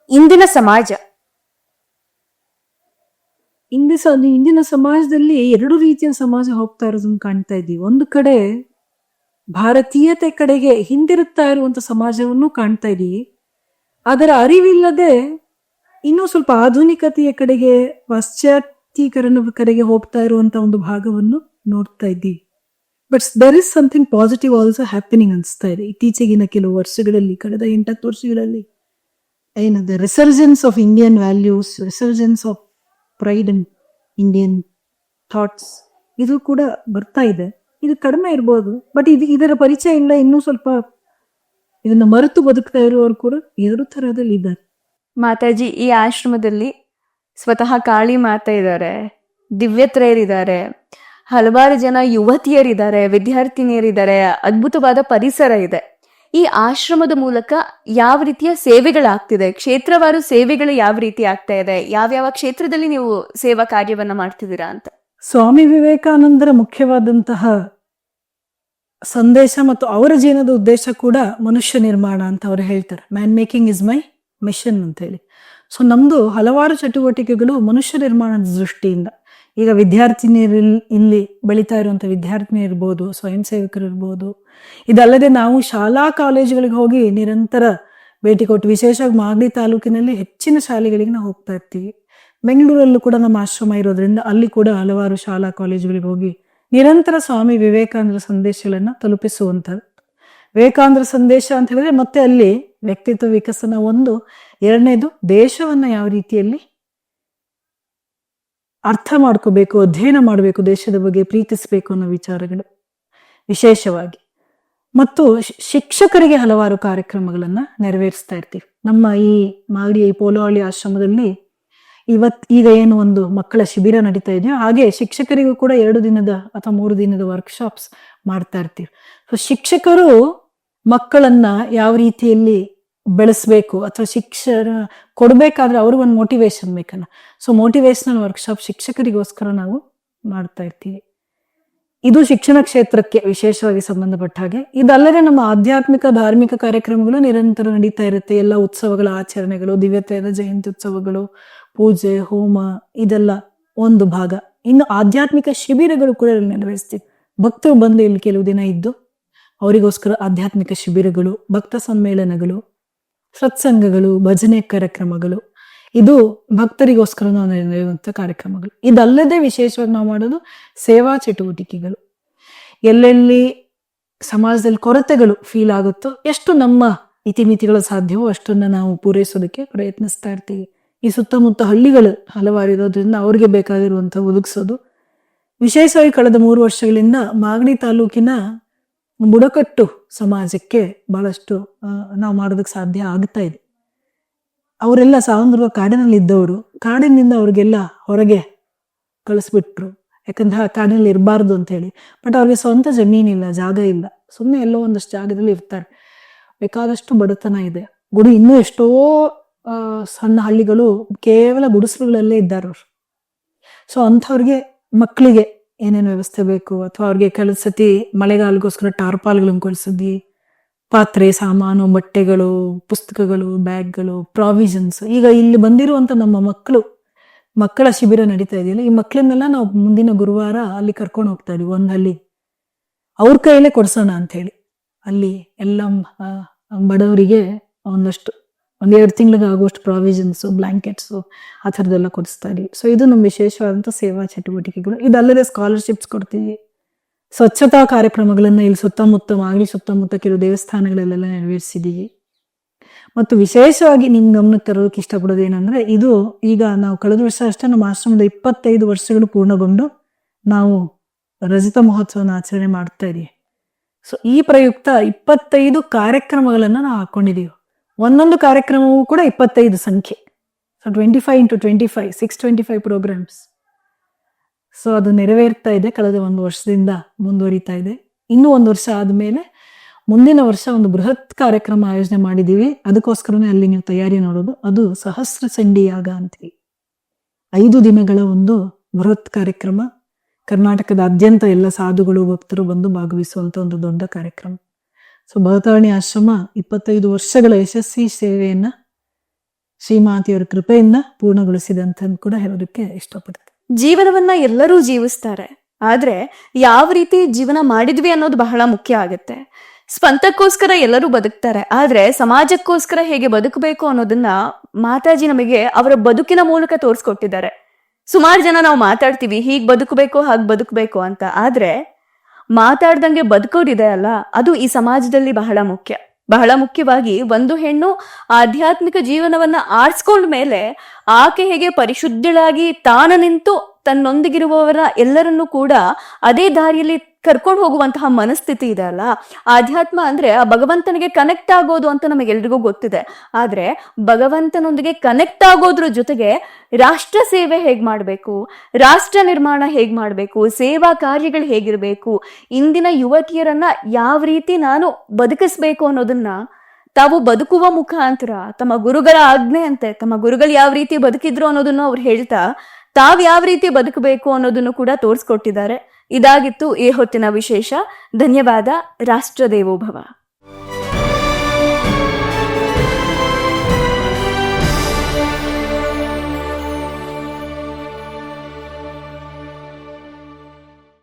ಇಂದಿನ ಸಮಾಜ, ಇಂದಿನ ಸಮಾಜದಲ್ಲಿ ಎರಡು ರೀತಿಯ ಸಮಾಜ ಹೋಗ್ತಾ ಇರೋದನ್ನ ಕಾಣ್ತಾ ಇದ್ದೀವಿ. ಒಂದು ಕಡೆ ಭಾರತೀಯತೆ ಕಡೆಗೆ ಹಿಂದಿರುತ್ತಾ ಇರುವಂತ ಸಮಾಜವನ್ನು ಕಾಣ್ತಾ ಇದ್ದೀವಿ. ಅದರ ಅರಿವಿಲ್ಲದೆ ಇನ್ನೂ ಸ್ವಲ್ಪ ಆಧುನಿಕತೆಯ ಕಡೆಗೆ, ಪಾಶ್ಚಾತ್ಯೀಕರಣದ ಕಡೆಗೆ ಹೋಗ್ತಾ ಇರುವಂತ ಒಂದು ಭಾಗವನ್ನು ನೋಡ್ತಾ ಇದ್ದೀವಿ. But there is something positive also happening ಅನಿಸ್ತಾ ಇದೆ ಇತ್ತೀಚೆಗಿನ ಕೆಲವು ವರ್ಷಗಳಲ್ಲಿ, ಕಳೆದ 8-10 ವರ್ಷಗಳಲ್ಲಿ. ಏನದು resurgence of Indian values, resurgence of pride and Indian thoughts, ಇದು ಕೂಡ ಬರ್ತಾ ಇದೆ. ಇದು ಕಡಿಮೆ ಇರ್ಬೋದು, ಬಟ್ ಇದರ ಪರಿಚಯ ಇಲ್ಲ. ಇನ್ನೂ ಸ್ವಲ್ಪ ಇದನ್ನ ಮರೆತು ಬದುಕ್ತಾ ಇರುವವರು ಕೂಡ ಎರಡು ತರದಲ್ಲಿ ಇದ್ದಾರೆ. ಮಾತಾಜಿ, ಈ ಆಶ್ರಮದಲ್ಲಿ ಸ್ವತಃ ಕಾಳಿ ಮಾತಾ ಇದ್ದಾರೆ, ದಿವ್ಯತ್ರಯರಿದ್ದಾರೆ, ಹಲವಾರು ಜನ ಯುವತಿಯರಿದ್ದಾರೆ, ವಿದ್ಯಾರ್ಥಿನಿಯರಿದ್ದಾರೆ, ಅದ್ಭುತವಾದ ಪರಿಸರ ಇದೆ. ಈ ಆಶ್ರಮದ ಮೂಲಕ ಯಾವ ರೀತಿಯ ಸೇವೆಗಳಾಗ್ತಿದೆ, ಕ್ಷೇತ್ರವಾರು ಸೇವೆಗಳು ಯಾವ ರೀತಿ ಆಗ್ತಾ ಇದೆ, ಯಾವ್ಯಾವ ಕ್ಷೇತ್ರದಲ್ಲಿ ನೀವು ಸೇವಾ ಕಾರ್ಯವನ್ನ ಮಾಡ್ತಿದ್ದೀರಾ ಅಂತ? ಸ್ವಾಮಿ ವಿವೇಕಾನಂದರ ಮುಖ್ಯವಾದಂತಹ ಸಂದೇಶ ಮತ್ತು ಅವರ ಜೀವನದ ಉದ್ದೇಶ ಕೂಡ ಮನುಷ್ಯ ನಿರ್ಮಾಣ ಅಂತ ಅವರು ಹೇಳ್ತಾರೆ. Man making is my mission ಅಂತ ಹೇಳಿ. ಸೊ ನಮ್ದು ಹಲವಾರು ಚಟುವಟಿಕೆಗಳು ಮನುಷ್ಯ ನಿರ್ಮಾಣದ ದೃಷ್ಟಿಯಿಂದ. ಈಗ ವಿದ್ಯಾರ್ಥಿನಿಯರು, ಇಲ್ಲಿ ಬೆಳೀತಾ ಇರುವಂತ ವಿದ್ಯಾರ್ಥಿನಿಯರು ಇರ್ಬೋದು, ಸ್ವಯಂ ಸೇವಕರು ಇರ್ಬೋದು. ಇದಲ್ಲದೆ ನಾವು ಶಾಲಾ ಕಾಲೇಜುಗಳಿಗೆ ಹೋಗಿ ನಿರಂತರ ಭೇಟಿ ಕೊಟ್ಟು, ವಿಶೇಷವಾಗಿ ಮಾಗಡಿ ತಾಲೂಕಿನಲ್ಲಿ ಹೆಚ್ಚಿನ ಶಾಲೆಗಳಿಗೆ ನಾವು ಹೋಗ್ತಾ ಇರ್ತೀವಿ. ಬೆಂಗಳೂರಲ್ಲೂ ಕೂಡ ನಮ್ಮ ಆಶ್ರಮ ಇರೋದ್ರಿಂದ ಅಲ್ಲಿ ಕೂಡ ಹಲವಾರು ಶಾಲಾ ಕಾಲೇಜುಗಳಿಗೆ ಹೋಗಿ ನಿರಂತರ ಸ್ವಾಮಿ ವಿವೇಕಾನಂದರ ಸಂದೇಶಗಳನ್ನ ತಲುಪಿಸುವಂಥದ್ದು. ವಿವೇಕಾನಂದರ ಸಂದೇಶ ಅಂತ ಹೇಳಿದ್ರೆ ಮತ್ತೆ ಅಲ್ಲಿ ವ್ಯಕ್ತಿತ್ವ ವಿಕಸನ ಒಂದು. ಎರಡನೇದು ದೇಶವನ್ನ ಯಾವ ರೀತಿಯಲ್ಲಿ ಅರ್ಥ ಮಾಡ್ಕೋಬೇಕು, ಅಧ್ಯಯನ ಮಾಡಬೇಕು, ದೇಶದ ಬಗ್ಗೆ ಪ್ರೀತಿಸಬೇಕು ಅನ್ನೋ ವಿಚಾರಗಳು ವಿಶೇಷವಾಗಿ. ಮತ್ತು ಶಿಕ್ಷಕರಿಗೆ ಹಲವಾರು ಕಾರ್ಯಕ್ರಮಗಳನ್ನ ನೆರವೇರಿಸ್ತಾ ಇರ್ತೀವಿ. ನಮ್ಮ ಈ ಮಾಗಡಿಯ ಈ ಪೋಲೋಹಳ್ಳಿ ಆಶ್ರಮದಲ್ಲಿ ಈಗ ಏನು ಒಂದು ಮಕ್ಕಳ ಶಿಬಿರ ನಡೀತಾ ಇದೆಯೋ ಹಾಗೆ ಶಿಕ್ಷಕರಿಗೂ ಕೂಡ 2 ದಿನದ ಅಥವಾ 3 ದಿನದ ವರ್ಕ್ಶಾಪ್ಸ್ ಮಾಡ್ತಾ ಇರ್ತೀವಿ. ಸೊ ಶಿಕ್ಷಕರು ಮಕ್ಕಳನ್ನ ಯಾವ ರೀತಿಯಲ್ಲಿ ಬೆಳೆಸ್ಬೇಕು ಅಥವಾ ಶಿಕ್ಷಣ ಕೊಡ್ಬೇಕಾದ್ರೆ ಅವ್ರಿಗೊಂದು ಮೋಟಿವೇಶನ್ ಬೇಕಲ್ಲ. ಸೊ ಮೋಟಿವೇಶನಲ್ ವರ್ಕ್ಶಾಪ್ ಶಿಕ್ಷಕರಿಗೋಸ್ಕರ ನಾವು ಮಾಡ್ತಾ ಇರ್ತೀವಿ. ಇದು ಶಿಕ್ಷಣ ಕ್ಷೇತ್ರಕ್ಕೆ ವಿಶೇಷವಾಗಿ ಸಂಬಂಧಪಟ್ಟ ಹಾಗೆ. ಇದಲ್ಲದೆ ನಮ್ಮ ಆಧ್ಯಾತ್ಮಿಕ ಧಾರ್ಮಿಕ ಕಾರ್ಯಕ್ರಮಗಳು ನಿರಂತರ ನಡೀತಾ ಇರುತ್ತೆ. ಎಲ್ಲ ಉತ್ಸವಗಳ ಆಚರಣೆಗಳು, ದಿವ್ಯತ್ವದ ಜಯಂತಿ ಉತ್ಸವಗಳು, ಪೂಜೆ, ಹೋಮ, ಇದೆಲ್ಲ ಒಂದು ಭಾಗ. ಇನ್ನು ಆಧ್ಯಾತ್ಮಿಕ ಶಿಬಿರಗಳು ಕೂಡ ನೆರವೇರಿಸ್ತೀವಿ. ಭಕ್ತರು ಬಂದು ಇಲ್ಲಿ ಕೆಲವು ದಿನ ಇದ್ದು ಅವರಿಗೋಸ್ಕರ ಆಧ್ಯಾತ್ಮಿಕ ಶಿಬಿರಗಳು, ಭಕ್ತ ಸಮ್ಮೇಳನಗಳು, ಸತ್ಸಂಗಗಳು, ಭಜನೆ ಕಾರ್ಯಕ್ರಮಗಳು, ಇದು ಭಕ್ತರಿಗೋಸ್ಕರ ನಾವು ನಡೆಯುವಂಥ ಕಾರ್ಯಕ್ರಮಗಳು. ಇದಲ್ಲದೆ ವಿಶೇಷವಾಗಿ ನಾವು ಮಾಡೋದು ಸೇವಾ ಚಟುವಟಿಕೆಗಳು. ಎಲ್ಲೆಲ್ಲಿ ಸಮಾಜದಲ್ಲಿ ಕೊರತೆಗಳು ಫೀಲ್ ಆಗುತ್ತೋ, ಎಷ್ಟು ನಮ್ಮ ಇತಿಮಿತಿಗಳು ಸಾಧ್ಯವೋ ಅಷ್ಟನ್ನ ನಾವು ಪೂರೈಸೋದಕ್ಕೆ ಪ್ರಯತ್ನಿಸ್ತಾ ಇರ್ತೀವಿ. ಈ ಸುತ್ತಮುತ್ತ ಹಳ್ಳಿಗಳು ಹಲವಾರು ಇರೋದ್ರಿಂದ ಅವ್ರಿಗೆ ಬೇಕಾಗಿರುವಂಥ ಒದಗಿಸೋದು. ವಿಶೇಷವಾಗಿ ಕಳೆದ 3 ವರ್ಷಗಳಿಂದ ಮಾಗಡಿ ತಾಲೂಕಿನ ಬುಡಕಟ್ಟು ಸಮಾಜಕ್ಕೆ ಬಹಳಷ್ಟು ನಾವು ಮಾಡೋದಕ್ಕೆ ಸಾಧ್ಯ ಆಗ್ತಾ ಇದೆ. ಅವರೆಲ್ಲ ಸಾವಂದ್ರುವ ಕಾಡಿನಲ್ಲಿ ಇದ್ದವರು, ಕಾಡಿನಿಂದ ಅವ್ರಿಗೆಲ್ಲ ಹೊರಗೆ ಕಳಿಸ್ಬಿಟ್ರು. ಯಾಕಂದ್ರೆ ಆ ಕಾಡಿನಲ್ಲಿ ಇರಬಾರ್ದು ಅಂತ ಹೇಳಿ. ಬಟ್ ಅವ್ರಿಗೆ ಸ್ವಂತ ಜಮೀನಿಲ್ಲ, ಜಾಗ ಇಲ್ಲ, ಸುಮ್ಮನೆ ಎಲ್ಲೋ ಒಂದಷ್ಟು ಜಾಗದಲ್ಲಿ ಇರ್ತಾರೆ. ಬೇಕಾದಷ್ಟು ಬಡತನ ಇದೆ. ಇನ್ನೂ ಎಷ್ಟೋ ಸಣ್ಣ ಹಳ್ಳಿಗಳು ಕೇವಲ ಗುಡಿಸಲುಗಳಲ್ಲೇ ಇದ್ದಾರೆ ಅವರು. ಸೊ ಅಂಥವ್ರಿಗೆ ಮಕ್ಕಳಿಗೆ ಏನೇನು ವ್ಯವಸ್ಥೆ ಬೇಕು, ಅಥವಾ ಅವ್ರಿಗೆ ಕೆಲವು ಸತಿ ಮಳೆಗಾಲಗೋಸ್ಕರ ಟಾರ್ಪಾಲ್ಗಳನ್ನು ಕೊಡಿಸಿದ್ವಿ. ಪಾತ್ರೆ, ಸಾಮಾನು, ಬಟ್ಟೆಗಳು, ಪುಸ್ತಕಗಳು, ಬ್ಯಾಗ್ಗಳು, ಪ್ರಾವಿಷನ್ಸ್. ಈಗ ಇಲ್ಲಿ ಬಂದಿರುವಂತ ನಮ್ಮ ಮಕ್ಕಳ ಶಿಬಿರ ನಡೀತಾ ಇದೆಯಲ್ಲ, ಈ ಮಕ್ಕಳನ್ನೆಲ್ಲ ನಾವು ಮುಂದಿನ ಗುರುವಾರ ಅಲ್ಲಿ ಕರ್ಕೊಂಡು ಹೋಗ್ತಾ ಇದೀವಿ. ಒಂದು ಹಳ್ಳಿ ಅವ್ರ ಕೈಯಲ್ಲೇ ಕೊಡ್ಸೋಣ ಅಂತ ಹೇಳಿ. ಅಲ್ಲಿ ಎಲ್ಲ ಬಡವರಿಗೆ ಒಂದಷ್ಟು 1-2 ತಿಂಗಳಿಗೆ ಆಗುವಷ್ಟು ಪ್ರಾವಿಷನ್ಸು, ಬ್ಲಾಂಕೆಟ್ಸು, ಆ ಥರದ್ದೆಲ್ಲ ಕೊಡಿಸ್ತಾ ಇದೀವಿ. ಸೊ ಇದು ನಮ್ಮ ವಿಶೇಷವಾದಂಥ ಸೇವಾ ಚಟುವಟಿಕೆಗಳು. ಇದಲ್ಲದೆ ಸ್ಕಾಲರ್ಶಿಪ್ಸ್ ಕೊಡ್ತೀವಿ. ಸ್ವಚ್ಛತಾ ಕಾರ್ಯಕ್ರಮಗಳನ್ನ ಇಲ್ಲಿ ಮಾಗಡಿ ಸುತ್ತಮುತ್ತ ಕೆಲವು ದೇವಸ್ಥಾನಗಳಲ್ಲೆಲ್ಲ ನೆರವೇರಿಸಿದ್ದೀವಿ. ಮತ್ತು ವಿಶೇಷವಾಗಿ ನಿಮ್ ಗಮನಕ್ಕೆ ತರೋದಕ್ಕೆ ಇಷ್ಟಪಡೋದು ಏನಂದ್ರೆ, ಇದು ಈಗ ನಾವು ಕಳೆದ ವರ್ಷ ಅಷ್ಟೇ ನಮ್ಮ ಆಶ್ರಮದ 25 ವರ್ಷಗಳು ಪೂರ್ಣಗೊಂಡು ನಾವು ರಜತ ಮಹೋತ್ಸವನ ಆಚರಣೆ ಮಾಡ್ತಾ ಇದೀವಿ. ಸೊ ಈ ಪ್ರಯುಕ್ತ 25 ಕಾರ್ಯಕ್ರಮಗಳನ್ನ ನಾವು ಹಾಕೊಂಡಿದೀವಿ. ಒಂದೊಂದು ಕಾರ್ಯಕ್ರಮವೂ ಕೂಡ 25 ಸಂಖ್ಯೆ. So 25 × 25 625 programmes. ಸೊ ಅದು ನೆರವೇರ್ತಾ ಇದೆ. ಕಳೆದ 1 ವರ್ಷದಿಂದ ಮುಂದುವರಿತಾ ಇದೆ. ಇನ್ನೂ 1 ವರ್ಷ ಆದ್ಮೇಲೆ ಮುಂದಿನ ವರ್ಷ ಒಂದು ಬೃಹತ್ ಕಾರ್ಯಕ್ರಮ ಆಯೋಜನೆ ಮಾಡಿದೀವಿ. ಅದಕ್ಕೋಸ್ಕರನೇ ಅಲ್ಲಿ ನೀವು ತಯಾರಿ ನೋಡೋದು. ಅದು ಸಹಸ್ರ ಚಂಡಿ ಯಾಗ ಅಂತೀವಿ. 5 ದಿನಗಳ ಒಂದು ಬೃಹತ್ ಕಾರ್ಯಕ್ರಮ. ಕರ್ನಾಟಕದಾದ್ಯಂತ ಎಲ್ಲ ಸಾಧುಗಳು, ಭಕ್ತರು ಬಂದು ಭಾಗವಹಿಸುವಂತ ಒಂದು ದೊಡ್ಡ ಕಾರ್ಯಕ್ರಮ. ಸೊ ಭವತಾರಿಣಿ ಆಶ್ರಮ 25 ವರ್ಷಗಳ ಯಶಸ್ವಿ ಸೇವೆಯನ್ನ ಶ್ರೀಮಾತೆಯವರ ಕೃಪೆಯಿಂದ ಪೂರ್ಣಗೊಳಿಸಿದೆ ಅಂತ ಕೂಡ ಹೇಳೋದಕ್ಕೆ ಇಷ್ಟಪಡ್ತೀನಿ. ಜೀವನವನ್ನ ಎಲ್ಲರೂ ಜೀವಿಸ್ತಾರೆ, ಆದ್ರೆ ಯಾವ ರೀತಿ ಜೀವನ ಮಾಡಿದ್ವಿ ಅನ್ನೋದು ಬಹಳ ಮುಖ್ಯ ಆಗುತ್ತೆ. ಸ್ವಂತಕ್ಕೋಸ್ಕರ ಎಲ್ಲರೂ ಬದುಕ್ತಾರೆ, ಆದ್ರೆ ಸಮಾಜಕ್ಕೋಸ್ಕರ ಹೇಗೆ ಬದುಕಬೇಕು ಅನ್ನೋದನ್ನ ಮಾತಾಜಿ ನಮಗೆ ಅವರ ಬದುಕಿನ ಮೂಲಕ ತೋರಿಸ್ಕೊಟ್ಟಿದ್ದಾರೆ. ಸುಮಾರು ಜನ ನಾವು ಮಾತಾಡ್ತೀವಿ ಹೀಗ್ ಬದುಕಬೇಕು ಹಾಗೆ ಬದುಕಬೇಕು ಅಂತ, ಆದ್ರೆ ಮಾತಾಡ್ದಂಗೆ ಬದುಕೋದಿದೆ ಅಲ್ಲ, ಅದು ಈ ಸಮಾಜದಲ್ಲಿ ಬಹಳ ಮುಖ್ಯ. ಬಹಳ ಮುಖ್ಯವಾಗಿ ಒಂದು ಹೆಣ್ಣು ಆಧ್ಯಾತ್ಮಿಕ ಜೀವನವನ್ನ ಆರಿಸ್ಕೊಂಡ ಮೇಲೆ ಆಕೆ ಹೇಗೆ ಪರಿಶುದ್ಧಳಾಗಿ ತಾನು ನಿಂತು ತನ್ನೊಂದಿಗಿರುವವರ ಎಲ್ಲರನ್ನೂ ಕೂಡ ಅದೇ ದಾರಿಯಲ್ಲಿ ಕರ್ಕೊಂಡು ಹೋಗುವಂತಹ ಮನಸ್ಥಿತಿ ಇದೆ ಅಲ್ಲ. ಆಧ್ಯಾತ್ಮ ಅಂದ್ರೆ ಆ ಭಗವಂತನಿಗೆ ಕನೆಕ್ಟ್ ಆಗೋದು ಅಂತ ನಮಗೆಲ್ರಿಗೂ ಗೊತ್ತಿದೆ. ಆದ್ರೆ ಭಗವಂತನೊಂದಿಗೆ ಕನೆಕ್ಟ್ ಆಗೋದ್ರ ಜೊತೆಗೆ ರಾಷ್ಟ್ರ ಸೇವೆ ಹೇಗ್ ಮಾಡ್ಬೇಕು, ರಾಷ್ಟ್ರ ನಿರ್ಮಾಣ ಹೇಗ್ ಮಾಡ್ಬೇಕು, ಸೇವಾ ಕಾರ್ಯಗಳು ಹೇಗಿರ್ಬೇಕು, ಇಂದಿನ ಯುವತಿಯರನ್ನ ಯಾವ ರೀತಿ ನಾನು ಬದುಕಿಸ್ಬೇಕು ಅನ್ನೋದನ್ನ ತಾವು ಬದುಕುವ ಮುಖಾಂತರ ತಮ್ಮ ಗುರುಗಳ ಆಜ್ಞೆ ಅಂತೆ, ತಮ್ಮ ಗುರುಗಳು ಯಾವ ರೀತಿ ಬದುಕಿದ್ರು ಅನ್ನೋದನ್ನು ಅವ್ರು ಹೇಳ್ತಾ ತಾವ್ ಯಾವ ರೀತಿ ಬದುಕಬೇಕು ಅನ್ನೋದನ್ನು ಕೂಡ ತೋರಿಸ್ಕೊಟ್ಟಿದ್ದಾರೆ. ಇದಾಗಿತ್ತು ಈ ಹೊತ್ತಿನ ವಿಶೇಷ. ಧನ್ಯವಾದ. ರಾಷ್ಟ್ರ ದೇವೋಭವ.